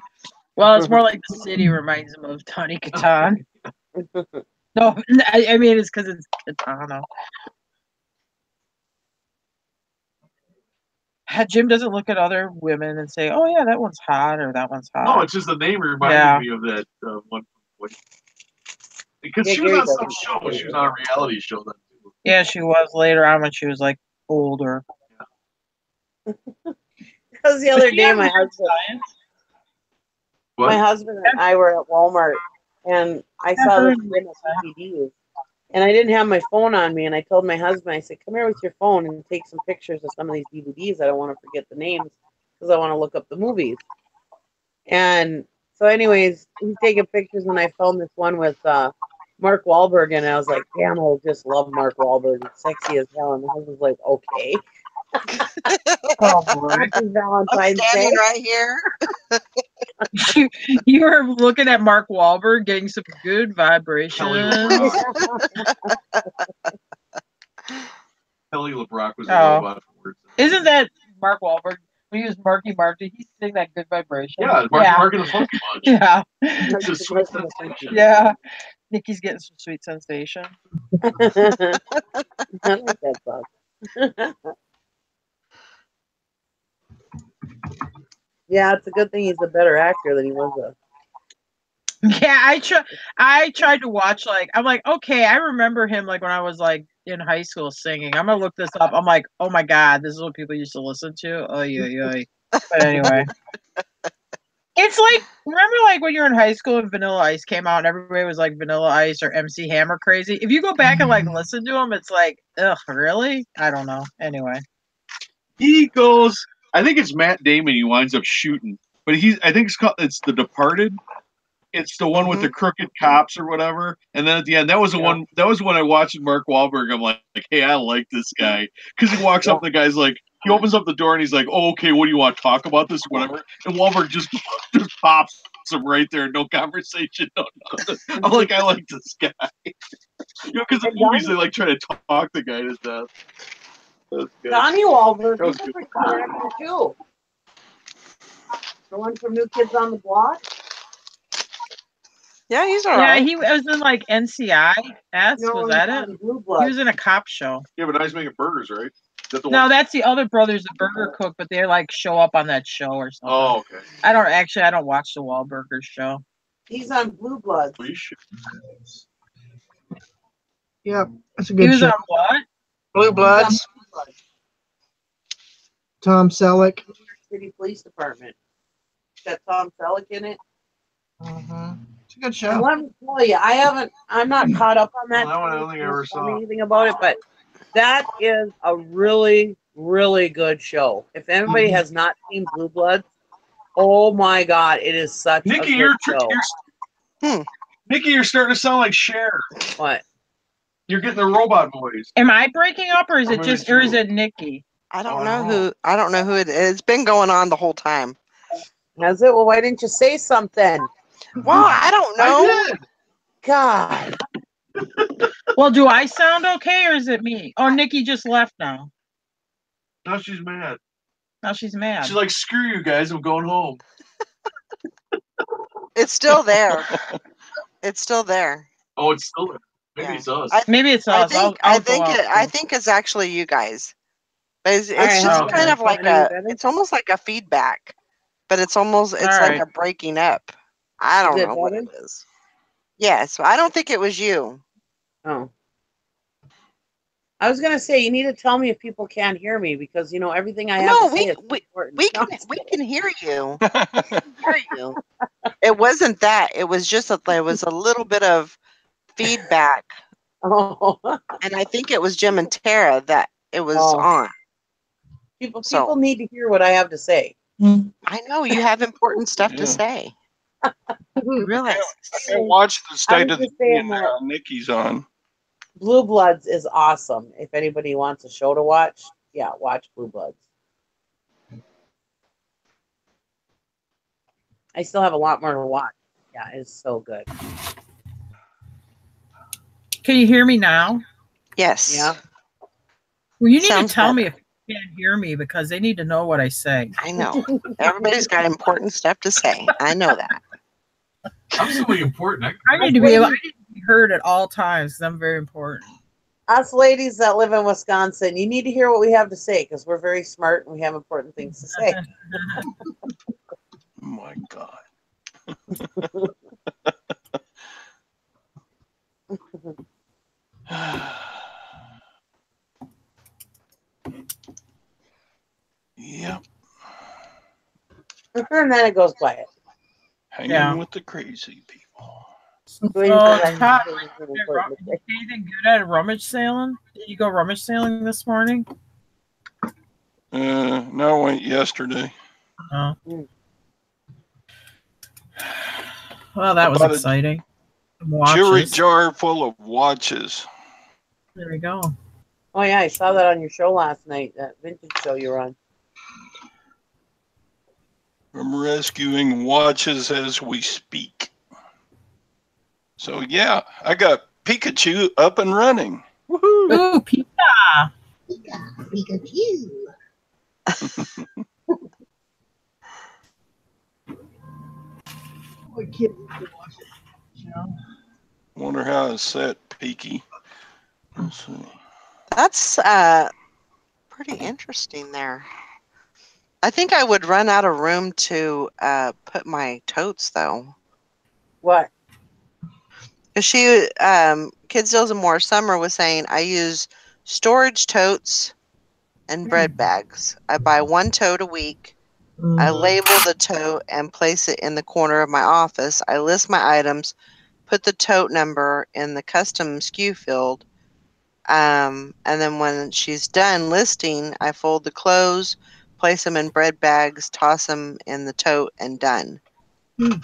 Well, it's more like the city reminds him of Tawny Katan. No, I mean it's because it's Katana. Jim doesn't look at other women and say, "Oh yeah, that one's hot" or "That one's hot." No, it's just the name reminded Yeah. me of that one. Because Yeah, she was Gary on some doesn't. show. She was on a reality show then too. Yeah, she was later on when she was like older. Because the other day, my What? husband and I were at Walmart, and I saw this bin of DVDs, and I didn't have my phone on me, and I told my husband, I said, "Come here with your phone and take some pictures of some of these DVDs. I don't want to forget the names because I want to look up the movies." And so, anyways, he's taking pictures, and I found this one with Mark Wahlberg, and I was like, "Damn, I just love Mark Wahlberg. He's sexy as hell." And my husband's like, "Okay." Oh, boy. Happy I'm Valentine's Day. standing right here. You were looking at Mark Wahlberg getting some good vibrations. Kelly LeBrock was a Oh. robot for words. Isn't that Mark Wahlberg? When he was Marky Mark, did he sing that good vibration? Yeah, Mark and the Funky Bunch. Yeah. It's a sweet sensation. Yeah. Nikki's getting some sweet sensation. I like that song. Yeah, it's a good thing he's a better actor than he was a. Yeah, I tried to watch, like, I'm like, okay, I remember him, like, when I was, like, in high school singing. I'm gonna look this up. I'm like, oh my god, this is what people used to listen to. Oh yeah. But anyway. It's like, remember, like, when you were in high school and Vanilla Ice came out and everybody was like Vanilla Ice or MC Hammer crazy? If you go back and, like, listen to them, it's like, ugh, really? I don't know. Anyway. He goes, I think it's Matt Damon he winds up shooting. But I think it's The Departed. It's the one with the crooked cops or whatever. And then at the end, that was the one I watched Mark Wahlberg. I'm like, hey, I like this guy. Because he walks up and the guy's like, he opens up the door and he's like, oh, okay, what do you want to talk about this or whatever? And Wahlberg just pops him right there. No conversation. No nothing. I'm like, I like this guy. Because in movies, they like try to talk the guy to death. Donnie Wahlberg, he's a pretty good actor too. The one from New Kids on the Block. Yeah, he's all right. Yeah, he was in, like, NCIS. No, was that it? He was in a cop show. Yeah, but I's making burgers, right? No, that's the other brothers, the burger cook, but they, like, show up on that show or something. Oh, okay. I don't watch the Wahlburgers show. He's on Blue Bloods. Yep, that's a He good was show. on what? Blue Bloods. Tom Selleck. New York City Police Department. Got Tom Selleck in it. It's a good And show. let me tell you, I'm not caught up on that. Well, that one I don't think I ever saw. Anything about it, but that is a really, really good show. If anybody has not seen Blue Bloods, oh my God, it is such Nikki, a good show. Nikki, you're starting to sound like Cher. What? You're getting the robot voice. Am I breaking up, or is it Really just, or is too. it Nikki? I don't know who it is. It's been going on the whole time. That's it. Well, why didn't you say something? Well, I don't know. I did. God. Well, do I sound okay, or is it me? Oh, Nikki just left now. Now she's mad. Now she's mad. She's like, screw you guys, I'm going home. It's still there. It's still there. Oh, it's still there. Maybe Yeah. it's us. Maybe it's us. I think it's actually you guys. But it's right, just okay. kind of like Any better? it's almost like a feedback, but it's like right. a breaking up. I don't Is it know what better? it is. Yes, I don't think it was you. Oh. I was gonna say you need to tell me if people can't hear me because everything I have No, to say is we important. we can hear you. Hear you. It wasn't that. It was just that there was a little bit of feedback, Oh. and I think it was Jim and Tara that it was on. People So- need to hear what I have to say. I know you have important stuff to say. You realize? I watched the I State was of the just saying Union that- now. Nikki's on. Blue Bloods is awesome. If anybody wants a show to watch, yeah, watch Blue Bloods. I still have a lot more to watch. Yeah, it's so good. Can you hear me now? Yes. Yeah. Well, you need Sounds to tell me better. if you can't hear me because they need to know what I say. I know. Everybody's got important stuff to say. I know that. Absolutely important. I need to be heard at all times because I'm very important. Us ladies that live in Wisconsin, you need to hear what we have to say because we're very smart and we have important things to say. Oh my God. Yep. And then it goes quiet. Hanging with the crazy people. Todd, did you say anything good at a rummage sailing? Did you go rummage sailing this morning? No, I went yesterday. Oh. Well, that was About a exciting. Jewelry Watches. jar full of watches. There we go. Oh yeah, I saw that on your show last night, that vintage show you were on. I'm rescuing watches as we speak. So yeah, I got Pikachu up and running. Woohoo! Ooh, Pika. Pikachu. What kid used to watch it? You know? Wonder how it's set, Peaky. Let's see. That's pretty interesting there. I think I would run out of room to put my totes though. What? Cause she, Kids Deals and More Summer was saying I use storage totes and bread bags. I buy one tote a week. I label the tote and place it in the corner of my office. I list my items, put the tote number in the custom SKU field. And then when she's done listing, I fold the clothes, place them in bread bags, toss them in the tote, and done. Is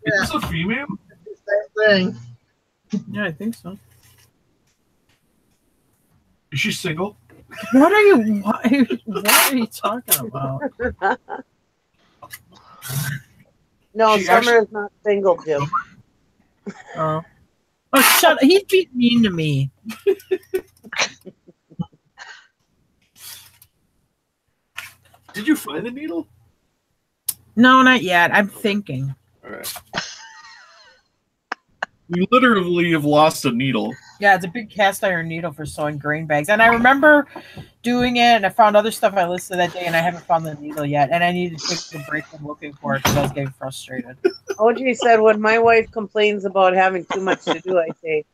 this a female? Same thing. Yeah, I think so. Is she single? What are you talking about? No, She Summer actually- is not single, Jim. Oh, shut up. He's being mean to me. Did you find the needle? No, not yet. I'm thinking. All right. You literally have lost a needle. Yeah, it's a big cast iron needle for sewing grain bags. And I remember doing it, and I found other stuff I listed that day, and I haven't found the needle yet. And I need to take a break from looking for it because I was getting frustrated. OG said, when my wife complains about having too much to do, I say,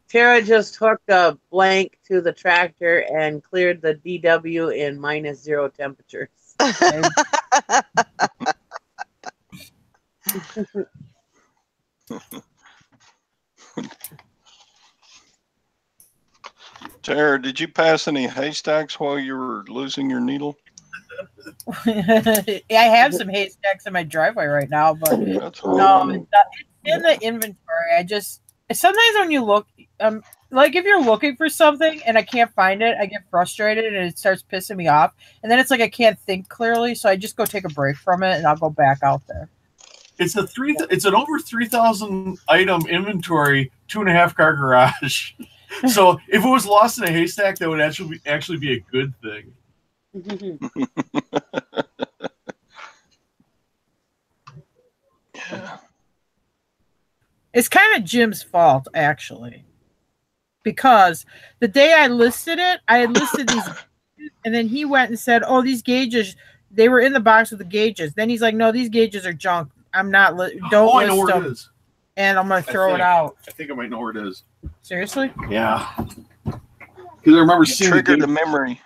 Tara just hooked a blank to the tractor and cleared the DW in -0 temperatures. Tara, did you pass any haystacks while you were losing your needle? I have some haystacks in my driveway right now, but That's all. no, it's in the inventory. I just sometimes when you look, like if you're looking for something and I can't find it, I get frustrated and it starts pissing me off. And then it's like I can't think clearly, so I just go take a break from it and I'll go back out there. It's It's an over 3,000 item inventory, 2.5 car garage. So if it was lost in a haystack, that would actually be a good thing. It's kind of Jim's fault, actually, because the day I listed it, I had listed these, and then he went and said, "Oh, these gauges, they were in the box with the gauges." Then he's like, "No, these gauges are junk. I'm not. Don't I know list where them." it is. And I'm gonna throw it out. I think I might know where it is. Seriously? Yeah. Because I remember You seeing triggered a memory.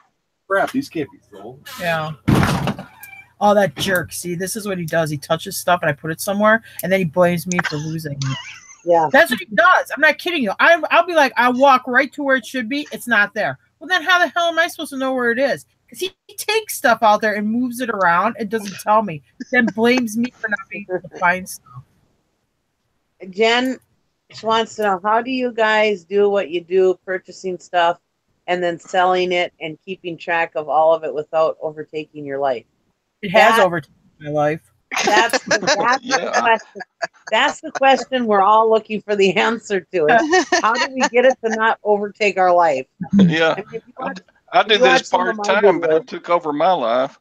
crap. These can't be sold. Yeah. Oh, that jerk. See, this is what he does. He touches stuff and I put it somewhere and then he blames me for losing it. Yeah. That's what he does. I'm not kidding you. I'll be like, I walk right to where it should be. It's not there. Well, then how the hell am I supposed to know where it is? Because he takes stuff out there and moves it around and doesn't tell me. Then blames me for not being able to find stuff. Jen just wants to know, how do you guys do what you do, purchasing stuff and then selling it and keeping track of all of it without overtaking your life? It has overtaken my life. That's the question. That's the question we're all looking for the answer to. Is how do we get it to not overtake our life? Yeah. I mean, if you watch- I did you watch this some of my part-time, but videos, it took over my life.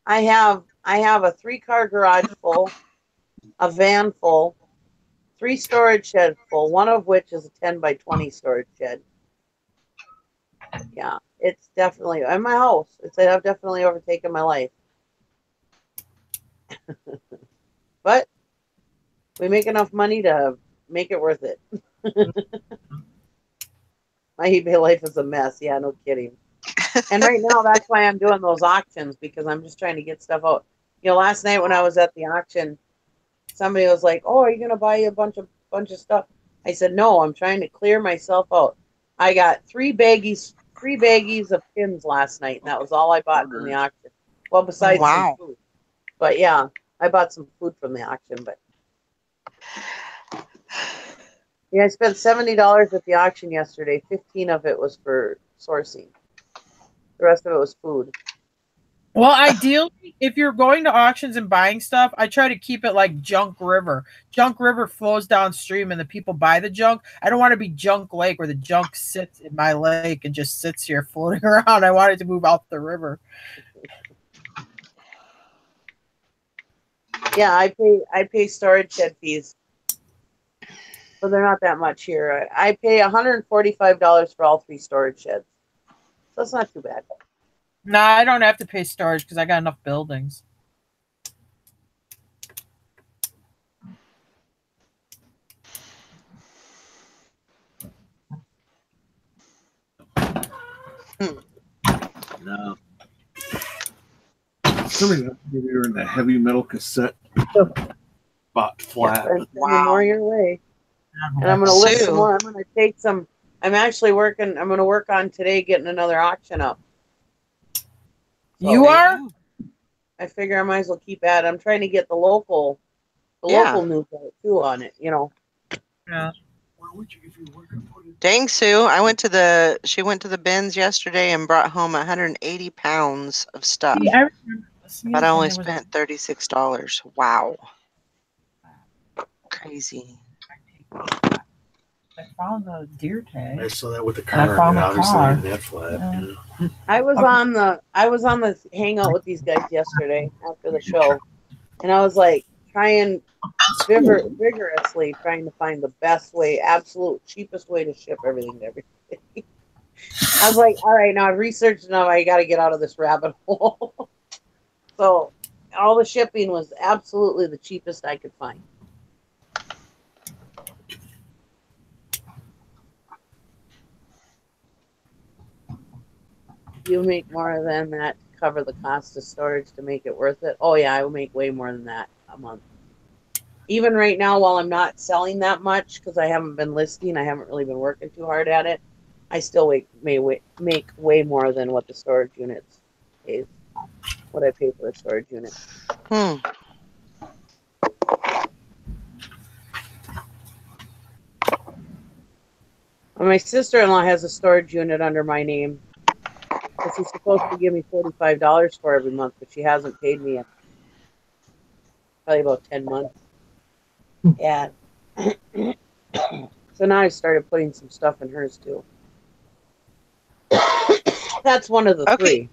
I have a 3-car garage full, a van full, 3 storage sheds full, one of which is a 10 by 20 storage shed. Yeah, it's definitely in my house. I've definitely overtaken my life. But we make enough money to make it worth it. My eBay life is a mess. Yeah, no kidding. And right now, that's why I'm doing those auctions, because I'm just trying to get stuff out. You know, last night when I was at the auction, somebody was like, "Oh, are you gonna buy a bunch of stuff?" I said, "No, I'm trying to clear myself out." I got 3 baggies of pins last night, and that was all I bought from the auction. Well, besides some food. But yeah, I bought some food from the auction. But yeah, I spent $70 at the auction yesterday. 15 of it was for sourcing. The rest of it was food. Well, ideally, if you're going to auctions and buying stuff, I try to keep it like Junk River. Junk River flows downstream and the people buy the junk. I don't want to be Junk Lake where the junk sits in my lake and just sits here floating around. I want it to move out the river. Yeah, I pay storage shed fees. But they're not that much here. I pay $145 for all 3 storage sheds. So it's not too bad. No, I don't have to pay storage because I got enough buildings. No. Somebody we were in the heavy metal cassette bought flat. Wow. More your way. And I'm going to list some more. I'm going to take some. I'm actually working. I'm going to work on today getting another auction up. So you are? I figure I might as well keep at it. I'm trying to get the local news out too on it, you know. Yeah. Dang, Sue! She went to the bins yesterday and brought home 180 pounds of stuff. Yeah, but I only spent $36. Wow, crazy. I found the deer tag. I saw that with the car. I found the car. That flat. Yeah. I was on the hangout with these guys yesterday after the show, and I was like trying vigorously trying to find the best way, absolute cheapest way to ship everything to everybody. I was like, all right, now I've researched enough. I got to get out of this rabbit hole. So all the shipping was absolutely the cheapest I could find. You make more than that to cover the cost of storage to make it worth it? Oh yeah, I will make way more than that a month. Even right now, while I'm not selling that much because I haven't been listing, I haven't really been working too hard at it, I still make way more than what the storage units pays, what I pay for a storage unit. My sister-in-law has a storage unit under my name. Because she's supposed to give me $45 for every month, but she hasn't paid me yet. Probably about 10 months. Yeah. So now I started putting some stuff in hers too. That's one of the 3.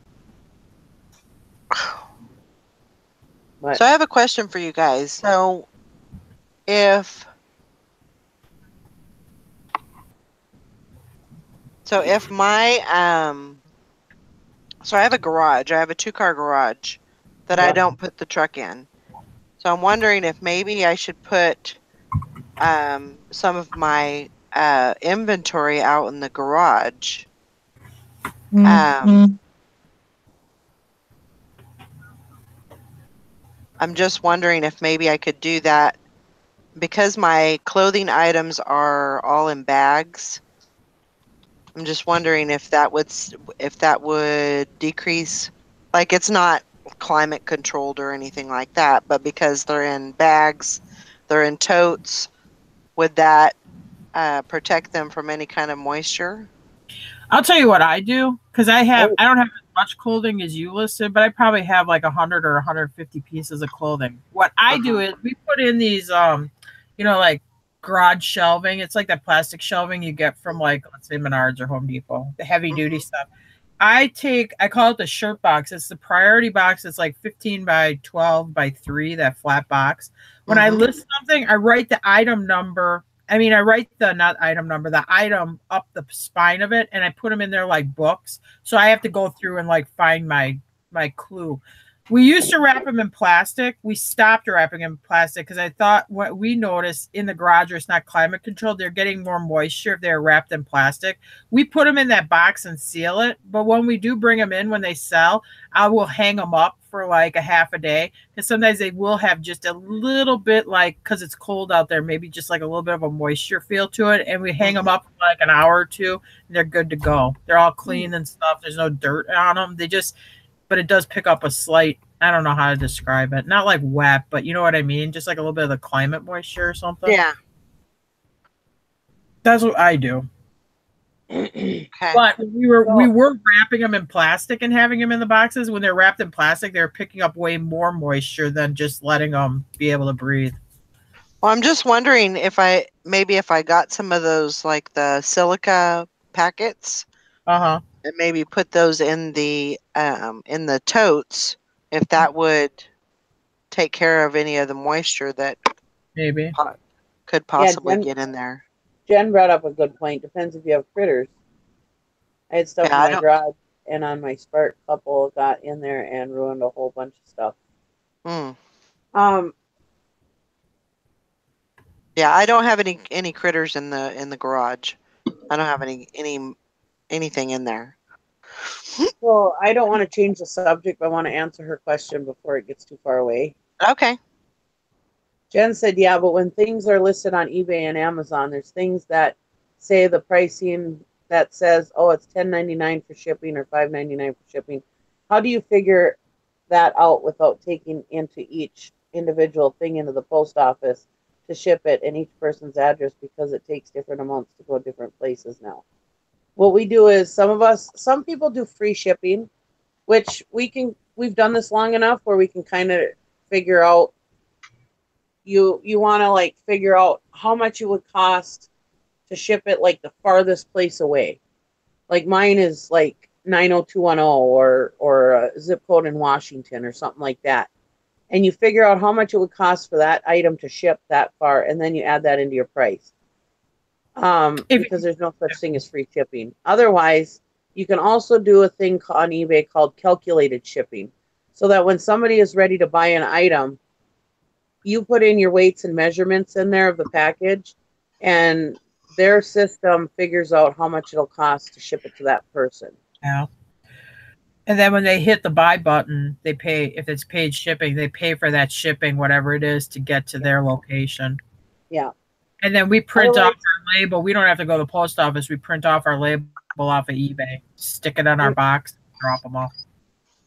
But, so I have a question for you guys. So if my so I have a garage. I have a 2-car garage that I don't put the truck in. So I'm wondering if maybe I should put some of my inventory out in the garage. I'm just wondering if maybe I could do that because my clothing items are all in bags. I'm just wondering if that would decrease, like it's not climate controlled or anything like that, but because they're in bags, they're in totes, would that protect them from any kind of moisture? I'll tell you what I do, because I don't have as much clothing as you listed, but I probably have like 100 or 150 pieces of clothing. What I do is we put in these, like garage shelving. It's like that plastic shelving you get from like, let's say Menards or Home Depot, the heavy duty stuff. I call it the shirt box. It's the priority box. It's like 15 by 12 by 3, that flat box. When I list something, I write the item number. I mean, I write the item up the spine of it, and I put them in there like books. So I have to go through and like find my clue. We used to wrap them in plastic. We stopped wrapping them in plastic because I thought what we noticed in the garage, it's not climate controlled. They're getting more moisture if they're wrapped in plastic. We put them in that box and seal it. But when we do bring them in, when they sell, I will hang them up for like a half a day. Because sometimes they will have just a little bit like, because it's cold out there, maybe just like a little bit of a moisture feel to it. And we hang them up for like an hour or 2. And they're good to go. They're all clean and stuff. There's no dirt on them. But it does pick up a slight, I don't know how to describe it. Not like wet, but you know what I mean? Just like a little bit of the climate moisture or something. Yeah. That's what I do. Okay. But we were wrapping them in plastic and having them in the boxes. When they're wrapped in plastic, they're picking up way more moisture than just letting them be able to breathe. Well, I'm just wondering if I got some of those like the silica packets and maybe put those in the totes, if that would take care of any of the moisture that maybe could possibly get in there. Jen brought up a good point. Depends if you have critters. I had stuff in my garage, and on my Spark, couple got in there and ruined a whole bunch of stuff. Yeah, I don't have any critters in the garage. I don't have anything in there. Well, I don't want to change the subject, but I want to answer her question before it gets too far away. Okay. Jen said, yeah, but when things are listed on eBay and Amazon, there's things that say the pricing that says, oh, it's $10.99 for shipping or $5.99 for shipping. How do you figure that out without taking into each individual thing into the post office to ship it and each person's address, because it takes different amounts to go different places now? What we do is some people do free shipping, which we've done this long enough where we can kind of figure out, you want to like figure out how much it would cost to ship it like the farthest place away. Like mine is like 90210 or a zip code in Washington or something like that. And you figure out how much it would cost for that item to ship that far, and then you add that into your price. Because there's no such thing as free shipping. Otherwise, you can also do a thing on eBay called calculated shipping, so that when somebody is ready to buy an item, you put in your weights and measurements in there of the package, and their system figures out how much it'll cost to ship it to that person. Yeah. And then when they hit the buy button, they pay. If it's paid shipping, they pay for that shipping, whatever it is, to get to their location. Yeah. And then we print off our label. We don't have to go to the post office. We print off our label off of eBay, stick it on our box, drop them off.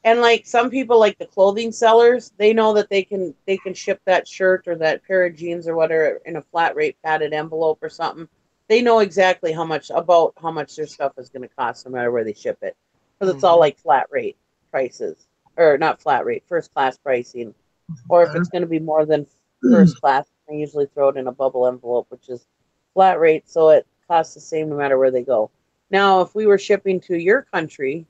And like some people, like the clothing sellers, they know that they can ship that shirt or that pair of jeans or whatever in a flat rate padded envelope or something. They know exactly how much their stuff is going to cost no matter where they ship it, because it's all like flat rate prices, or not flat rate, first class pricing. Or if it's going to be more than first class, they usually throw it in a bubble envelope, which is flat rate, so it costs the same no matter where they go. Now, if we were shipping to your country,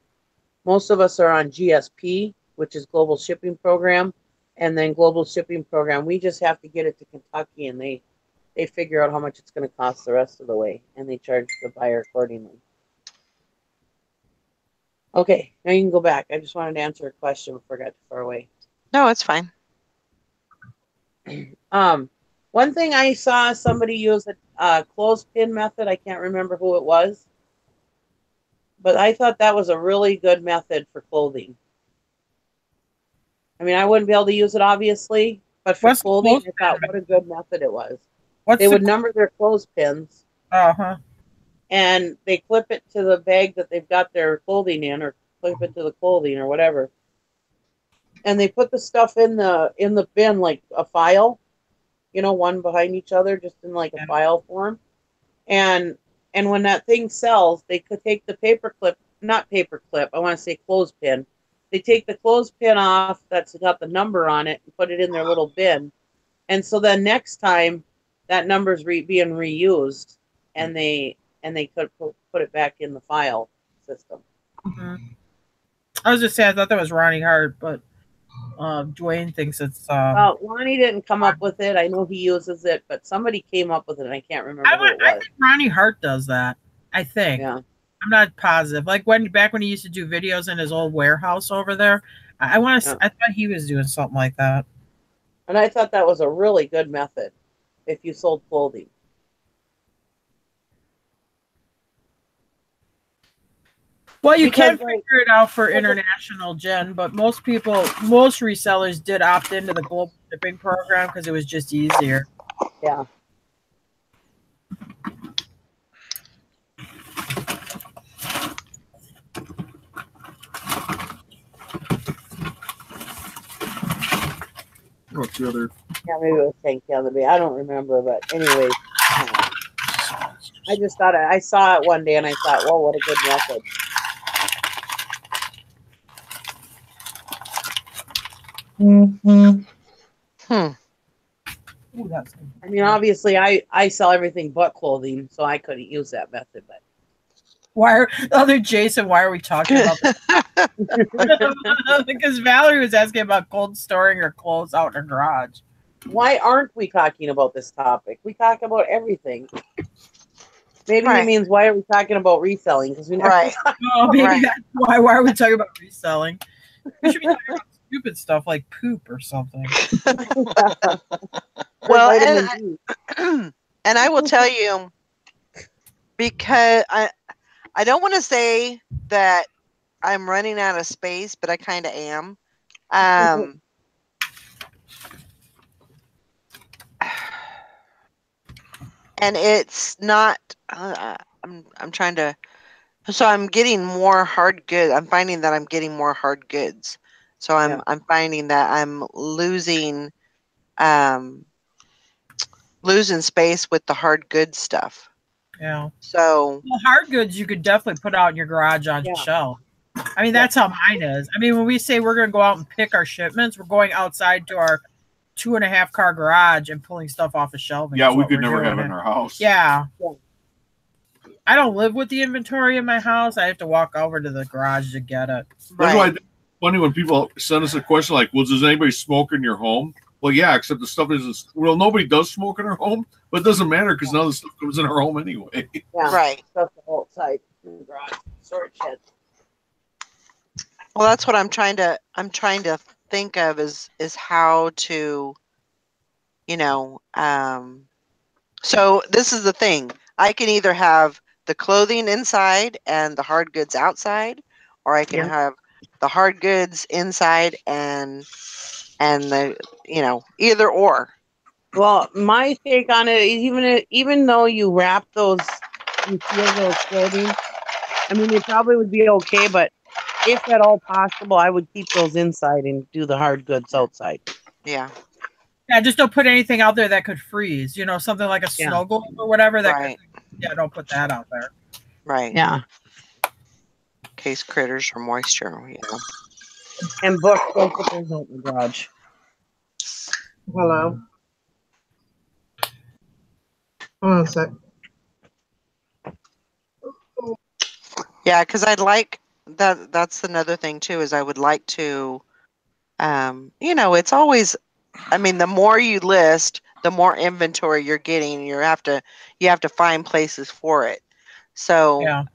most of us are on GSP, which is Global Shipping Program, and then Global Shipping Program, we just have to get it to Kentucky, and they figure out how much it's going to cost the rest of the way, and they charge the buyer accordingly. Okay, now you can go back. I just wanted to answer a question before I got too far away. No, it's fine. One thing I saw somebody use a clothespin method. I can't remember who it was, but I thought that was a really good method for clothing. I mean, I wouldn't be able to use it, obviously, but for clothing, I thought what a good method it was. They would number their clothespins, and they clip it to the bag that they've got their clothing in, or clip it to the clothing or whatever. And they put the stuff in the bin like a file, one behind each other, just in like a file form. And when that thing sells, they could take the clothespin. They take the clothespin off that's got the number on it and put it in their little bin. And so then next time that number's being reused, and they could put it back in the file system. Mm-hmm. I was just saying, I thought that was Ronnie Hart, but Dwayne thinks it's. Well, Lonnie didn't come up with it. I know he uses it, but somebody came up with it, and I can't remember who it was. I think Ronnie Hart does that. I think. Yeah. I'm not positive. Like back when he used to do videos in his old warehouse over there, I thought he was doing something like that. And I thought that was a really good method if you sold clothing. Well, you can figure it out for international, Jen, but most resellers did opt into the global shipping program because it was just easier. Yeah. What's the other? Yeah, maybe it was Thank the other day. I don't remember, but anyways. I just thought I saw it one day and I thought, well, what a good method. Mm-hmm. Ooh, that's good. I mean, obviously, I sell everything but clothing, so I couldn't use that method. But Jason, why are we talking about that? Because Valerie was asking about cold storing her clothes out in her garage. why aren't we talking about this topic? We talk about everything. Maybe he Right. means why are we talking about reselling? Because we never Right. Oh, maybe Right. that's why. Why are we talking about reselling? We should be talking about stupid stuff like poop or something. Well, vitamin D. and I will tell you, because I don't want to say that I'm running out of space, but I kind of am. And it's not. I'm trying to. So I'm getting more hard goods. I'm finding that I'm getting more hard goods. So I'm finding that I'm losing space with the hard goods stuff. Yeah. So Well, hard goods you could definitely put out in your garage on shelf. I mean, that's how mine is. I mean, when we say we're going to go out and pick our shipments, we're going outside to our 2.5 car garage and pulling stuff off the shelving. Yeah, we could never have it in our house. Yeah. I don't live with the inventory in my house. I have to walk over to the garage to get it. That's why it's funny when people send us a question like, well, does anybody smoke in your home? Well, yeah, except the stuff isn't. Well, nobody does smoke in our home, but it doesn't matter because none of the stuff comes in our home anyway. Yeah. Right. Stuff outside in the garage, storage shed. Well, that's what I'm trying to think of is how to, so this is the thing. I can either have the clothing inside and the hard goods outside, or I can have the hard goods inside and the, either or. Well, my take on it, even though you wrap those, you seal those clothing, I mean, it probably would be okay, but if at all possible, I would keep those inside and do the hard goods outside. Yeah. Yeah, just don't put anything out there that could freeze. Something like a snow globe or whatever. That don't put that out there. Right. Yeah. In case critters or moisture. And books, don't put those out in the garage. Hello. Hold on a sec. Yeah, because I'd like that. That's another thing too. Is I would like to, it's always. I mean, the more you list, the more inventory you're getting. You have to find places for it. So,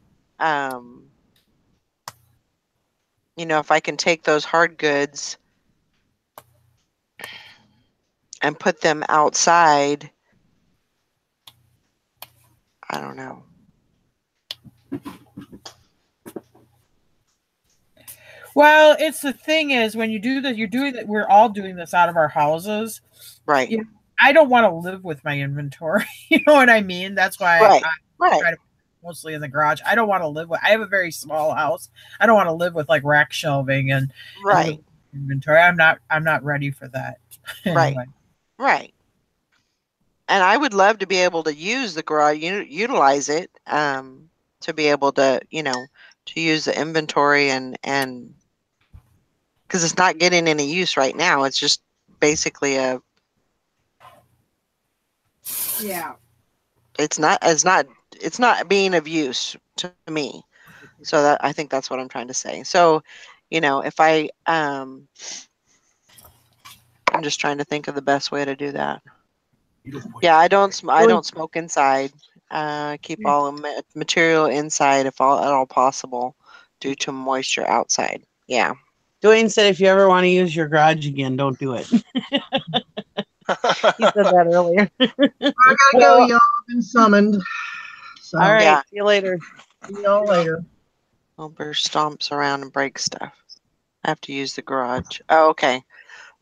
if I can take those hard goods and put them outside, I don't know. Well, it's the thing is when you do that, you're doing that. We're all doing this out of our houses, right? I don't want to live with my inventory. You know what I mean? That's why I try to mostly in the garage. I don't want to live with. I have a very small house. I don't want to live with like rack shelving and inventory. I'm not ready for that. Anyway. Right. And I would love to be able to use the garage, utilize it, to be able to, to use the inventory and because it's not getting any use right now. It's just basically it's not being of use to me. So that I think that's what I'm trying to say. So, if I'm just trying to think of the best way to do that. Yeah, I don't smoke inside. Keep all material inside if at all possible due to moisture outside. Yeah. Dwayne said if you ever want to use your garage again, don't do it. He said that earlier. I gotta go, y'all. I've been summoned. So, all right. See you later. See y'all later. Wilbur stomps around and breaks stuff. I have to use the garage. Oh, okay.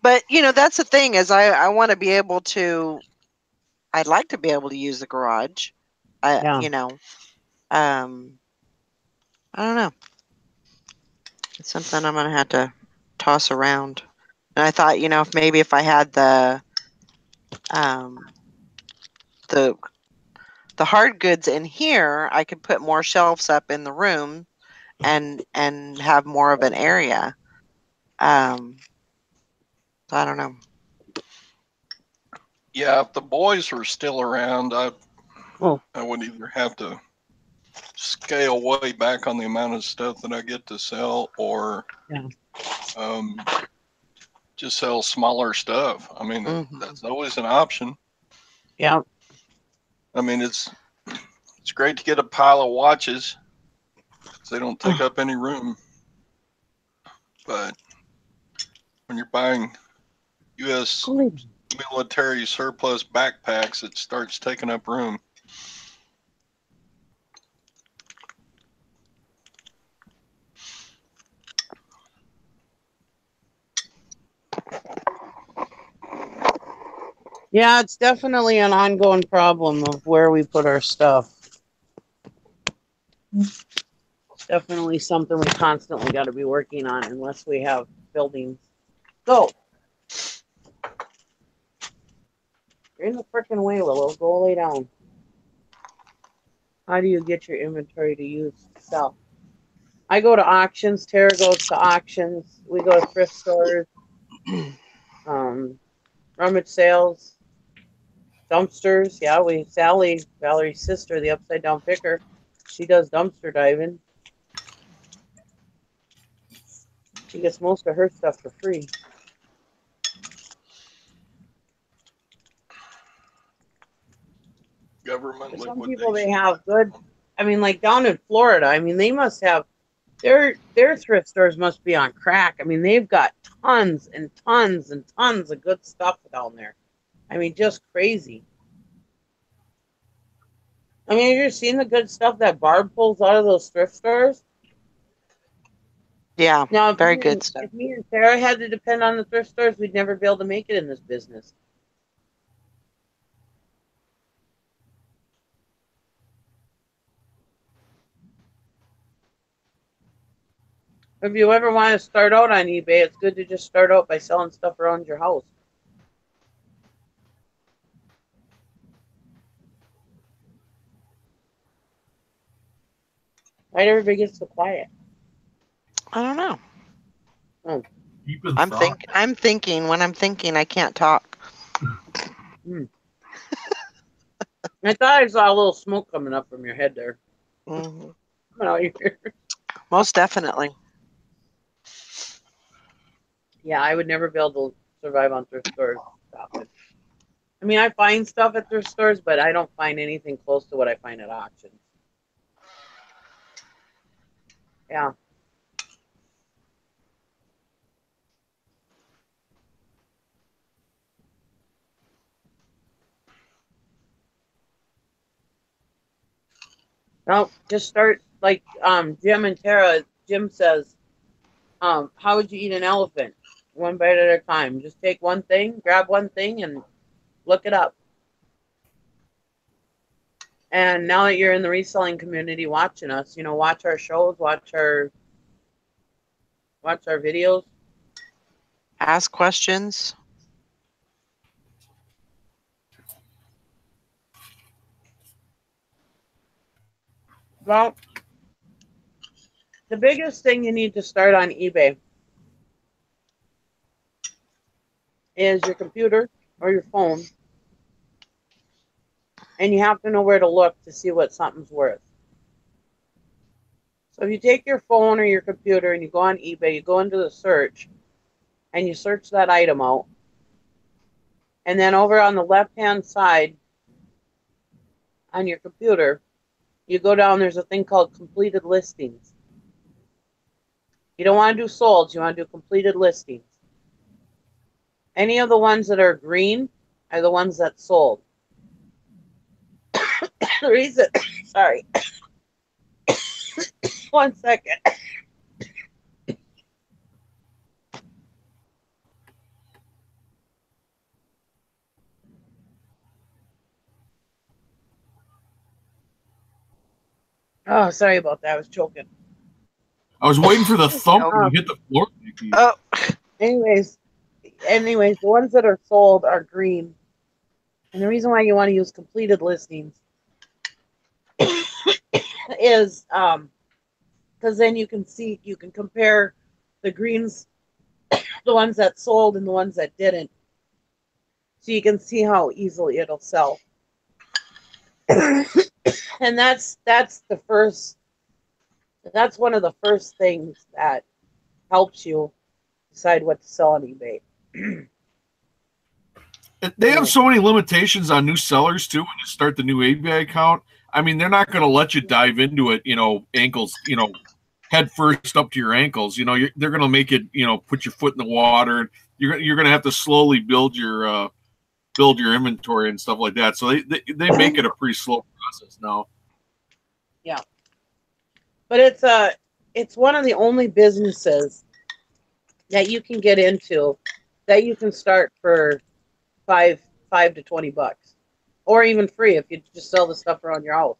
But, that's the thing is I want to be able to, I'd like to be able to use the garage. I don't know. It's something I'm going to have to toss around. And I thought, if I had the the hard goods in here, I could put more shelves up in the room and have more of an area. So I don't know. Yeah, if the boys were still around, I Oh. would either have to scale way back on the amount of stuff that I get to sell, or Yeah. just sell smaller stuff. I mean, Mhm. that's always an option. Yeah. I mean, it's great to get a pile of watches. They don't take up any room. But when you're buying U.S. military surplus backpacks, it starts taking up room. Yeah, it's definitely an ongoing problem of where we put our stuff. It's definitely something we constantly got to be working on unless we have buildings. Go. You're in the freaking way, Willow. Go lay down. How do you get your inventory to use to sell? I go to auctions. Tara goes to auctions. We go to thrift stores. Rummage sales. Dumpsters. Yeah, Sally, Valerie's sister, the upside down picker, she does dumpster diving. She gets most of her stuff for free. Government For some liquidation. people, they have good. I mean, like down in Florida, I mean, they must have their thrift stores must be on crack. I mean, they've got tons and tons and tons of good stuff down there. I mean, just crazy. I mean, have you seen the good stuff that Barb pulls out of those thrift stores? Yeah, Now, very good stuff. if me and Sarah had to depend on the thrift stores, we'd never be able to make it in this business. If you ever want to start out on eBay, it's good to just start out by selling stuff around your house. Why everybody gets so quiet? I don't know. Oh. I'm thinking. When I'm thinking, I can't talk. I thought I saw a little smoke coming up from your head there. Mm-hmm. Coming out here. Most definitely. Yeah, I would never be able to survive on thrift stores. Stop it. I mean, I find stuff at thrift stores, but I don't find anything close to what I find at auctions. Yeah. No, just start like Jim and Tara. Jim says, how would you eat an elephant? One bite at a time. Just take one thing, grab one thing, and look it up. And now that you're in the reselling community watching us, watch our shows, watch our videos. Ask questions. Well, the biggest thing you need to start on eBay is your computer or your phone. And you have to know where to look to see what something's worth. So if you take your phone or your computer and you go on eBay, you go into the search and you search that item out. And then over on the left-hand side on your computer, you go down, there's a thing called completed listings. You don't want to do solds, you want to do completed listings. Any of the ones that are green are the ones that sold. The reason, sorry. 1 second. Oh, sorry about that. I was choking. I was waiting for the thump to hit the floor. Oh. Anyways, the ones that are sold are green. And the reason why you want to use completed listings is because then you can compare the greens, the ones that sold and the ones that didn't, so you can see how easily it'll sell. And that's one of the first things that helps you decide what to sell on eBay. They have so many limitations on new sellers too when you start the new eBay account. I mean, they're not going to let you dive into it, ankles, head first up to your ankles. They're going to make it, put your foot in the water. You're going to have to slowly build your inventory and stuff like that. So they make it a pretty slow process now. Yeah, but it's one of the only businesses that you can get into that you can start for $5 to $20, or even free if you just sell the stuff around your house.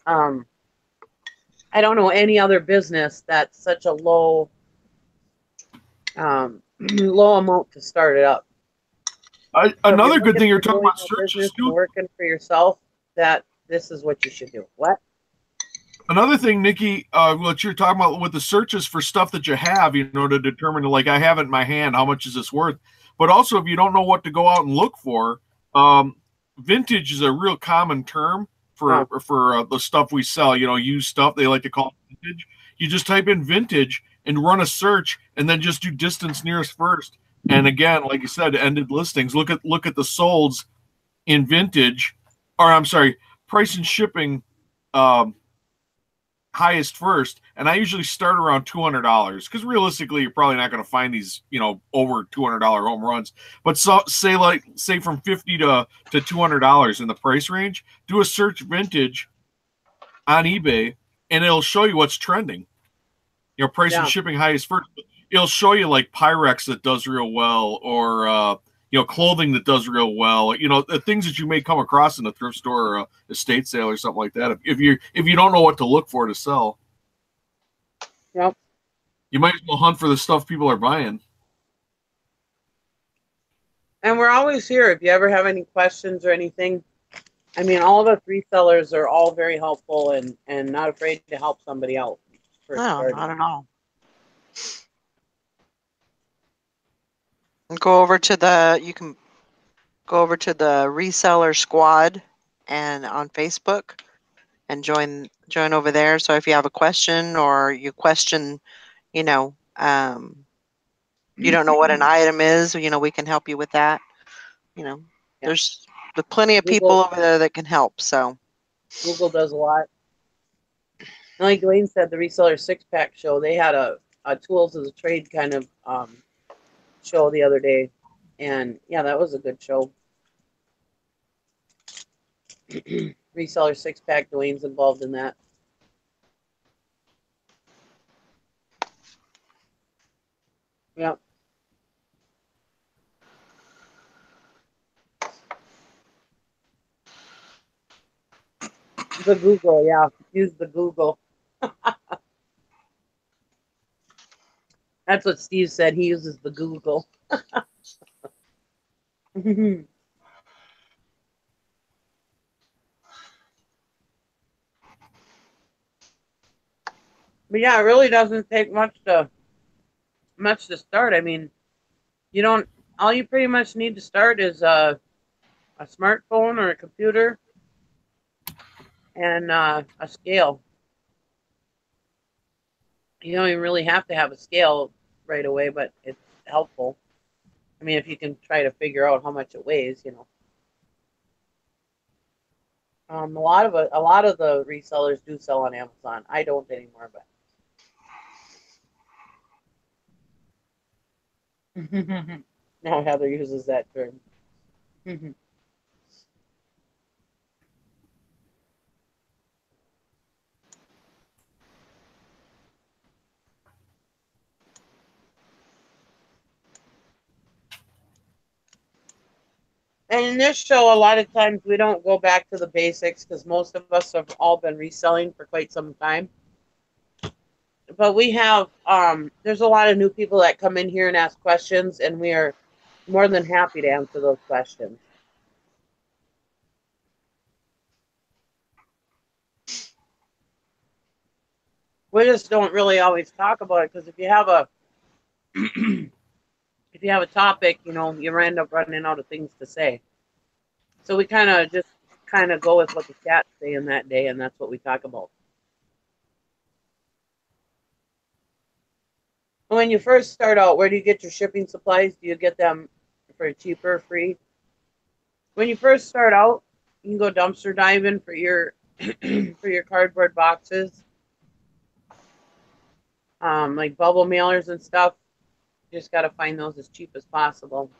I don't know any other business that's such a low amount to start it up. Another good thing you're talking about searches too. Working for yourself, that this is what you should do. What? Another thing, Nikki, what you're talking about with the searches for stuff that you have, to determine, like, I have it in my hand, how much is this worth? But also, if you don't know what to go out and look for, vintage is a real common term for the stuff we sell. Used stuff, they like to call it vintage. You just type in vintage and run a search, and then just do distance nearest first. And again, like you said, ended listings. Look at the solds in vintage, or I'm sorry, price and shipping highest first. And I usually start around $200 because realistically, you're probably not going to find these, over $200 home runs. But say from $50 to $200 in the price range. Do a search vintage on eBay, and it'll show you what's trending. Price and shipping highest first. It'll show you like Pyrex that does real well, or clothing that does real well. The things that you may come across in a thrift store or a estate sale or something like that. If you don't know what to look for to sell, yep, you might as well hunt for the stuff people are buying. And we're always here if you ever have any questions or anything. I mean, all of us resellers are all very helpful and not afraid to help somebody out. No, not at all. You can go over to the reseller squad and on Facebook and join over there. So if you have a question or you question, you don't know what an item is, we can help you with that. There's plenty of people over there that can help. So Google does a lot. And like Dwayne said, the Reseller 6-Pack show, they had a tools of the trade kind of show the other day. And yeah, that was a good show. Reseller 6-Pack, Dwayne's involved in that. Yep. The Google, yeah. Use the Google. That's what Steve said. He uses the Google. But yeah, it really doesn't take much to start. I mean, all you pretty much need to start is a smartphone or a computer and a scale. You don't even really have to have a scale right away, but it's helpful. I mean, if you can try to figure out how much it weighs, A lot of the resellers do sell on Amazon. I don't anymore, but. Now Heather uses that term. And in this show, a lot of times we don't go back to the basics because most of us have all been reselling for quite some time. But we have, there's a lot of new people that come in here and ask questions, and we are more than happy to answer those questions. We just don't really always talk about it because if you have a if you have a topic, you know, you end up running out of things to say. So we kind of just go with what the chat's saying that day, and that's what we talk about. When you first start out, where do you get your shipping supplies? Do you get them for cheaper, free? When you first start out, you can go dumpster diving for your for your cardboard boxes, like bubble mailers and stuff. You just got to find those as cheap as possible.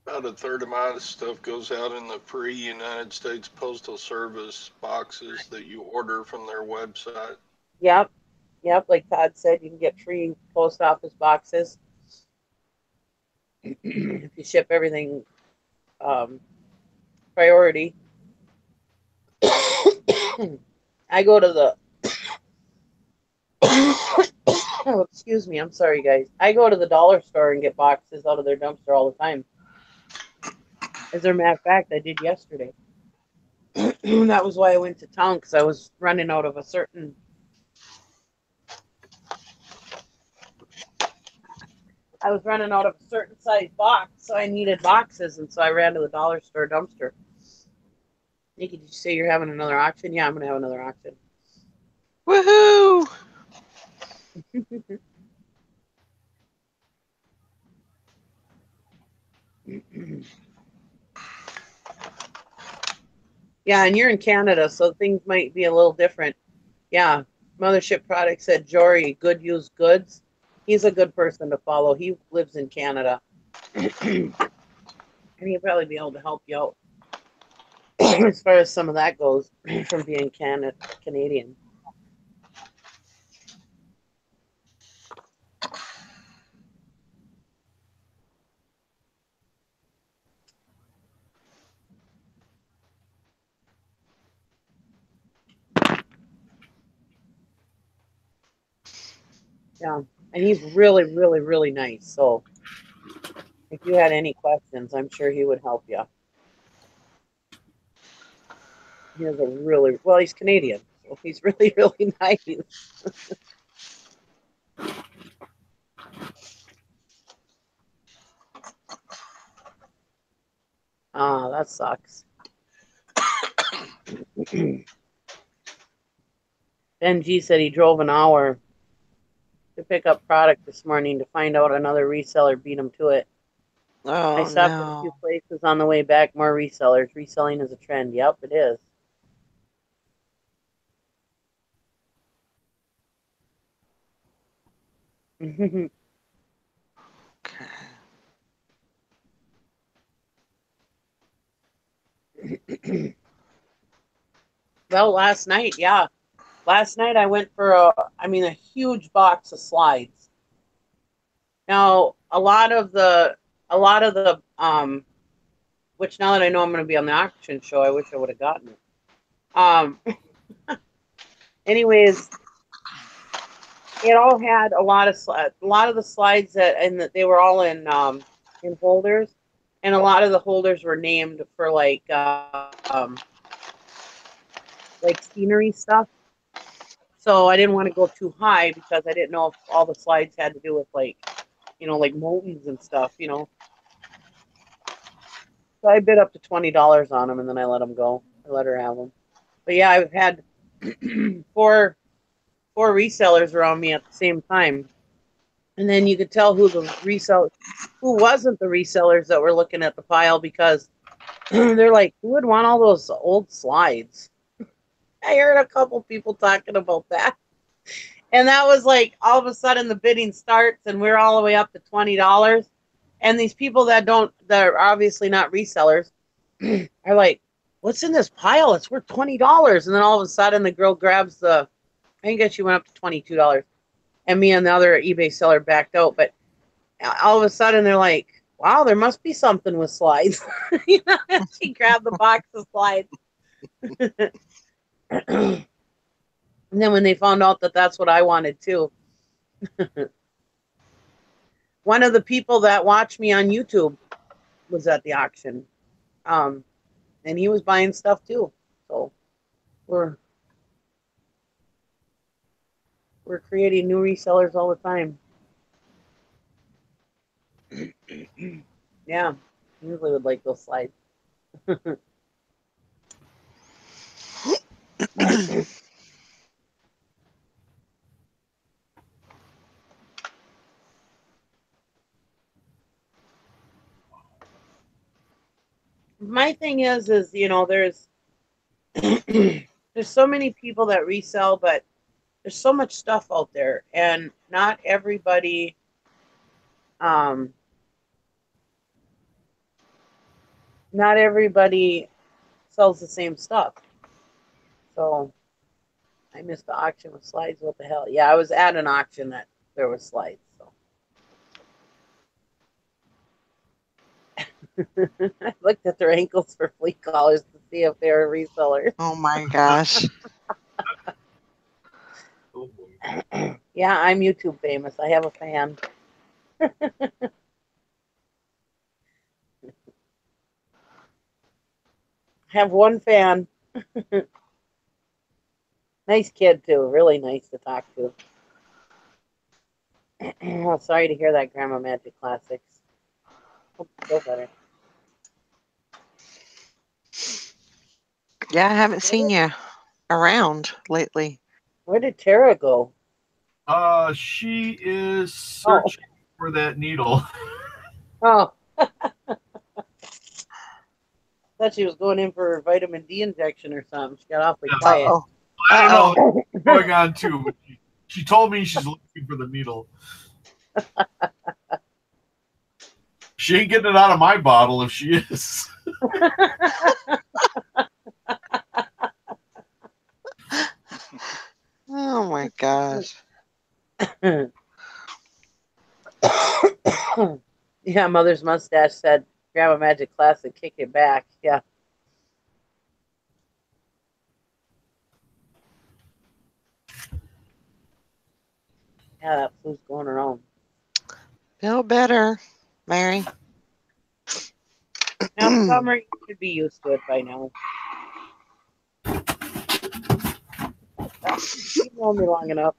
About a third amount of stuff goes out in the free United States Postal Service boxes that you order from their website. Yep. Like Todd said, you can get free post office boxes if you ship everything priority. I go to the oh, excuse me, I'm sorry guys. I go to the dollar store and get boxes out of their dumpster all the time. As a matter of fact, I did yesterday. That was why I went to town, because I was running out of a certain size box, so I needed boxes, and so I ran to the dollar store dumpster. Nikki, did you say you're having another auction? Yeah, I'm going to have another auction. Woohoo! Yeah, and you're in Canada, so things might be a little different. Yeah, Mothership Products said Jory, Good Used Goods. He's a good person to follow. He lives in Canada. And he'll probably be able to help you out as far as some of that goes from being Canadian. Yeah, and he's really, really, really nice. So if you had any questions, I'm sure he would help you. He has a really, well, he's Canadian, so he's really, really nice. Ah, that sucks. NG said he drove an hour to pick up product this morning to find out another reseller beat him to it. Oh, I stopped at a few places on the way back, more resellers. Reselling is a trend. Yep, it is. Well, last night, yeah. Last night I went for a huge box of slides. Now, a lot of the, which now that I know I'm going to be on the auction show, I wish I would have gotten it. Anyways, it all had a lot of the slides that they were all in holders, and a lot of the holders were named for like scenery stuff. So I didn't want to go too high because I didn't know if all the slides had to do with like mountains and stuff, So I bid up to $20 on them, and then I let them go. I let her have them. But yeah, I've had four resellers around me at the same time, and then you could tell who wasn't the resellers that were looking at the pile, because they're like, who would want all those old slides? I heard a couple people talking about that. And that was like, all of a sudden the bidding starts and we're all the way up to $20. And these people that are obviously not resellers are like, what's in this pile? It's worth $20. And then all of a sudden the girl grabs I guess she went up to $22. And me and the other eBay seller backed out. But all of a sudden they're like, wow, there must be something with slides. She grabbed the box of slides. And then when they found out that that's what I wanted too. One of the people that watch me on YouTube was at the auction. and he was buying stuff too. So we're creating new resellers all the time. Yeah, usually would like those slides. My thing is there's there's so many people that resell, but there's so much stuff out there, and not everybody sells the same stuff. So I missed the auction with slides. What the hell? Yeah, I was at an auction that there was slides. So I looked at their ankles for flea collars to see if they were resellers. Oh my gosh. Oh boy. Yeah, I'm YouTube famous. I have a fan. Have one fan. Nice kid too. Really nice to talk to. Oh, sorry to hear that, Grandma Magic Classics. Hope you feel better. Yeah, I haven't seen you around lately. Where did Tara go? She is searching for that needle. Oh. Thought she was going in for her vitamin D injection or something. She got awfully quiet. Uh-oh. I don't know Uh-oh. what's going on too. She told me she's looking for the needle. She ain't getting it out of my bottle if she is. Oh my gosh. Yeah, Mother's Mustache said, Grandma Magic Classic, kick it back. Yeah. Yeah, that flu's going around. Feel better, Mary. Now, Summer, you should be used to it by now. You've known me long enough.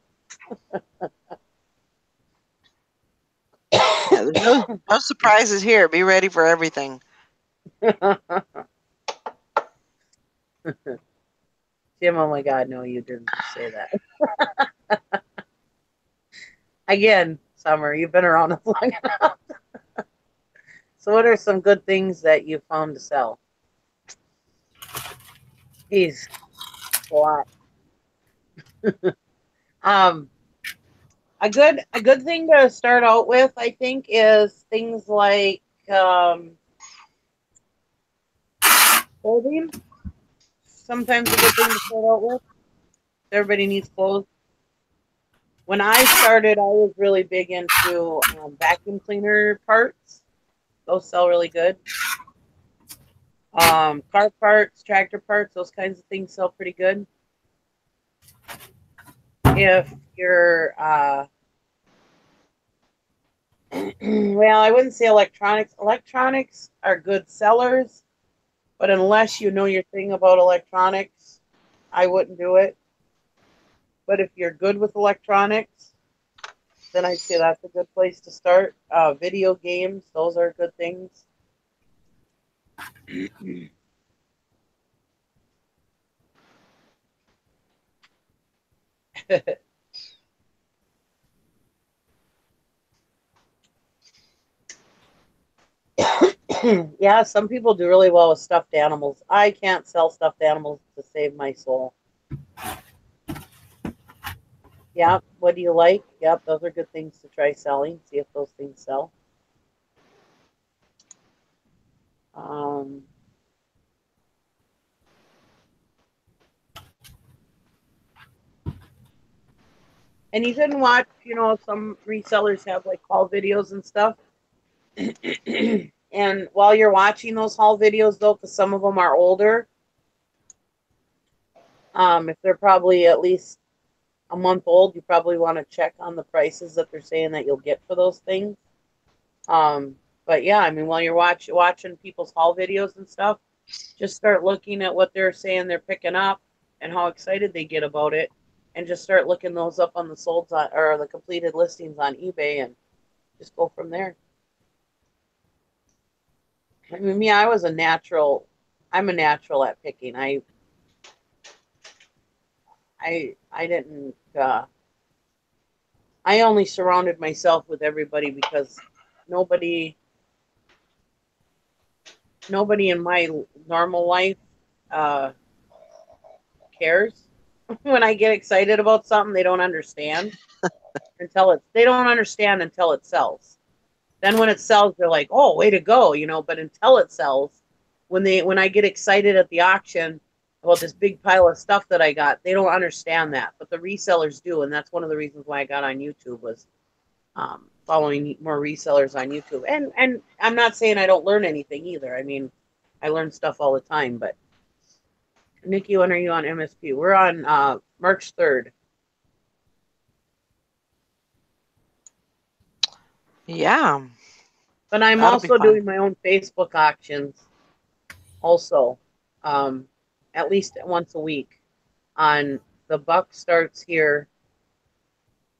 Yeah, there's no surprises here. Be ready for everything. Jim, oh my God, no, you didn't say that. Again, Summer, you've been around us long enough. So what are some good things that you found to sell? Geez, a lot. A good thing to start out with, I think, is things like clothing. Sometimes a good thing to start out with. Everybody needs clothes. When I started, I was really big into vacuum cleaner parts. Those sell really good. Car parts, tractor parts, those kinds of things sell pretty good. If you're well, I wouldn't say electronics. Electronics are good sellers, but unless you know your thing about electronics, I wouldn't do it. But if you're good with electronics, then I'd say that's a good place to start. Video games, those are good things. Yeah, some people do really well with stuffed animals. I can't sell stuffed animals to save my soul. Yeah, what do you like? Yep, those are good things to try selling. See if those things sell. And you can watch, some resellers have like haul videos and stuff. And while you're watching those haul videos, though, because some of them are older, if they're probably at least a month old, you probably want to check on the prices that they're saying that you'll get for those things. But yeah, I mean, while you're watching people's haul videos and stuff, just start looking at what they're saying they're picking up and how excited they get about it, and just start looking those up on the solds on, or the completed listings on eBay, and just go from there. I mean, me, I'm a natural at picking. I didn't, I only surrounded myself with everybody because nobody in my normal life cares. When I get excited about something, they don't understand they don't understand until it sells. Then when it sells, they're like, "Oh, way to go," you know. But until it sells, when I get excited at the auction about this big pile of stuff that I got, they don't understand that. But the resellers do, and that's one of the reasons why I got on YouTube was following more resellers on YouTube. And I'm not saying I don't learn anything either. I mean, I learn stuff all the time. But Nikki, when are you on MSP? We're on March 3rd. Yeah. But I'm That'll be also fun. doing my own Facebook auctions also, at least once a week on the Buck Starts Here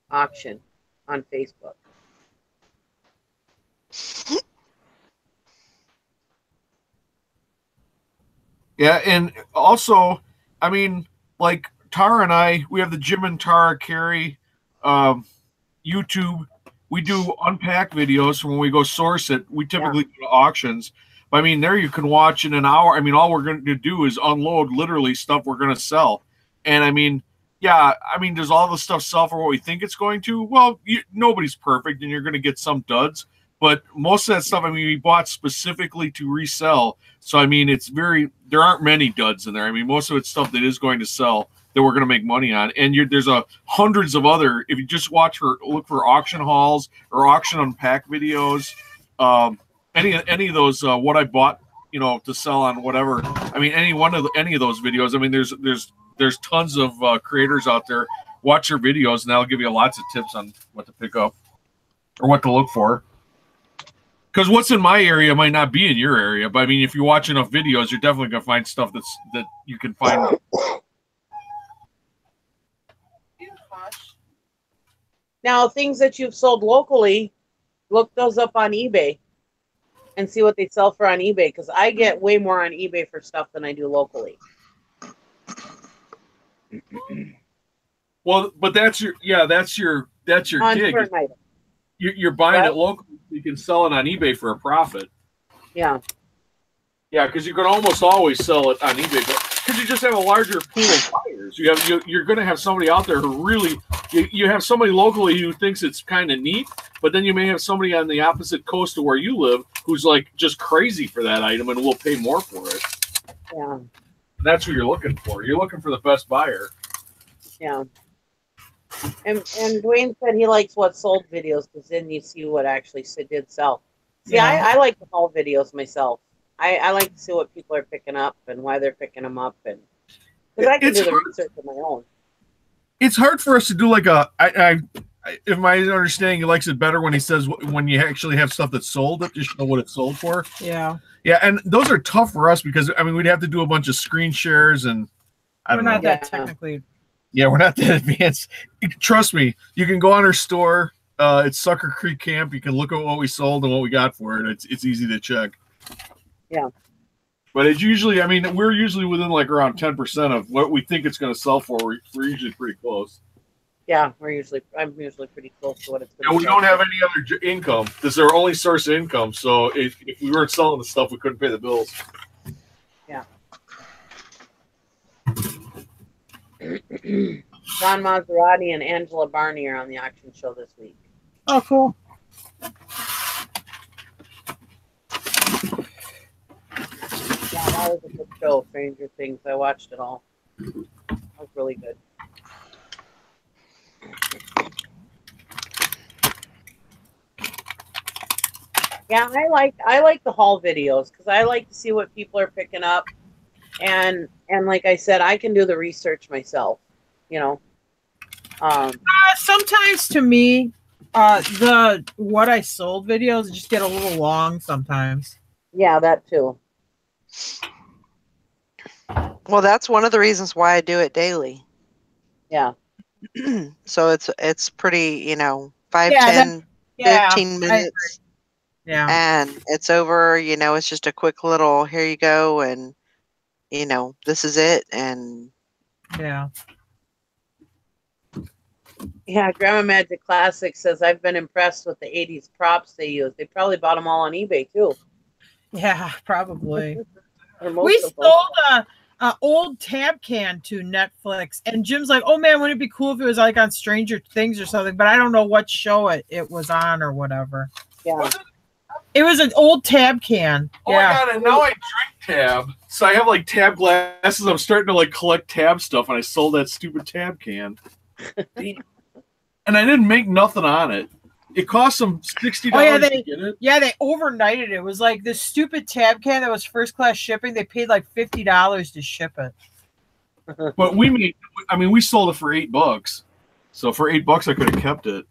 auction on Facebook. Yeah, and also, I mean, like Tara and I, we have the Jim and Tara Carey YouTube. We do unpack videos when we go source it. We typically go to auctions. But I mean, there you can watch in an hour. I mean, all we're going to do is unload literally stuff we're going to sell. And I mean, yeah, I mean, does all the stuff sell for what we think it's going to? Well, nobody's perfect, and you're going to get some duds. But most of that stuff, I mean, we bought specifically to resell. So, I mean, there aren't many duds in there. I mean, most of it's stuff that is going to sell that we're going to make money on. And there's hundreds of other, if you just look for auction hauls or auction unpack videos, any of those, what I bought, you know, to sell on whatever. I mean, any of those videos. I mean, there's tons of creators out there. Watch their videos, and that'll give you lots of tips on what to pick up or what to look for. Because what's in my area might not be in your area, but I mean, if you watch enough videos, you're definitely gonna find stuff that you can find. Now, things that you've sold locally, look those up on eBay and see what they sell for on eBay. Because I get way more on eBay for stuff than I do locally. Well, but that's your gig. You're buying it locally, so you can sell it on eBay for a profit. Yeah. Yeah, because you can almost always sell it on eBay, because you just have a larger pool of buyers. You're going to have somebody out there who really, you have somebody locally who thinks it's kind of neat, but then you may have somebody on the opposite coast of where you live who's like just crazy for that item and will pay more for it. Yeah. And that's what you're looking for. You're looking for the best buyer. Yeah. And Dwayne said he likes what sold videos because then you see what actually did sell. See, yeah. I like the haul videos myself. I like to see what people are picking up and why they're picking them up, and because I can do the research on my own. It's hard for us to do like if my understanding, he likes it better when he says when you actually have stuff that's sold, that you should know what it's sold for. Yeah. Yeah, and those are tough for us because I mean we'd have to do a bunch of screen shares, and we're not that technically. Yeah, we're not that advanced. Trust me, you can go on our store. It's Sucker Creek Camp. You can look at what we sold and what we got for it. It's easy to check. Yeah. But it's usually, I mean, we're usually within like around 10% of what we think it's going to sell for. We're usually pretty close. Yeah, I'm usually pretty close to what it's going to sell. And we don't have any other income. This is our only source of income. So if we weren't selling the stuff, we couldn't pay the bills. Yeah. John Maserati and Angela Barney are on the auction show this week. Oh, cool. Yeah, that was a good show, Stranger Things. I watched it all. It was really good. Yeah, I like the haul videos because I like to see what people are picking up, and like I said, I can do the research myself. You know. Sometimes to me, the what I sold videos just get a little long sometimes. Yeah, that too. Well, that's one of the reasons why I do it daily. Yeah. So it's pretty, 5, Yeah, 10, Yeah. 15 minutes. Yeah. And it's over, it's just a quick little, here you go, and, this is it, and... Yeah. Yeah, Grandma Magic Classic says, I've been impressed with the 80s props they use. They probably bought them all on eBay, too. Yeah, probably. Or most We of them. sold a old tab can to Netflix, and Jim's like, "Oh man, wouldn't it be cool if it was like on Stranger Things or something?" But I don't know what show it was on or whatever. Yeah. It was an old tab can. Oh my god! And now I drink tab, so I have like tab glasses. I'm starting to like collect tab stuff, and I sold that stupid tab can. And I didn't make nothing on it. It cost them $60 to get it. Yeah, they overnighted it. It was like this stupid tab can that was first class shipping. They paid like $50 to ship it. But we sold it for $8. So for $8, I could have kept it.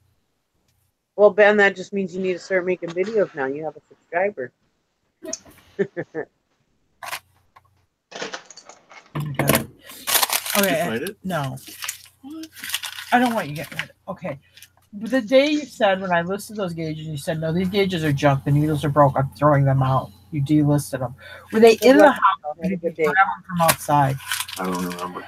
Well, Ben, that just means you need to start making videos now. You have a subscriber. Okay. No. I don't want you getting rid of it. Okay. But the day you said, when I listed those gauges, you said, no, these gauges are junk. The needles are broke. I'm throwing them out. You delisted them. Were they in the house? Or did you grab them from outside? I don't remember.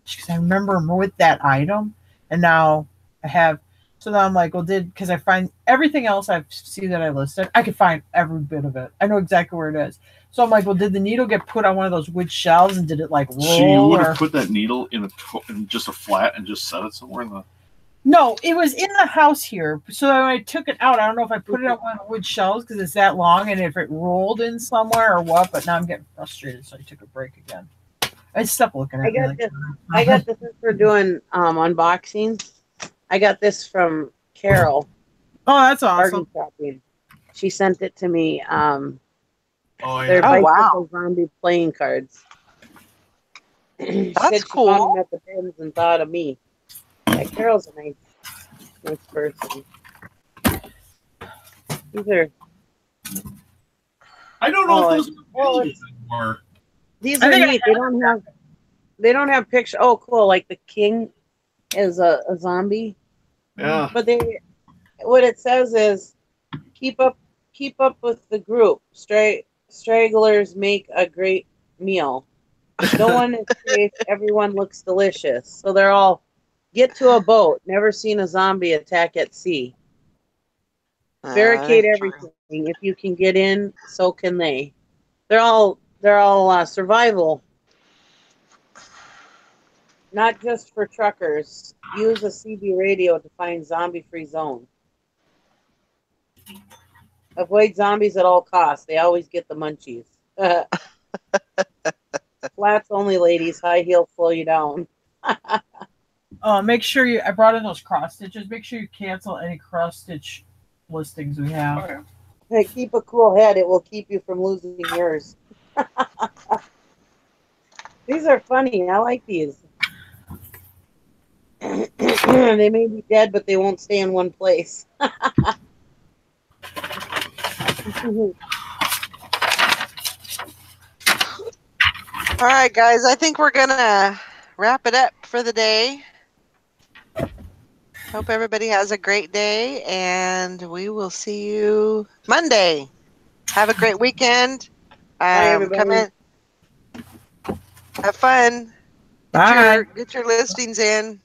Because I remember with that item, and now I have. So now I'm like, well, because I find everything else I see that I listed, I could find every bit of it. I know exactly where it is. So I'm like, well, did the needle get put on one of those wood shelves, and did it like roll? So you would have put that needle in just a flat and just set it somewhere in the... No, it was in the house here. So when I took it out, I don't know if I put it on one of the wood shelves because it's that long, and if it rolled in somewhere or what. But now I'm getting frustrated, so I took a break again. I stopped looking at it. I got this for doing unboxings. I got this from Carol. Oh, that's awesome. Shopping. She sent it to me. They're bicycle zombie playing cards. That's cool. She found them at the bins and thought of me. Yeah, Carol's a nice person. These are. I don't know if those are anymore. These are neat. They don't have pictures. Oh, cool! Like the king is a zombie. Yeah. But what it says is, keep up with the group. Stragglers make a great meal. No one is safe. Everyone looks delicious. So they're all get to a boat. Never seen a zombie attack at sea. Barricade everything. If you can get in, so can they. They're all survival. Not just for truckers. Use a CB radio to find zombie-free zone. Avoid zombies at all costs. They always get the munchies. Flats only, ladies. High heels slow you down. Make sure I brought in those cross stitches. Make sure you cancel any cross stitch listings we have. Okay. Hey, keep a cool head. It will keep you from losing yours. These are funny. I like these. They may be dead, but they won't stay in one place. All right, guys. I think we're going to wrap it up for the day. Hope everybody has a great day, and we will see you Monday. Have a great weekend. Bye, everybody. Come in. Have fun. Bye. Get your listings in.